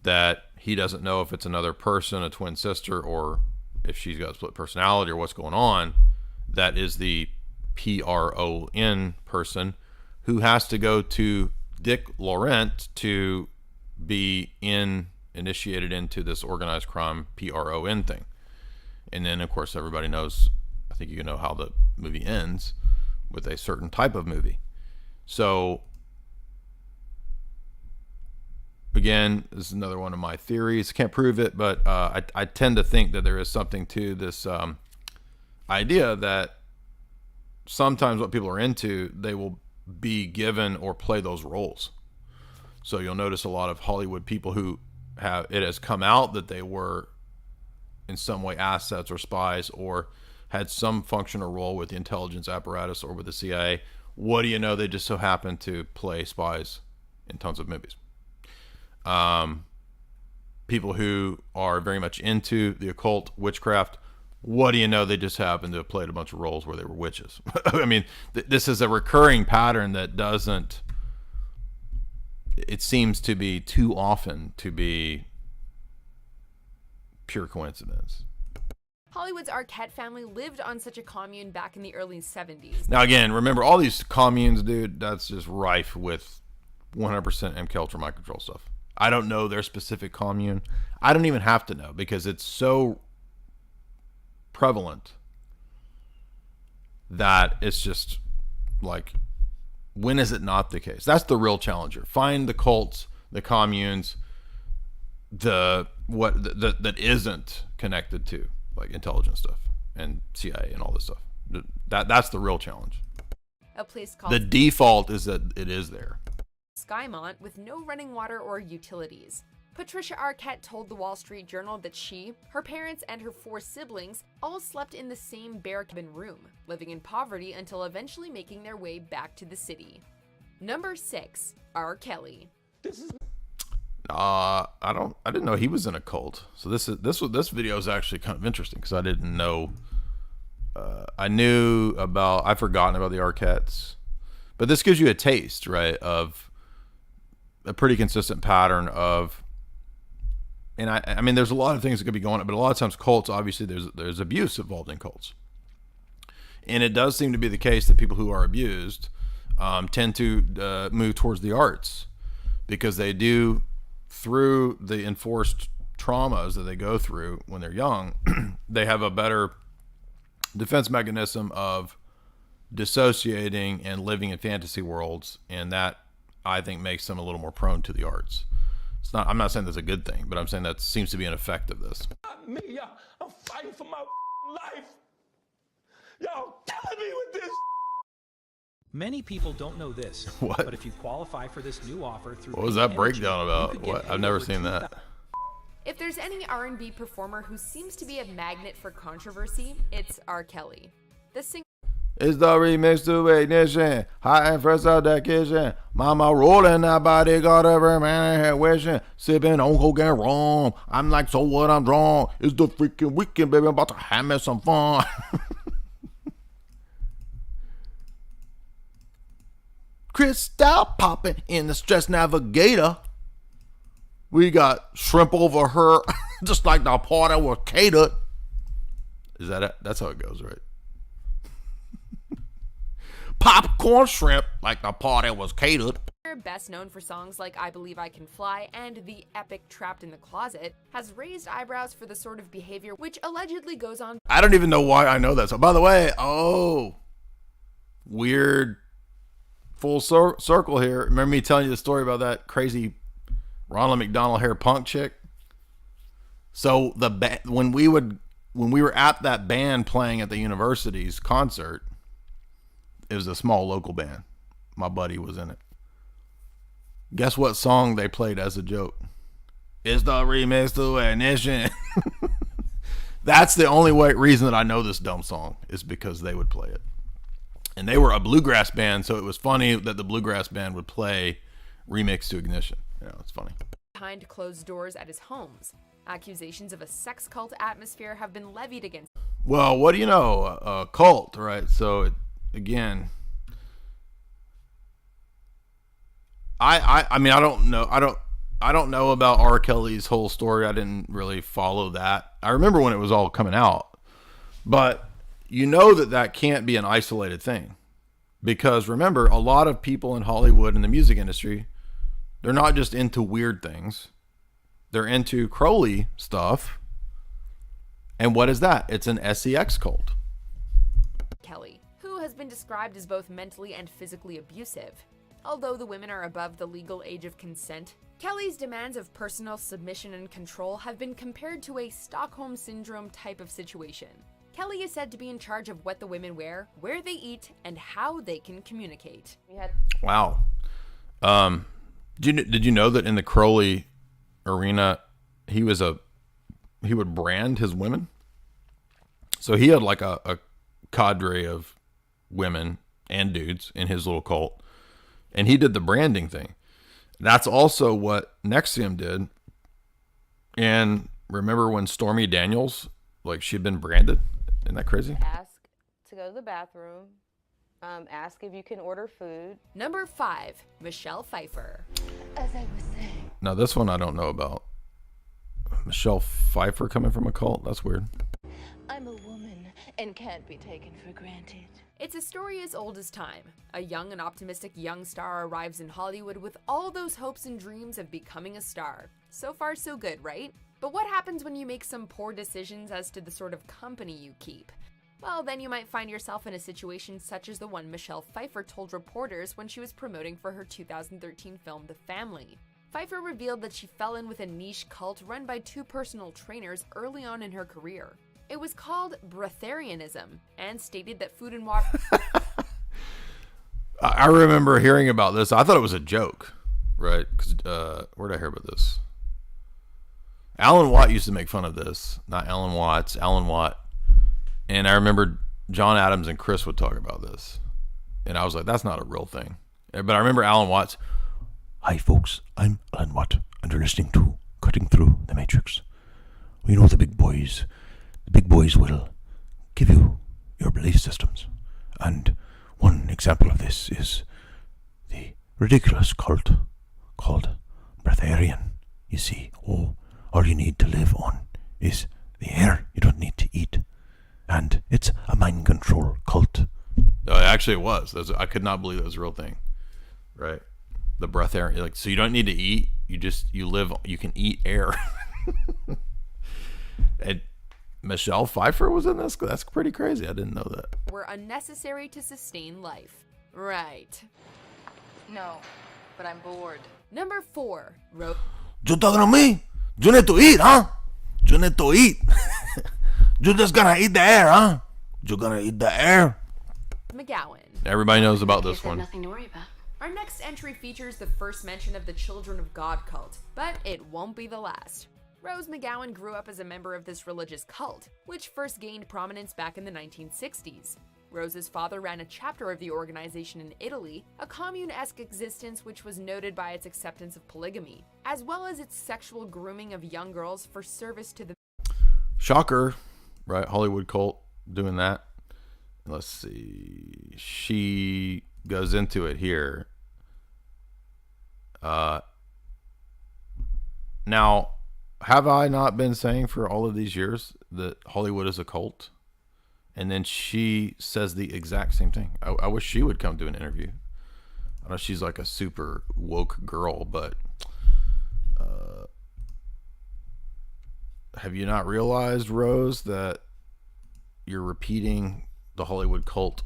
that he doesn't know if it's another person, a twin sister, or if she's got a split personality or what's going on. That is the PRON person who has to go to Dick Laurent to be initiated into this organized crime PRON thing. And then, of course, everybody knows, I think you know how the movie ends with a certain type of movie. So, again, this is another one of my theories. Can't prove it, but I tend to think that there is something to this idea that sometimes what people are into, they will be given or play those roles. So you'll notice a lot of Hollywood people who it has come out that they were in some way assets or spies or had some function or role with the intelligence apparatus or with the CIA. What do you know? They just so happen to play spies in tons of movies. People who are very much into the occult, witchcraft, what do you know? They just happen to have played a bunch of roles where they were witches. I mean, this is a recurring pattern that doesn't, it seems to be too often to be pure coincidence. Hollywood's Arquette family lived on such a commune back in the early 70s. Now again, remember all these communes, dude, that's just rife with 100% MK Ultra mind control stuff. I don't know their specific commune. I don't even have to know because it's so prevalent that it's just like, when is it not the case? That's the real challenger. Find the cults, the communes, that isn't connected to like intelligence stuff and CIA and all this stuff. That's the real challenge. A place called the default is that it is there. Skymont with no running water or utilities. Patricia Arquette told the Wall Street Journal that she, her parents, and her 4 siblings all slept in the same bare cabin room, living in poverty until eventually making their way back to the city. Number 6, R. Kelly. I didn't know he was in a cult. So this video is actually kind of interesting because I didn't know. I've forgotten about the Arquettes, but this gives you a taste, right, of a pretty consistent pattern of. And I mean, there's a lot of things that could be going on, but a lot of times cults, obviously, there's abuse involved in cults, and it does seem to be the case that people who are abused tend to move towards the arts because they do, through the enforced traumas that they go through when they're young, they have a better defense mechanism of dissociating and living in fantasy worlds, and that I think makes them a little more prone to the arts. I'm not saying that's a good thing, but I'm saying that seems to be an effect of this. Not me, y'all. I'm fighting for my life. Y'all killing me with this. Many people don't know this, What? But if you qualify for this new offer through What was that breakdown about? What? I've never seen that. If there's any R&B performer who seems to be a magnet for controversy, it's R. Kelly. The singer It's the remix to Ignition, hot and fresh out that kitchen. Mama rolling that body, got every man in here wishing. Sipping on coke and rum. I'm like, so what? I'm drunk. It's the freaking weekend, baby. I'm about to have me some fun. Crystal popping in the Stress Navigator. We got shrimp over her, just like the party was catered. Is that it? That's how it goes, right? Popcorn shrimp, like the party was catered. best known for songs like I Believe I Can Fly and the epic Trapped in the Closet, has raised eyebrows for the sort of behavior which allegedly goes on. I don't even know why I know that. So, by the way, weird full circle here. Remember me telling you the story about that crazy Ronald McDonald hair punk chick? So when we were at that band playing at the university's concert, it was a small local band. My buddy was in it. Guess what song they played as a joke? It's the remix to Ignition. That's the only reason that I know this dumb song is because they would play it. And they were a bluegrass band, so it was funny that the bluegrass band would play Remix to Ignition. Yeah, it's funny. Behind closed doors at his homes, accusations of a sex cult atmosphere have been levied against. Well, what do you know? A cult, right? So, again, I mean, I don't know about R. Kelly's whole story. I didn't really follow that. I remember when it was all coming out, but you know that can't be an isolated thing, because remember, a lot of people in Hollywood and the music industry, they're not just into weird things. They're into Crowley stuff. And what is that? It's an sex cult. Kelly, who has been described as both mentally and physically abusive. Although the women are above the legal age of consent, Kelly's demands of personal submission and control have been compared to a Stockholm Syndrome type of situation. Kelly is said to be in charge of what the women wear, where they eat, and how they can communicate. Wow. Did you know that in the Crowley arena, he would brand his women? So he had like a cadre of women and dudes in his little cult, and he did the branding thing. That's also what NXIVM did. And remember when Stormy Daniels, like, she'd been branded? Isn't that crazy? Ask to go to the bathroom. Ask if you can order food. Number 5, Michelle Pfeiffer. As I was saying. Now this one I don't know about. Michelle Pfeiffer coming from a cult? That's weird. I'm a woman and can't be taken for granted. It's a story as old as time. A young and optimistic young star arrives in Hollywood with all those hopes and dreams of becoming a star. So far so good, right? But what happens when you make some poor decisions as to the sort of company you keep? Well, then you might find yourself in a situation such as the one Michelle Pfeiffer told reporters when she was promoting for her 2013 film The Family. Pfeiffer revealed that she fell in with a niche cult run by 2 personal trainers early on in her career. It was called breatharianism and stated that food and water... I remember hearing about this. I thought it was a joke, right? Because where did I hear about this? Alan Watt used to make fun of this. Not Alan Watts, Alan Watt. And I remember John Adams and Chris would talk about this. And I was like, that's not a real thing. But I remember Alan Watts. Hi, folks. I'm Alan Watt, and you're listening to Cutting Through the Matrix. We know the big boys. The big boys will give you your belief systems. And one example of this is the ridiculous cult called breatharian. You see, all you need to live on is the air. You don't need to eat. And it's a mind control cult. Actually, it was. I could not believe that was a real thing. Right? The breatharian. Like, so you don't need to eat. You live. You can eat air. And Michelle Pfeiffer was in this. That's pretty crazy. I didn't know that. Were unnecessary to sustain life. Right. No, but I'm bored. Number 4. You talking to me? You need to eat, huh? You need to eat. You just gonna eat the air, huh? You gonna eat the air? McGowan. Everybody knows about this one. Nothing to worry about. Our next entry features the first mention of the Children of God cult, but it won't be the last. Rose McGowan grew up as a member of this religious cult, which first gained prominence back in the 1960s. Rose's father ran a chapter of the organization in Italy, a commune-esque existence which was noted by its acceptance of polygamy, as well as its sexual grooming of young girls for service to the... Shocker, right? Hollywood cult doing that. Let's see. She goes into it here. Now, have I not been saying for all of these years that Hollywood is a cult? And then she says the exact same thing. I wish she would come do an interview. I know she's like a super woke girl, but have you not realized, Rose, that you're repeating the Hollywood cult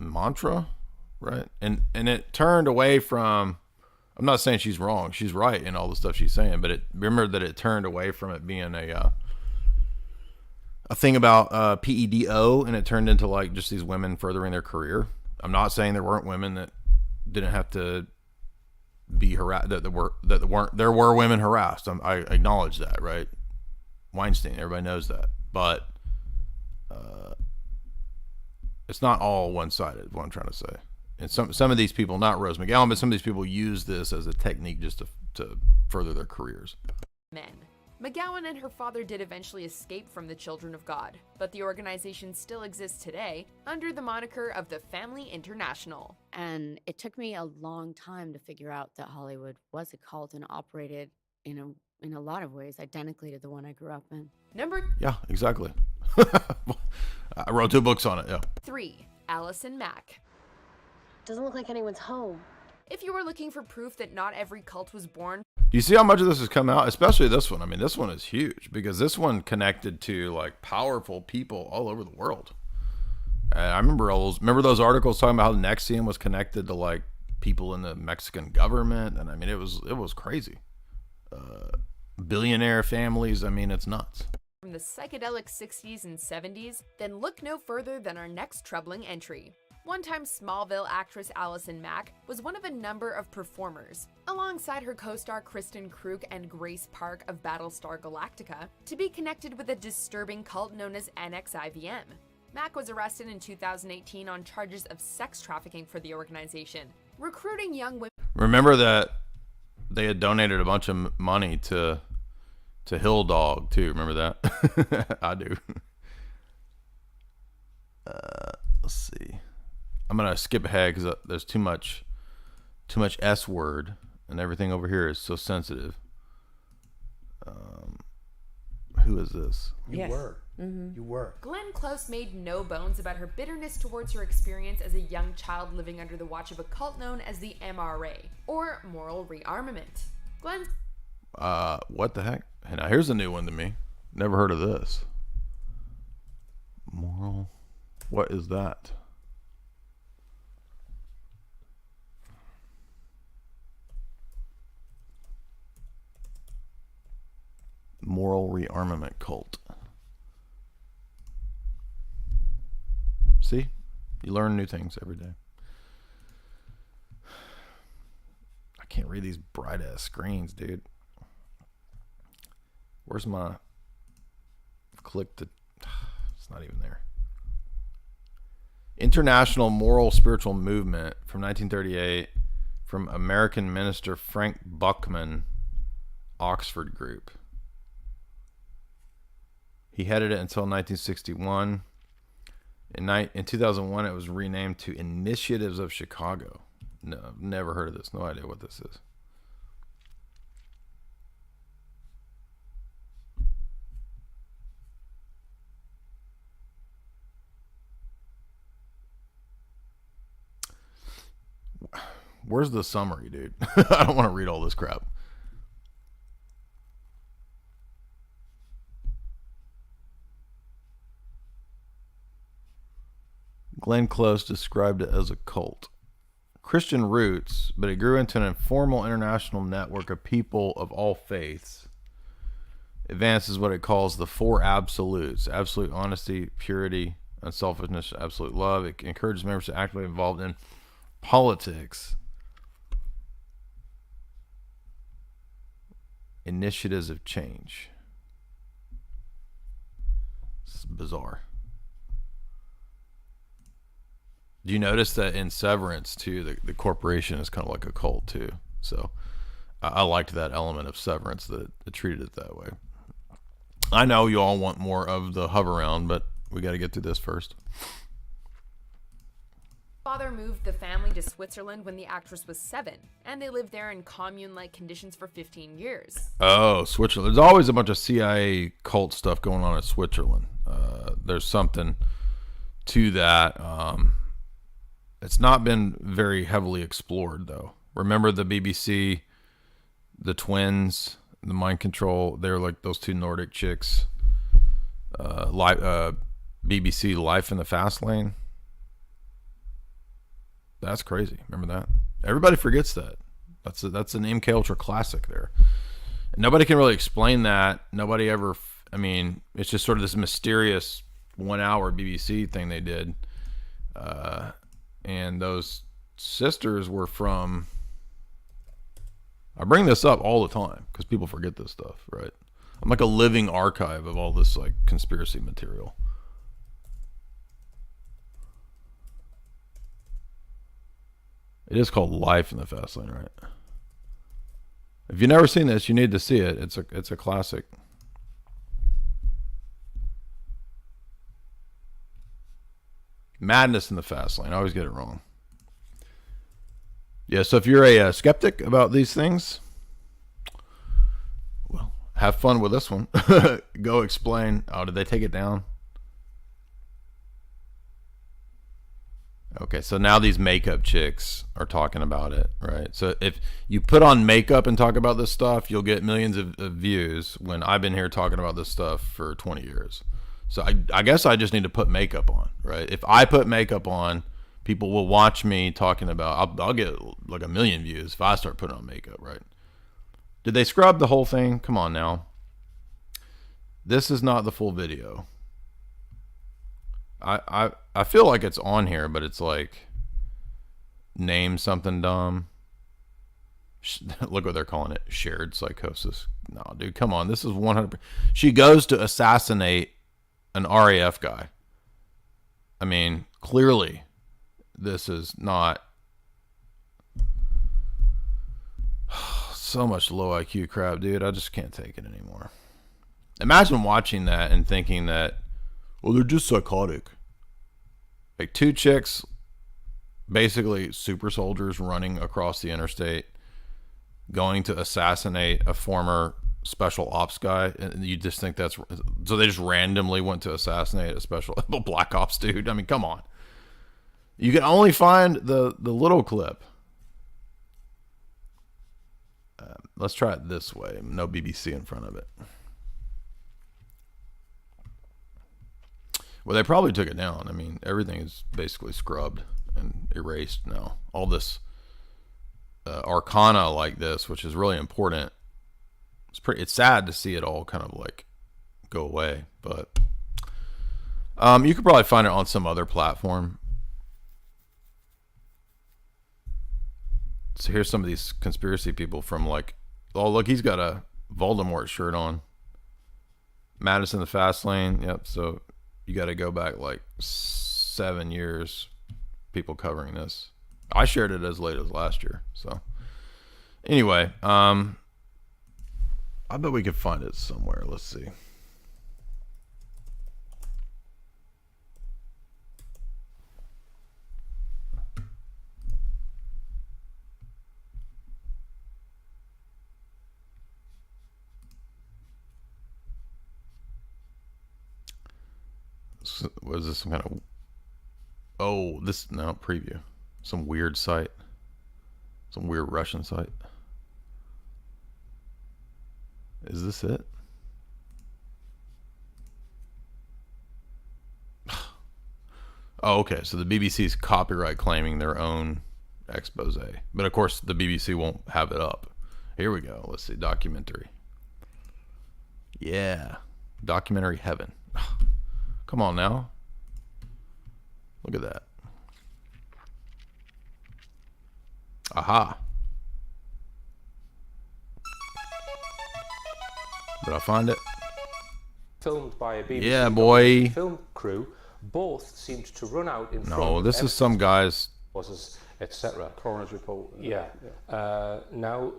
mantra, right? And it turned away from, I'm not saying she's wrong. She's right in all the stuff she's saying, but remember that it turned away from it being a thing about PEDO, and it turned into like just these women furthering their career. I'm not saying there weren't women that didn't have to be harassed, there were women harassed. I acknowledge that, right? Weinstein, everybody knows that, but it's not all one-sided, what I'm trying to say. And some of these people, not Rose McGowan, but some of these people use this as a technique just to further their careers. Men. McGowan and her father did eventually escape from the Children of God, but the organization still exists today under the moniker of the Family International. And it took me a long time to figure out that Hollywood was a cult and operated in a lot of ways identically to the one I grew up in. Yeah, exactly. I wrote 2 books on it, yeah. 3. Allison Mack. Doesn't look like anyone's home. If you were looking for proof that not every cult was born... Do you see how much of this has come out? Especially this one. I mean, this one is huge because this one connected to like powerful people all over the world. And I remember those articles talking about how Nexium was connected to like people in the Mexican government. And I mean, it was crazy. Billionaire families. I mean, it's nuts. From the psychedelic 60s and 70s, then look no further than our next troubling entry. One-time Smallville actress Allison Mack was one of a number of performers, alongside her co-star Kristen Krug and Grace Park of Battlestar Galactica, to be connected with a disturbing cult known as NXIVM. Mack was arrested in 2018 on charges of sex trafficking for the organization, recruiting young women. Remember that they had donated a bunch of money to Hill Dog too. Remember that? I do. Let's see. I'm gonna skip ahead because there's too much S word, and everything over here is so sensitive. Who is this? You were. You were. Glenn Close made no bones about her bitterness towards her experience as a young child living under the watch of a cult known as the MRA, or Moral Rearmament. Glenn. What the heck? And now here's a new one to me. Never heard of this. Moral. What is that? Moral rearmament cult. See? You learn new things every day. I can't read these bright ass screens, dude. Where's my click to? It's not even there. International Moral Spiritual Movement from 1938 from American minister Frank Buckman, Oxford Group. He headed it until 1961. In 2001, it was renamed to Initiatives of Chicago. No, never heard of this. No idea what this is. Where's the summary, dude? I don't want to read all this crap. Glenn Close described it as a cult. Christian roots, but it grew into an informal international network of people of all faiths. Advances what it calls the four absolutes: absolute honesty, purity, unselfishness, absolute love. It encourages members to actively involved in politics, initiatives of change. This is bizarre. Do you notice that in Severance too, the corporation is kind of like a cult too? So I liked that element of Severance that it treated it that way. I know you all want more of the hover around, but we got to get through this first. Father moved the family to Switzerland when the actress was 7, and they lived there in commune-like conditions for 15 years. Oh, Switzerland. There's always a bunch of CIA cult stuff going on in Switzerland. There's something to that. It's not been very heavily explored, though. Remember the BBC, the twins, the mind control? They're like those two Nordic chicks. BBC Life in the Fast Lane. That's crazy. Remember that? Everybody forgets that. That's an MK Ultra classic there. And nobody can really explain that. Nobody ever. I mean, it's just sort of this mysterious 1 hour BBC thing they did. And those sisters were from. I bring this up all the time because people forget this stuff, right? I'm like a living archive of all this like conspiracy material. It is called Life in the Fast Lane, right? If you've never seen this, you need to see it. It's a classic. Madness in the Fast Lane. I always get it wrong. Yeah, so if you're a skeptic about these things, well, have fun with this one. Go explain. Oh, did they take it down? Okay, so now these makeup chicks are talking about it, right? So if you put on makeup and talk about this stuff, you'll get millions of views when I've been here talking about this stuff for 20 years. So I guess I just need to put makeup on, right? If I put makeup on, people will watch me talking about, I'll get like 1 million views if I start putting on makeup, right? Did they scrub the whole thing? Come on now. This is not the full video. I feel like it's on here, but it's like name something dumb. Look what they're calling it. Shared psychosis. No, dude, come on. This is 100%. She goes to assassinate an RAF guy. I mean, clearly this is not so much low IQ crap, dude. I just can't take it anymore. Imagine watching that and thinking that, well, they're just psychotic. Like two chicks, basically super soldiers running across the interstate, going to assassinate a former special ops guy, and you just think that's so they just randomly went to assassinate a special black ops dude. I mean, come on. You can only find the little clip. Let's try it this way. No BBC in front of it. Well, they probably took it down. I mean, everything is basically scrubbed and erased now. All this arcana like this, which is really important. It's sad to see it all kind of like go away, but you could probably find it on some other platform. So here's some of these conspiracy people from like, oh, look, he's got a Voldemort shirt on. Madison the Fast Lane. Yep. So you got to go back like 7 years. People covering this. I shared it as late as last year. So anyway, I bet we could find it somewhere. Let's see. Was this some kind of... Oh, this... No, preview. Some weird site. Some weird Russian site. Is this it? Oh, okay. So the BBC's copyright claiming their own expose. But of course, the BBC won't have it up. Here we go. Let's see. Documentary. Yeah. Documentary heaven. Come on now. Look at that. Aha. Did I find it? Filmed by a BBC yeah, boy. film crew, both seemed to run out in front No, of this is some guy's... etc. Coroner's report. Yeah. Now,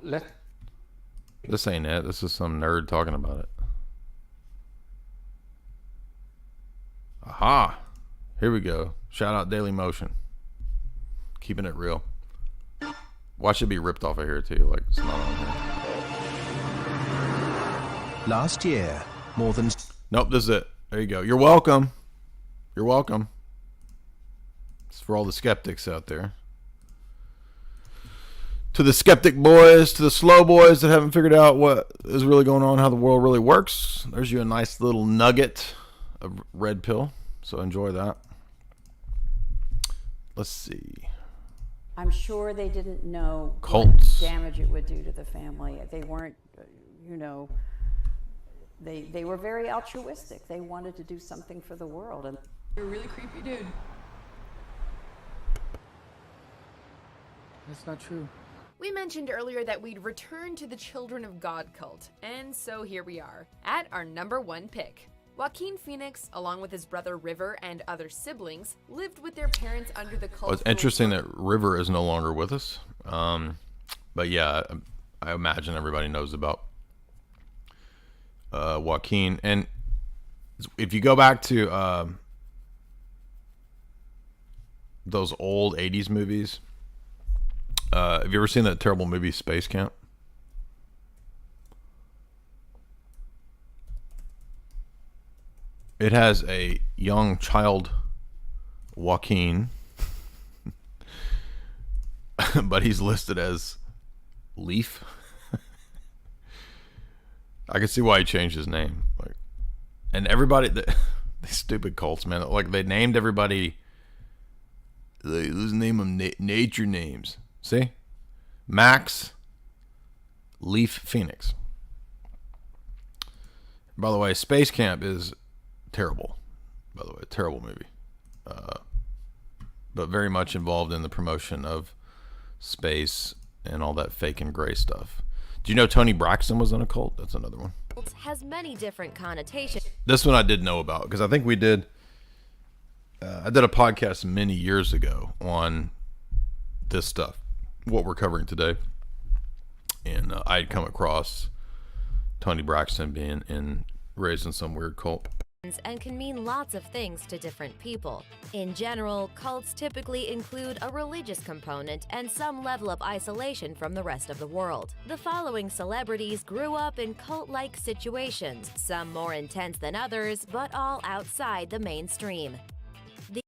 This ain't it. This is some nerd talking about it. Aha. Here we go. Shout out Daily Motion. Keeping it real. Watch it be ripped off of here too. Like it's not on here. Last year, more than... Nope, this is it. There you go. You're welcome. You're welcome. It's for all the skeptics out there. To the skeptic boys, to the slow boys that haven't figured out what is really going on, how the world really works. There's you a nice little nugget of red pill. So enjoy that. Let's see. I'm sure they didn't know Cults. what damage it would do to the family. They weren't, they were very altruistic. They wanted to do something for the world. And You're a really creepy dude. That's not true. We mentioned earlier that we'd return to the Children of God cult, and so here we are, at our #1 pick. Joaquin Phoenix, along with his brother River and other siblings, lived with their parents under the cult. Well, it's interesting that River is no longer with us. But yeah, I imagine everybody knows about Joaquin. And if you go back to those old 80s movies, have you ever seen that terrible movie Space Camp? It has a young child, Joaquin, but he's listed as Leaf. I can see why he changed his name. Like, and everybody, these stupid cults, man. Like they named everybody. Let's name them nature names. See, Max, Leaf, Phoenix. By the way, Space Camp is terrible. By the way, terrible movie. But very much involved in the promotion of space and all that fake and gray stuff. Do you know Tony Braxton was in a cult? That's another one. Has many different connotations. This one I did know about because I think we did. I did a podcast many years ago on this stuff, what we're covering today, and I'd come across Tony Braxton being raised in some weird cult. And can mean lots of things to different people. In general, cults typically include a religious component and some level of isolation from the rest of the world. The following celebrities grew up in cult-like situations, some more intense than others, but all outside the mainstream. The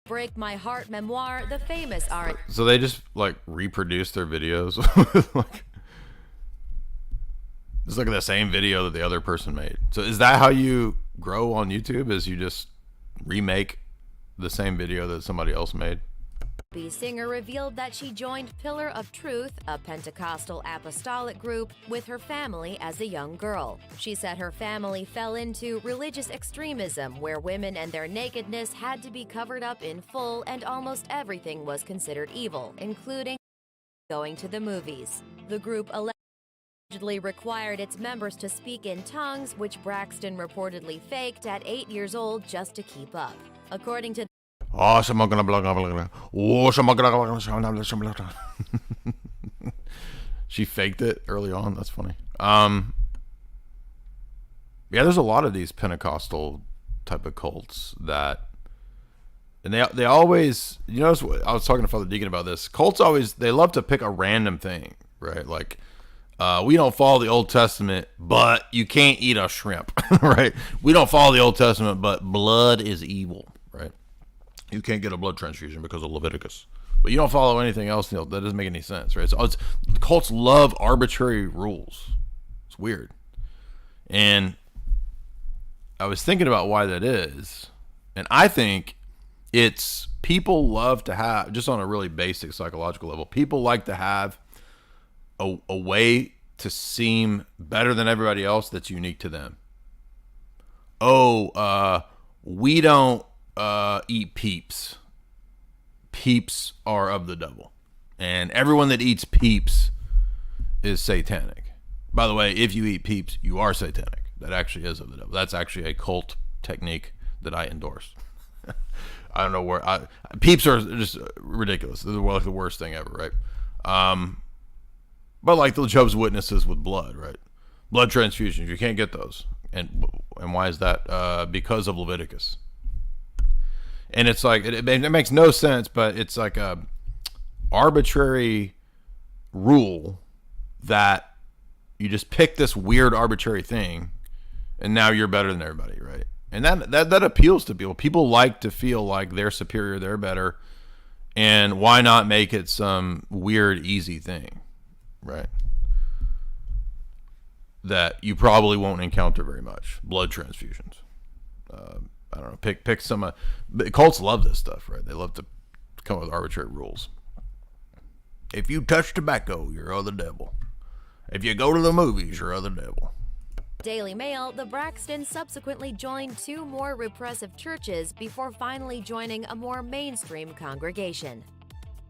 Break My Heart memoir, the famous R&B. So they just like reproduce their videos. It's like the same video that the other person made. So is that how you grow on YouTube? Is you just remake the same video that somebody else made? The singer revealed that she joined Pillar of Truth, a Pentecostal apostolic group, with her family as a young girl. She said her family fell into religious extremism, where women and their nakedness had to be covered up in full and almost everything was considered evil, including going to the movies. The group alleged allegedly required its members to speak in tongues, which Braxton reportedly faked at 8 years old just to keep up. According to she faked it early on. That's funny. Yeah, there's a lot of these Pentecostal type of cults that, and they always, you know, I was talking to Father Deacon about this. Cults always, they love to pick a random thing, right? Like, we don't follow the Old Testament, but you can't eat a shrimp, right? We don't follow the Old Testament, but blood is evil, right? You can't get a blood transfusion because of Leviticus, but you don't follow anything else. That doesn't make any sense, right? So cults love arbitrary rules. It's weird. And I was thinking about why that is, and I think it's people love to have, just on a really basic psychological level, people like to have a way to seem better than everybody else that's unique to them. We don't eat peeps. Peeps are of the devil. And everyone that eats peeps is satanic. By the way, if you eat peeps, you are satanic. That actually is of the devil. That's actually a cult technique that I endorse. I don't know where peeps are just ridiculous. They're like the worst thing ever, right? But like the Jehovah's Witnesses with blood, right? Blood transfusions, you can't get those. And why is that? Because of Leviticus. And it's like it makes no sense, but it's like a arbitrary rule that you just pick this weird arbitrary thing, and now you're better than everybody, right? And that appeals to people. People like to feel like they're superior, they're better, and why not make it some weird, easy thing, right? That you probably won't encounter very much. Blood transfusions. I don't know. Pick some. Cults love this stuff, right? They love to come up with arbitrary rules. If you touch tobacco, you're of the devil. If you go to the movies, you're of the devil. Daily Mail, the Braxtons subsequently joined 2 more repressive churches before finally joining a more mainstream congregation.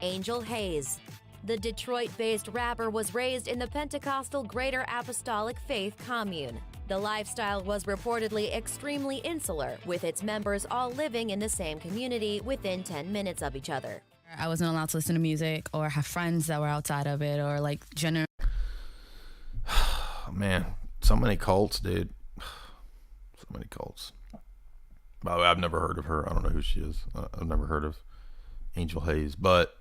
Angel Hayes. The Detroit-based rapper was raised in the Pentecostal Greater Apostolic Faith Commune. The lifestyle was reportedly extremely insular, with its members all living in the same community within 10 minutes of each other. I wasn't allowed to listen to music or have friends that were outside of it or like general. Man, so many cults, dude. So many cults. By the way, I've never heard of her. I don't know who she is. I've never heard of Angel Hayes, but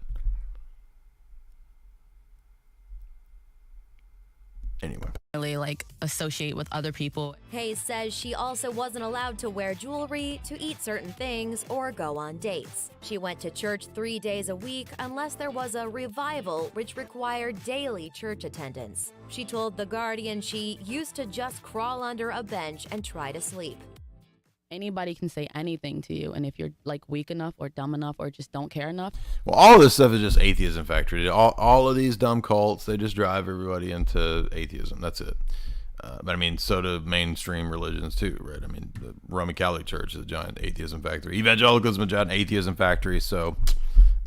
anyway. Really like associate with other people. Hayes says she also wasn't allowed to wear jewelry, to eat certain things, or go on dates. She went to church 3 days a week unless there was a revival, which required daily church attendance. She told The Guardian she used to just crawl under a bench and try to sleep. Anybody can say anything to you, and if you're like weak enough or dumb enough or just don't care enough. Well, all of this stuff is just atheism factory. All of these dumb cults, they just drive everybody into atheism. That's it. But I mean, so do mainstream religions too, right? I mean, the Roman Catholic Church is a giant atheism factory. Evangelicalism is a giant atheism factory. So,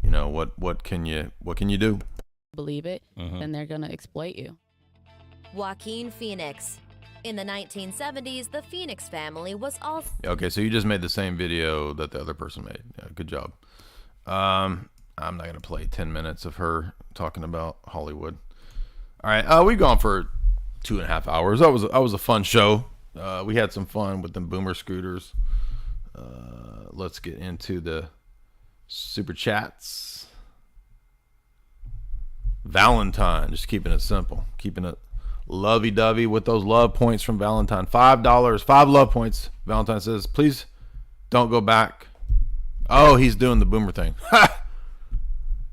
you know, what can you do? Believe it, then they're gonna exploit you. Joaquin Phoenix. In the 1970s, the Phoenix family was also... Okay, so you just made the same video that the other person made. Yeah, good job. I'm not going to play 10 minutes of her talking about Hollywood. All right, we've gone for 2.5 hours. That was a fun show. We had some fun with them boomer scooters. Let's get into the super chats. Valentine, just keeping it simple. Keeping it lovey-dovey with those love points from Valentine. $5, 5 love points. Valentine says, please don't go back. Oh, he's doing the boomer thing. Ha!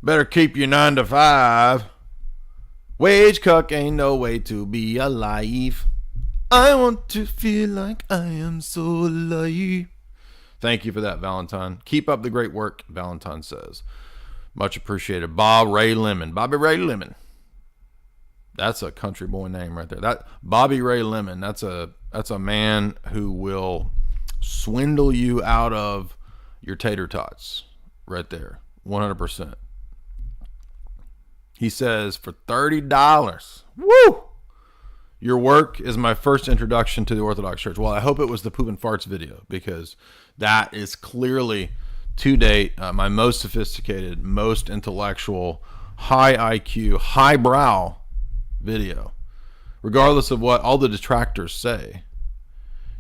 Better keep your 9 to 5. Wage cuck ain't no way to be alive. I want to feel like I am so alive. Thank you for that, Valentine. Keep up the great work, Valentine says. Much appreciated. Bobby Ray Lemon. That's a country boy name right there. That Bobby Ray Lemon. That's a man who will swindle you out of your tater tots right there. 100%. He says for $30. Woo! Your work is my first introduction to the Orthodox Church. Well, I hope it was the poop and farts video, because that is clearly, to date, my most sophisticated, most intellectual, high IQ, highbrow video. Regardless of what all the detractors say,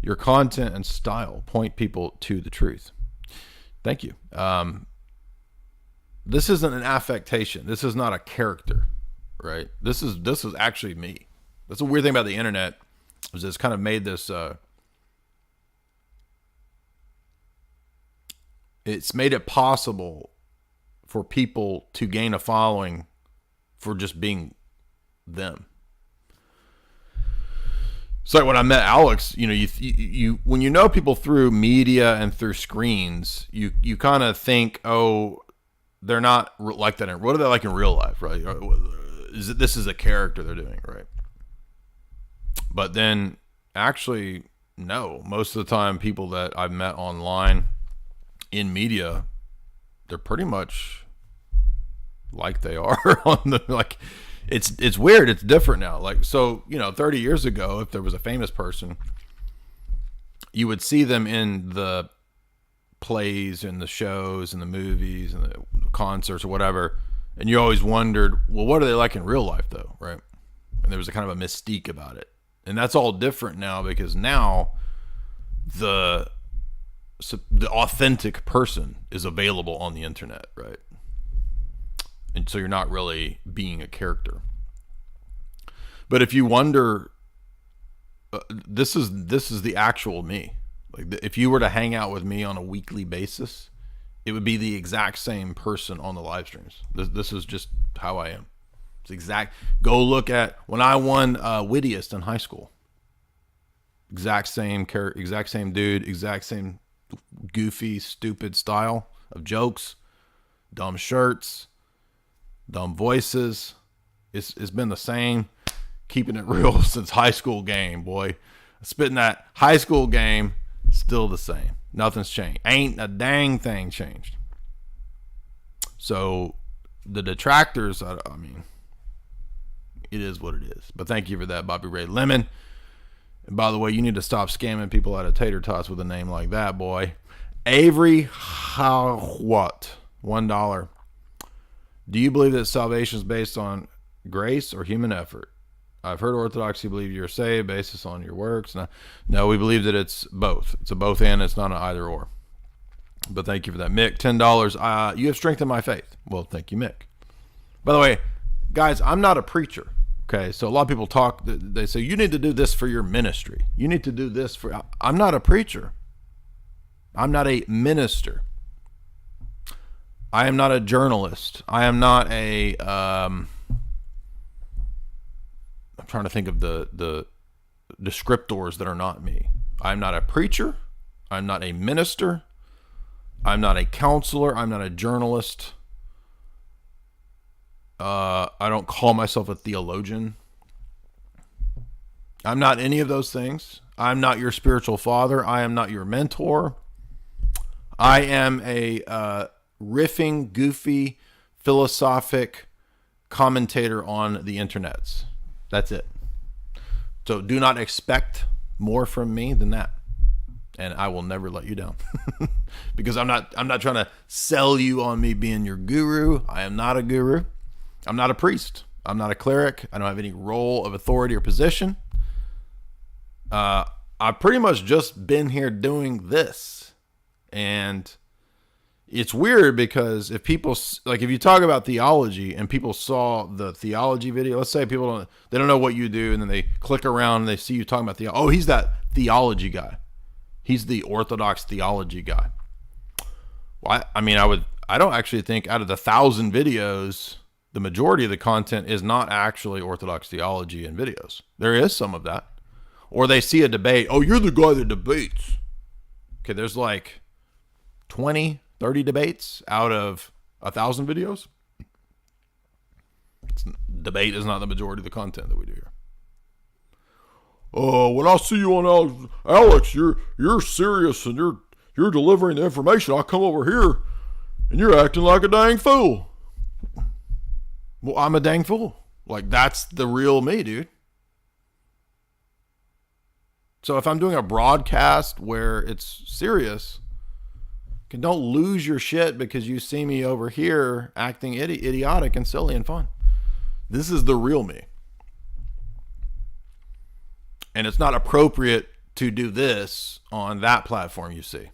your content and style point people to the truth. Thank you. This isn't an affectation. This is not a character, right? This is actually me. That's a weird thing about the internet, is it's kind of made this. It's made it possible for people to gain a following for just being them. It's like when I met Alex, you know, you when you know people through media and through screens, you kind of think, oh, they're not like that. What are they like in real life, right? This is a character they're doing, right? But then, actually, no. Most of the time, people that I've met online in media, they're pretty much like they are on the, like, it's weird. It's different now. Like, so, you know, 30 years ago, if there was a famous person, you would see them in the plays and the shows and the movies and the concerts or whatever, and you always wondered, well, what are they like in real life, though, right? And there was a kind of a mystique about it. And that's all different now, because now the authentic person is available on the internet, right? And so you're not really being a character. But if you wonder, this is the actual me. Like, if you were to hang out with me on a weekly basis, it would be the exact same person on the live streams. This is just how I am. It's exact. Go look at when I won Wittiest in high school. Exact same dude, exact same goofy, stupid style of jokes, dumb shirts, dumb voices. It's been the same, keeping it real since high school game, boy. Spitting that high school game, still the same. Nothing's changed. Ain't a dang thing changed. So the detractors, I mean, it is what it is. But thank you for that, Bobby Ray Lemon. And by the way, you need to stop scamming people out of tater tots with a name like that, boy. Avery Howat, $1. Do you believe that salvation is based on grace or human effort? I've heard Orthodoxy believe you're saved based on your works. No, we believe that it's both. It's a both and, it's not an either or. But thank you for that. Mick, $10. You have strengthened my faith. Well, thank you, Mick. By the way, guys, I'm not a preacher. Okay, so a lot of people talk, they say, you need to do this for your ministry. You need to do this for... I'm not a preacher. I'm not a minister. I am not a journalist. I am not a... I'm trying to think of the descriptors that are not me. I'm not a preacher. I'm not a minister. I'm not a counselor. I'm not a journalist. I don't call myself a theologian. I'm not any of those things. I'm not your spiritual father. I am not your mentor. I am a riffing, goofy, philosophic commentator on the internets. That's it. So do not expect more from me than that. And I will never let you down. Because I'm not trying to sell you on me being your guru. I am not a guru. I'm not a priest. I'm not a cleric. I don't have any role of authority or position. I've pretty much just been here doing this. And it's weird because if people, like if you talk about theology and people saw the theology video, let's say people don't know what you do, and then they click around and they see you talking about theology. Oh, he's that theology guy. He's the Orthodox theology guy. Well, I don't actually think out of the 1,000 videos, the majority of the content is not actually Orthodox theology in videos. There is some of that. Or they see a debate. Oh, you're the guy that debates. Okay, there's like 20, 30 debates out of 1,000 videos. Debate is not the majority of the content that we do here. When I see you on Alex, you're serious and you're delivering the information. I come over here and you're acting like a dang fool. Well, I'm a dang fool. Like, that's the real me, dude. So if I'm doing a broadcast where it's serious, don't lose your shit because you see me over here acting idiotic and silly and fun. This is the real me. And it's not appropriate to do this on that platform you see.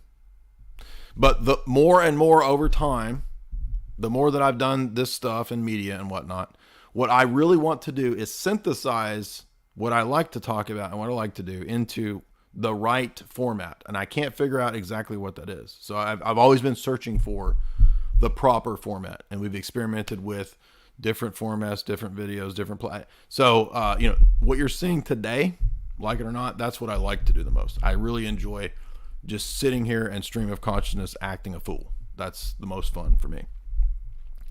But the more and more over time, the more that I've done this stuff in media and whatnot, what I really want to do is synthesize what I like to talk about and what I like to do into the right format. And I can't figure out exactly what that is. So I've always been searching for the proper format, and we've experimented with different formats, different videos, so you know, what you're seeing today, like it or not, that's what I like to do the most. I really enjoy just sitting here and stream of consciousness acting a fool. That's the most fun for me.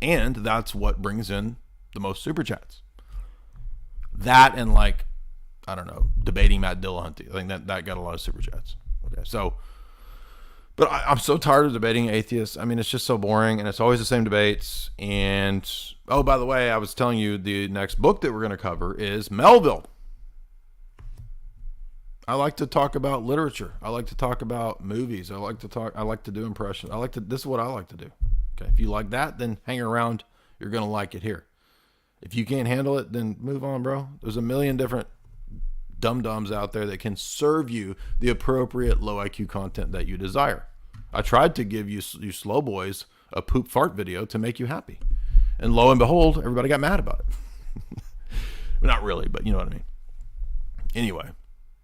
And that's what brings in the most super chats. That and like, I don't know, debating Matt Dillahunty. I think that got a lot of super chats. Okay, so, but I'm so tired of debating atheists. I mean, it's just so boring, and it's always the same debates. And, oh, by the way, I was telling you the next book that we're going to cover is Melville. I like to talk about literature. I like to talk about movies. I like to do impressions. This is what I like to do. Okay, if you like that, then hang around. You're going to like it here. If you can't handle it, then move on, bro. There's a million different dum-dums out there that can serve you the appropriate low IQ content that you desire. I tried to give you slow boys a poop fart video to make you happy. And lo and behold, everybody got mad about it. Not really, but you know what I mean. Anyway,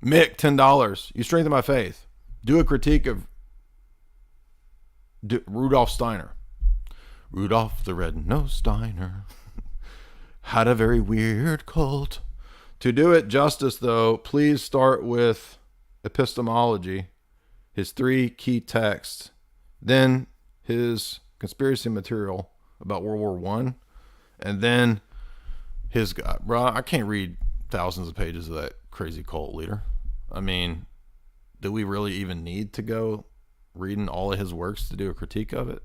Mick, $10. You strengthen my faith. Do a critique of Rudolf Steiner. Rudolph the Red-Nosed Steiner had a very weird cult. To do it justice, though, please start with epistemology, his 3 key texts, then his conspiracy material about World War I, and then his God. Bro, I can't read thousands of pages of that crazy cult leader. I mean, do we really even need to go reading all of his works to do a critique of it?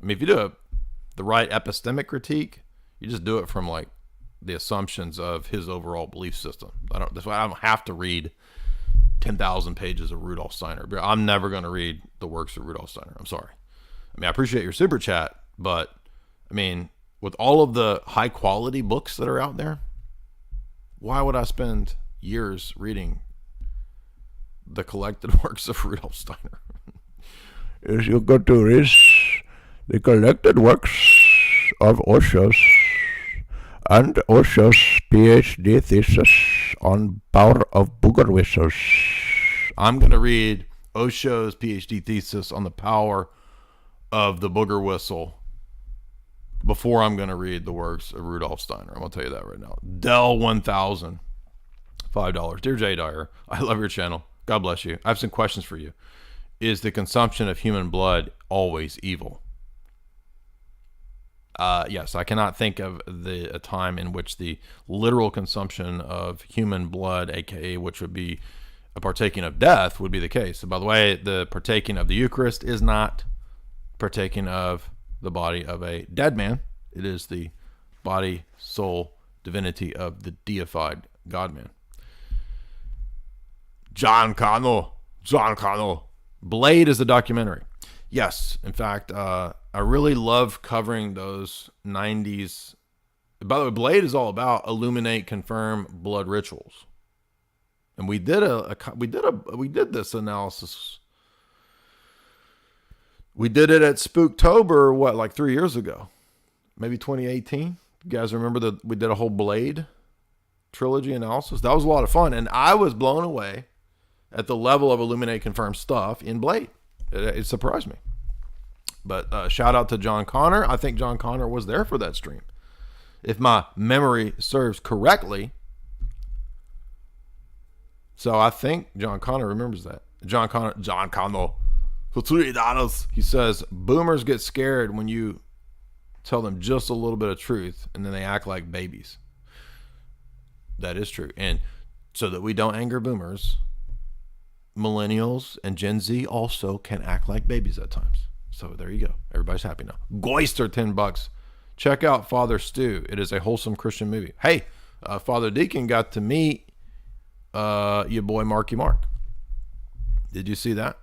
I mean, if you do the right epistemic critique, you just do it from like the assumptions of his overall belief system. That's why I don't have to read 10,000 pages of Rudolf Steiner. I'm never going to read the works of Rudolf Steiner. I'm sorry. I mean, I appreciate your super chat, but I mean, with all of the high quality books that are out there, why would I spend years reading the collected works of Rudolf Steiner? Is you got to read the collected works of Osho's and Osho's PhD thesis on power of booger whistles. I'm going to read Osho's PhD thesis on the power of the booger whistle before I'm going to read the works of Rudolf Steiner. I'm going to tell you that right now. Dell 1000, $5. Dear J. Dyer, I love your channel. God bless you. I have some questions for you. Is the consumption of human blood always evil? Yes, I cannot think of a time in which the literal consumption of human blood, aka which would be a partaking of death, would be the case. So by the way, the partaking of the Eucharist is not partaking of the body of a dead man. It is the body, soul, divinity of the deified God-man. John Connell. Blade is a documentary. Yes, in fact, I really love covering those 90s. By the way, Blade is all about illuminate, confirm blood rituals, and we did this analysis. We did it at Spooktober, like 3 years ago, maybe 2018. You guys remember we did a whole Blade trilogy analysis? That was a lot of fun, and I was blown away at the level of illuminate, confirm stuff in Blade. It surprised me. But shout out to John Connor. I think John Connor was there for that stream, if my memory serves correctly. So I think John Connor remembers that. John Connor, for $3. He says, boomers get scared when you tell them just a little bit of truth, and then they act like babies. That is true. And so that we don't anger boomers, millennials and Gen Z also can act like babies at times. So there you go. Everybody's happy now. Goister, $10. Check out Father Stew. It is a wholesome Christian movie. Hey, Father Deacon got to meet your boy Marky Mark. Did you see that?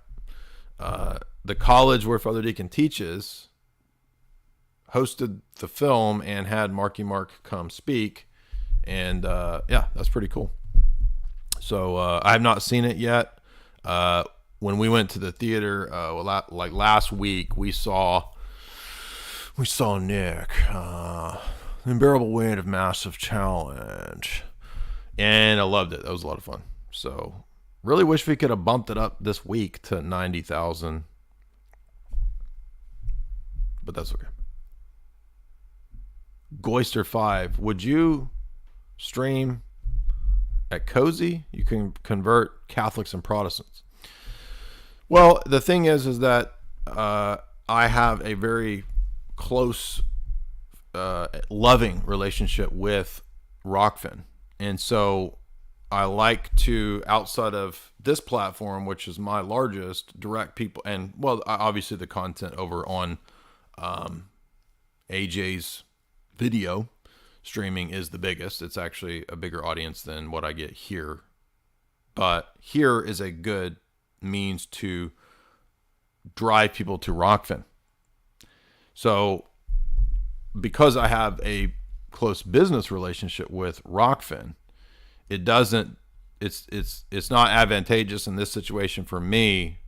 The college where Father Deacon teaches hosted the film and had Marky Mark come speak. And yeah, that's pretty cool. So I have not seen it yet. When we went to the theater, like last week, we saw Nick, The Unbearable Weight of Massive Challenge, and I loved it. That was a lot of fun. So really wish we could have bumped it up this week to 90,000, but that's okay. Goyster 5, would you stream at Cozy? You can convert Catholics and Protestants. Well, the thing is that I have a very close, loving relationship with Rockfin. And so I like to, outside of this platform, which is my largest, direct people, and well, obviously the content over on AJ's video streaming is the biggest. It's actually a bigger audience than what I get here. But here is a good means to drive people to Rockfin. So because I have a close business relationship with Rockfin, it's not advantageous in this situation for me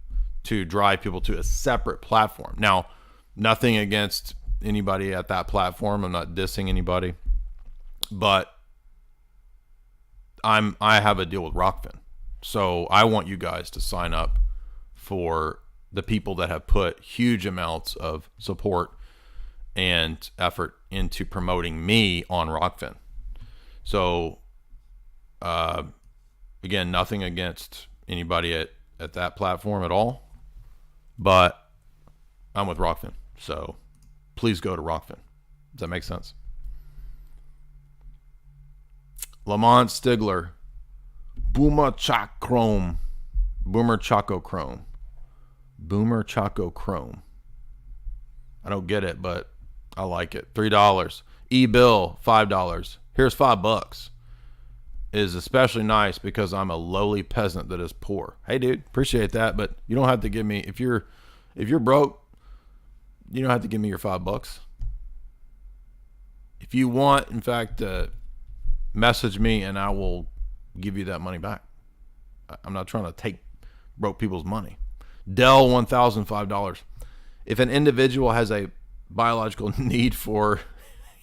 to drive people to a separate platform. Now, nothing against anybody at that platform. I'm not dissing anybody, but I have a deal with Rockfin. So I want you guys to sign up for the people that have put huge amounts of support and effort into promoting me on Rockfin. So, again, nothing against anybody at that platform at all, but I'm with Rockfin. So please go to Rockfin. Does that make sense? Lamont Stigler, Boomer Choco Chrome. I don't get it, but I like it. $3. E-Bill, $5. Here's $5. It is especially nice because I'm a lowly peasant that is poor. Hey, dude, appreciate that, but you don't have to give me, if you're broke, you don't have to give me your $5. If you want, in fact, message me and I will give you that money back. I'm not trying to take broke people's money. Dell, $1,005. If an individual has a biological need for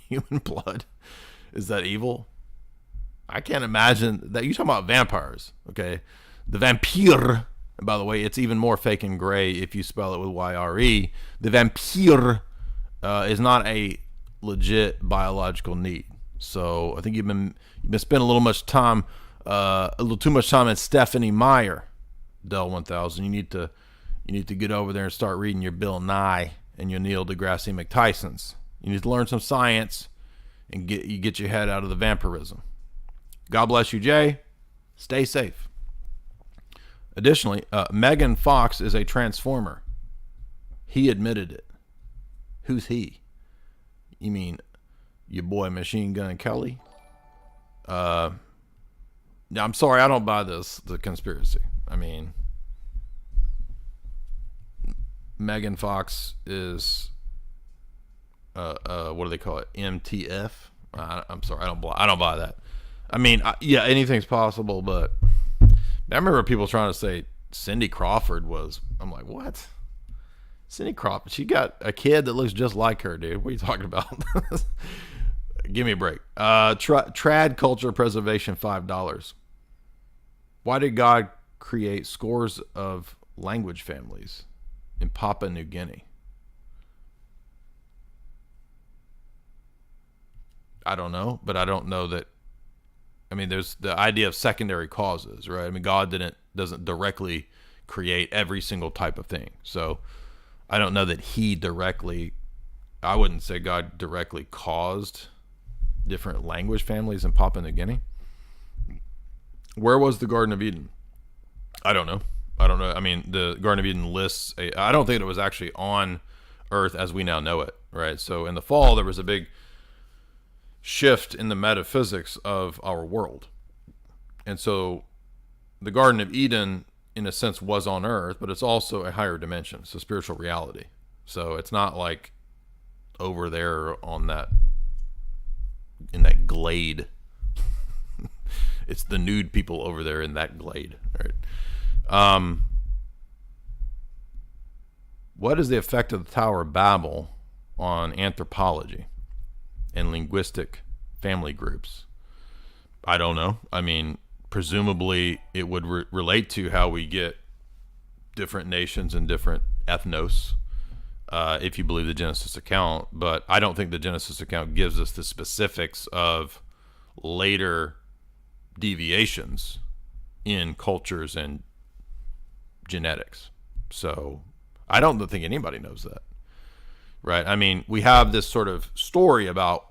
human blood, is that evil? I can't imagine that. You're talking about vampires, okay? The vampire, and by the way, it's even more fake and gray if you spell it with Y-R-E. The vampire is not a legit biological need. So I think you've been spending a little too much time at Stephanie Meyer, Dell 1000. You need to get over there and start reading your Bill Nye and your Neil deGrasse McTysons. You need to learn some science and get your head out of the vampirism. God bless you, Jay. Stay safe. Additionally, Megan Fox is a transformer. He admitted it. Who's he? You mean your boy Machine Gun Kelly? I'm sorry, I don't buy the conspiracy. I mean, Megan Fox is what do they call it? MTF? I'm sorry, I don't buy that. I mean, yeah, anything's possible, but I remember people trying to say Cindy Crawford was. I'm like, what? Cindy Crawford? She got a kid that looks just like her, dude. What are you talking about? Give me a break. Trad culture preservation, $5. Why did God create scores of language families in Papua New Guinea? I don't know, but I don't know that. I mean, there's the idea of secondary causes, right? I mean, God doesn't directly create every single type of thing. So I don't know that I wouldn't say God directly caused different language families in Papua New Guinea. Where was the Garden of Eden? I don't know. I mean, the Garden of Eden lists I don't think it was actually on Earth as we now know it, right? So in the fall, there was a big shift in the metaphysics of our world. And so the Garden of Eden in a sense, was on earth, but it's also a higher dimension. It's a spiritual reality. So it's not like over there on that, in that glade. It's the nude people over there in that glade. Right? What is the effect of the Tower of Babel on anthropology and linguistic family groups? I don't know. I mean, presumably it would relate to how we get different nations and different ethnos, if you believe the Genesis account. But I don't think the Genesis account gives us the specifics of later deviations in cultures and genetics. So I don't think anybody knows that, right? I mean, we have this sort of story about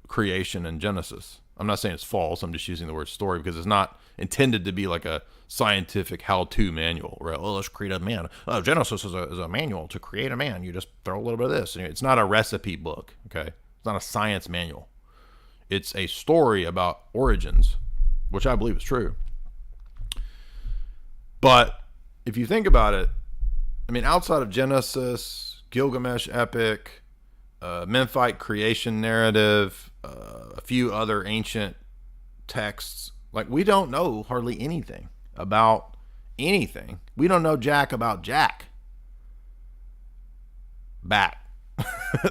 creation in Genesis. I'm not saying it's false. I'm just using the word story because it's not intended to be like a scientific how-to manual, right? Well, let's create a man. Oh, Genesis is a manual to create a man. You just throw a little bit of this. It's not a recipe book, okay? It's not a science manual. It's a story about origins, which I believe is true. But if you think about it, I mean, outside of Genesis, Gilgamesh epic, Memphite creation narrative, a few other ancient texts, like, we don't know hardly anything about anything. We don't know jack about Jack back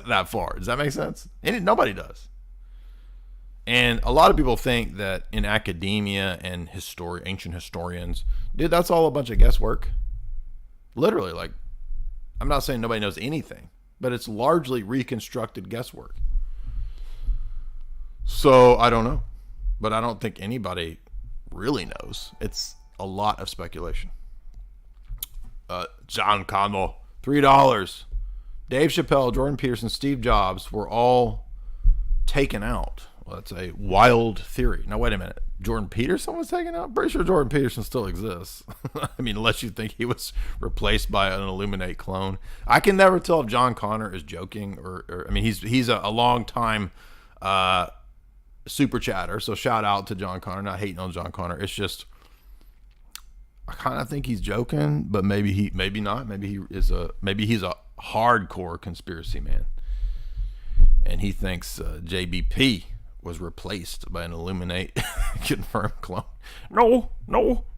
that far. Does that make sense? Nobody does. And a lot of people think that in academia and ancient historians, dude, that's all a bunch of guesswork. Literally, like, I'm not saying nobody knows anything, but it's largely reconstructed guesswork. So I don't know, but I don't think anybody really knows. It's a lot of speculation. John Connell, $3. Dave Chappelle, Jordan Peterson, Steve Jobs were all taken out. Well, that's a wild theory. Now, wait a minute. Jordan Peterson was taken out? I'm pretty sure Jordan Peterson still exists. I mean, unless you think he was replaced by an Illuminate clone. I can never tell if John Connor is joking or I mean, he's a long time super chatter. So shout out to John Connor. Not hating on John Connor. It's just, I kind of think he's joking, but maybe not. Maybe he's a hardcore conspiracy man, and he thinks JBP was replaced by an Illuminate confirmed clone. No,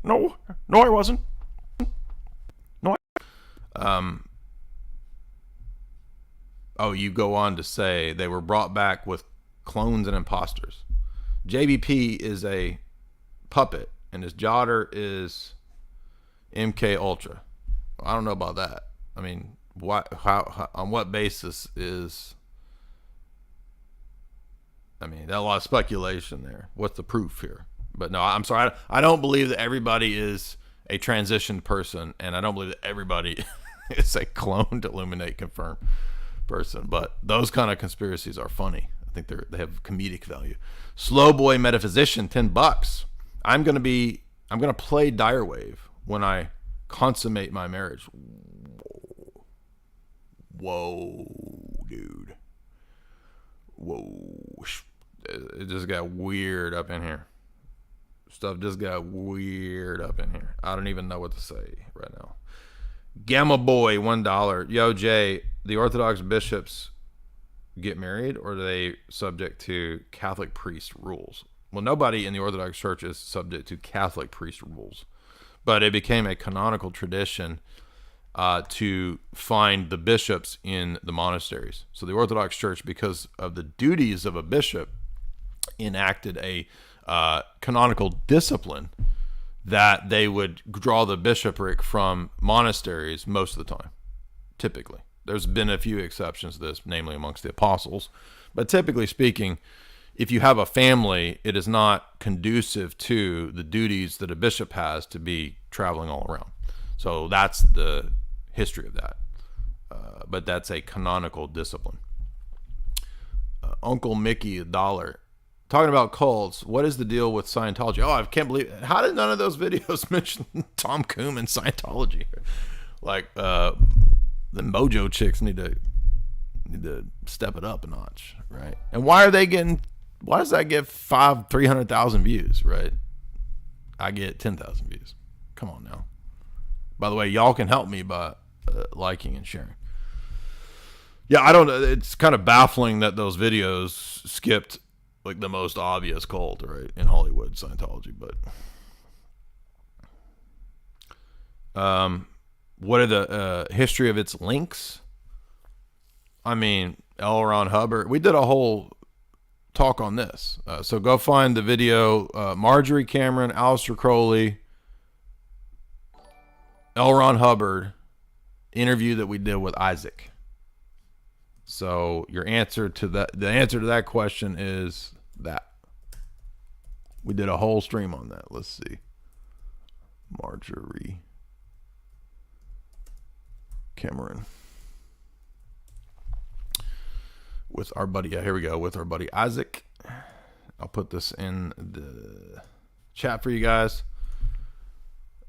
I wasn't. No. Oh, you go on to say they were brought back with clones and imposters. JBP is a puppet, and his daughter is MK Ultra. I don't know about that. I mean, how on what basis is? I mean, there's a lot of speculation there. What's the proof here? But no, I'm sorry. I don't believe that everybody is a transitioned person, and I don't believe that everybody is a cloned Illuminate confirmed person. But those kind of conspiracies are funny. I think they have comedic value. Slow Boy Metaphysician, $10. I'm gonna play Dyer Wave when I consummate my marriage. Whoa, dude. Whoa. It just got weird up in here. Stuff just got weird up in here. I don't even know what to say right now. Gamma Boy, $1. Yo, Jay, the Orthodox bishops get married, or are they subject to Catholic priest rules? Well, nobody in the Orthodox Church is subject to Catholic priest rules, but it became a canonical tradition to find the bishops in the monasteries. So the Orthodox Church, because of the duties of a bishop, enacted a canonical discipline that they would draw the bishopric from monasteries most of the time, typically. There's been a few exceptions to this, namely amongst the apostles. But typically speaking, if you have a family, it is not conducive to the duties that a bishop has to be traveling all around. So that's the history of that. But that's a canonical discipline. Uncle Mickey, $1. Talking about cults, what is the deal with Scientology? Oh, I can't believe it. How did none of those videos mention Tom Coombe and Scientology? Like, the Mojo chicks need to step it up a notch, right? And why does that get 300,000 views, right? I get 10,000 views. Come on now. By the way, y'all can help me by liking and sharing. Yeah, I don't know. It's kind of baffling that those videos skipped like the most obvious cult, right, in Hollywood, Scientology. But what are the history of its links? I mean, L. Ron Hubbard. We did a whole talk on this. So go find the video. Marjorie Cameron, Aleister Crowley, L. Ron Hubbard interview that we did with Isaac. So the answer to that question is that. We did a whole stream on that. Let's see. Marjorie Cameron. With our buddy, here we go, with our buddy Isaac. I'll put this in the chat for you guys.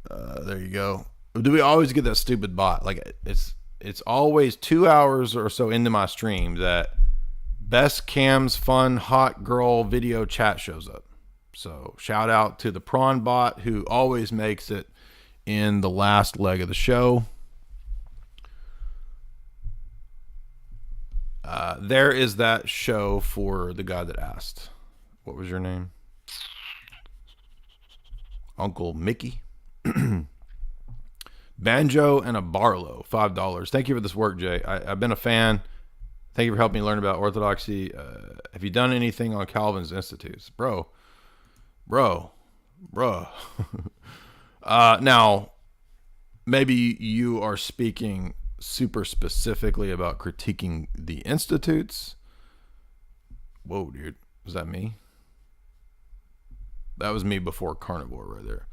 There you go. Do we always get that stupid bot? Like it's always 2 hours or so into my stream that best cams fun hot girl video chat shows up. So shout out to the prawn bot who always makes it in the last leg of the show. There is that show for the guy that asked. What was your name? Uncle Mickey. Banjo and a Barlow, $5. Thank you for this work, Jay. I've been a fan. Thank you for helping me learn about orthodoxy. Have you done anything on Calvin's Institutes? Bro. Now, maybe you are speaking super specifically about critiquing the institutes. Whoa, dude. Was that me? That was me before Carnivore right there.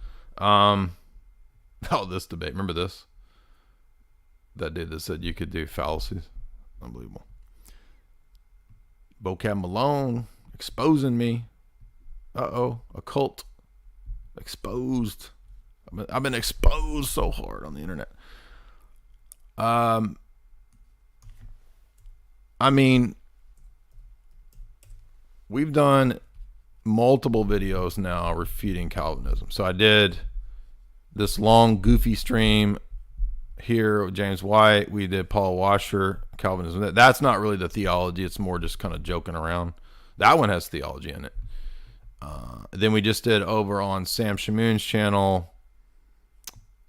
Oh, this debate. Remember this? That dude that said you could do fallacies. Unbelievable. Vocab Malone exposing me. Uh-oh. Occult. Exposed. I've been exposed so hard on the internet. I mean, we've done multiple videos now refuting Calvinism. So I did this long, goofy stream here with James White. We did Paul Washer, Calvinism. That's not really the theology. It's more just kind of joking around. That one has theology in it. Then we just did over on Sam Shamoon's channel.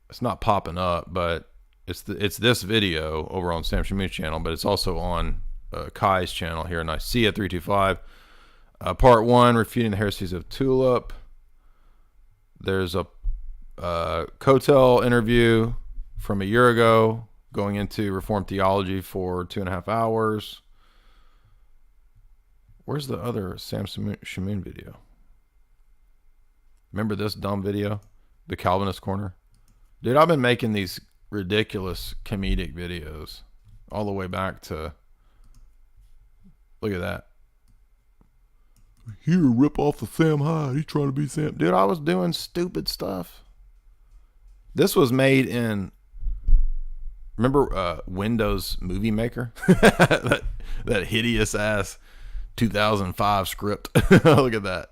It's not popping up, but it's this video over on Sam Shamoon's channel, but it's also on Kai's channel here in Nicaea 325. Part 1, refuting the heresies of Tulip. There's a Kotel interview from a year ago going into Reformed theology for 2.5 hours. Where's the other Sam Shamoon video? Remember this dumb video? The Calvinist Corner? Dude, I've been making these ridiculous comedic videos all the way back to... Look at that. Here, rip off the Sam Hyde. He's trying to be Sam. Dude, I was doing stupid stuff. This was made in... Remember Windows Movie Maker? that hideous ass 2005 script. Look at that.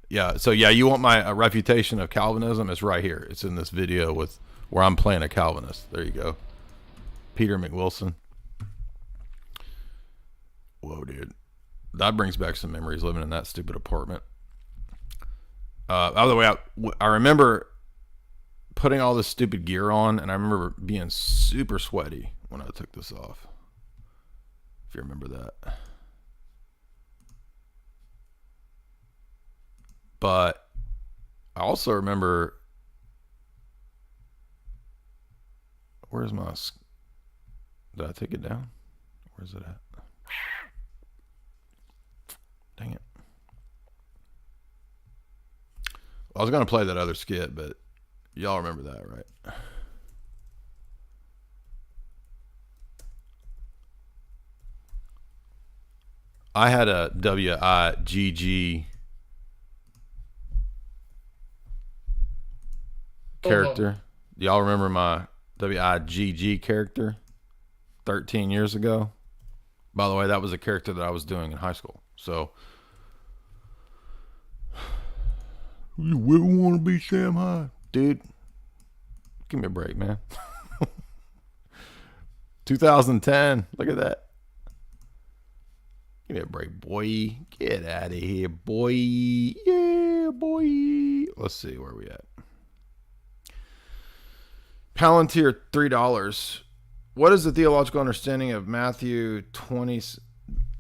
Yeah, so yeah, you want my refutation of Calvinism? It's right here. It's in this video where I'm playing a Calvinist. There you go. Peter McWilson. Whoa, dude. That brings back some memories living in that stupid apartment. By the way, I remember putting all this stupid gear on, and I remember being super sweaty when I took this off. If you remember that. But I also remember, where's my, did I take it down? Where's it at? Dang it. I was going to play that other skit, but y'all remember that, right? I had a WIGG character. Y'all remember my WIGG character 13 years ago? By the way, that was a character that I was doing in high school. So, you ever want to be Sam Hyde? Dude, Give me a break, man. 2010. Look at that. Give me a break, boy. Get out of here, boy. Yeah, boy. Let's see where we at. Palantir, $3. What is the theological understanding of Matthew 20?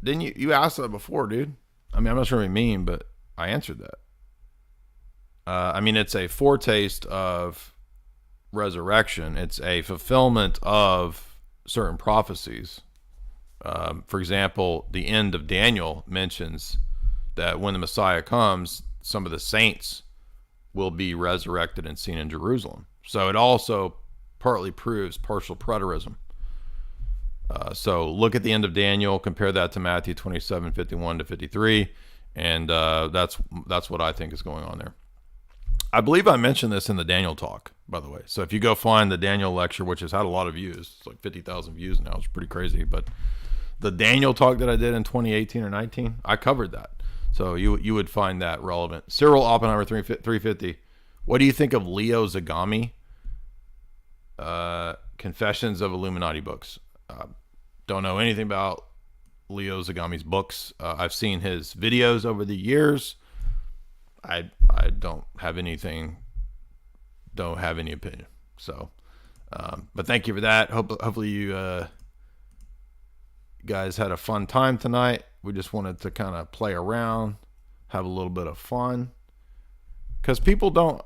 Didn't you asked that before, dude? I mean, I'm not sure what you mean, but I answered that. I mean, it's a foretaste of resurrection. It's a fulfillment of certain prophecies. For example, the end of Daniel mentions that when the Messiah comes, some of the saints will be resurrected and seen in Jerusalem. So it also partly proves partial preterism. So look at the end of Daniel, compare that to Matthew 27, 51 to 53, and that's what I think is going on there. I believe I mentioned this in the Daniel talk, by the way. So if you go find the Daniel lecture, which has had a lot of views, it's like 50,000 views now. It's pretty crazy. But the Daniel talk that I did in 2018 or 19, I covered that. So you would find that relevant. Cyril Oppenheimer 350. What do you think of Leo Zagami? Confessions of Illuminati books. Don't know anything about Leo Zagami's books. I've seen his videos over the years. I don't have any opinion. So, but thank you for that. Hopefully you guys had a fun time tonight. We just wanted to kind of play around, have a little bit of fun, because people don't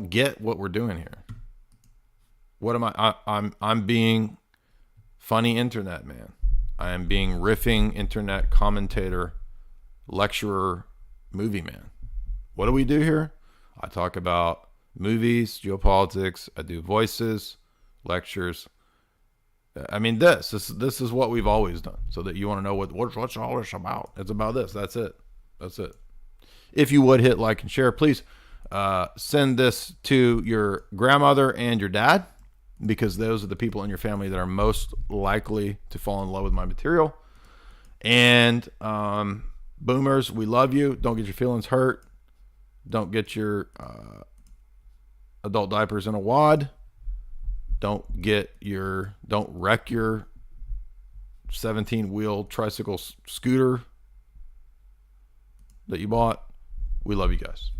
get what we're doing here. What am I? I'm being funny internet man. I am being riffing internet commentator, lecturer, movie man. What do we do here? I talk about movies, geopolitics. I do voices, lectures. I mean, this is what we've always done. So that you want to know what's all this about? It's about this. That's it. If you would hit like and share, please send this to your grandmother and your dad, because those are the people in your family that are most likely to fall in love with my material. And boomers, we love you. Don't get your feelings hurt. Don't get your adult diapers in a wad. Don't wreck your 17-wheel tricycle scooter that you bought. We love you guys.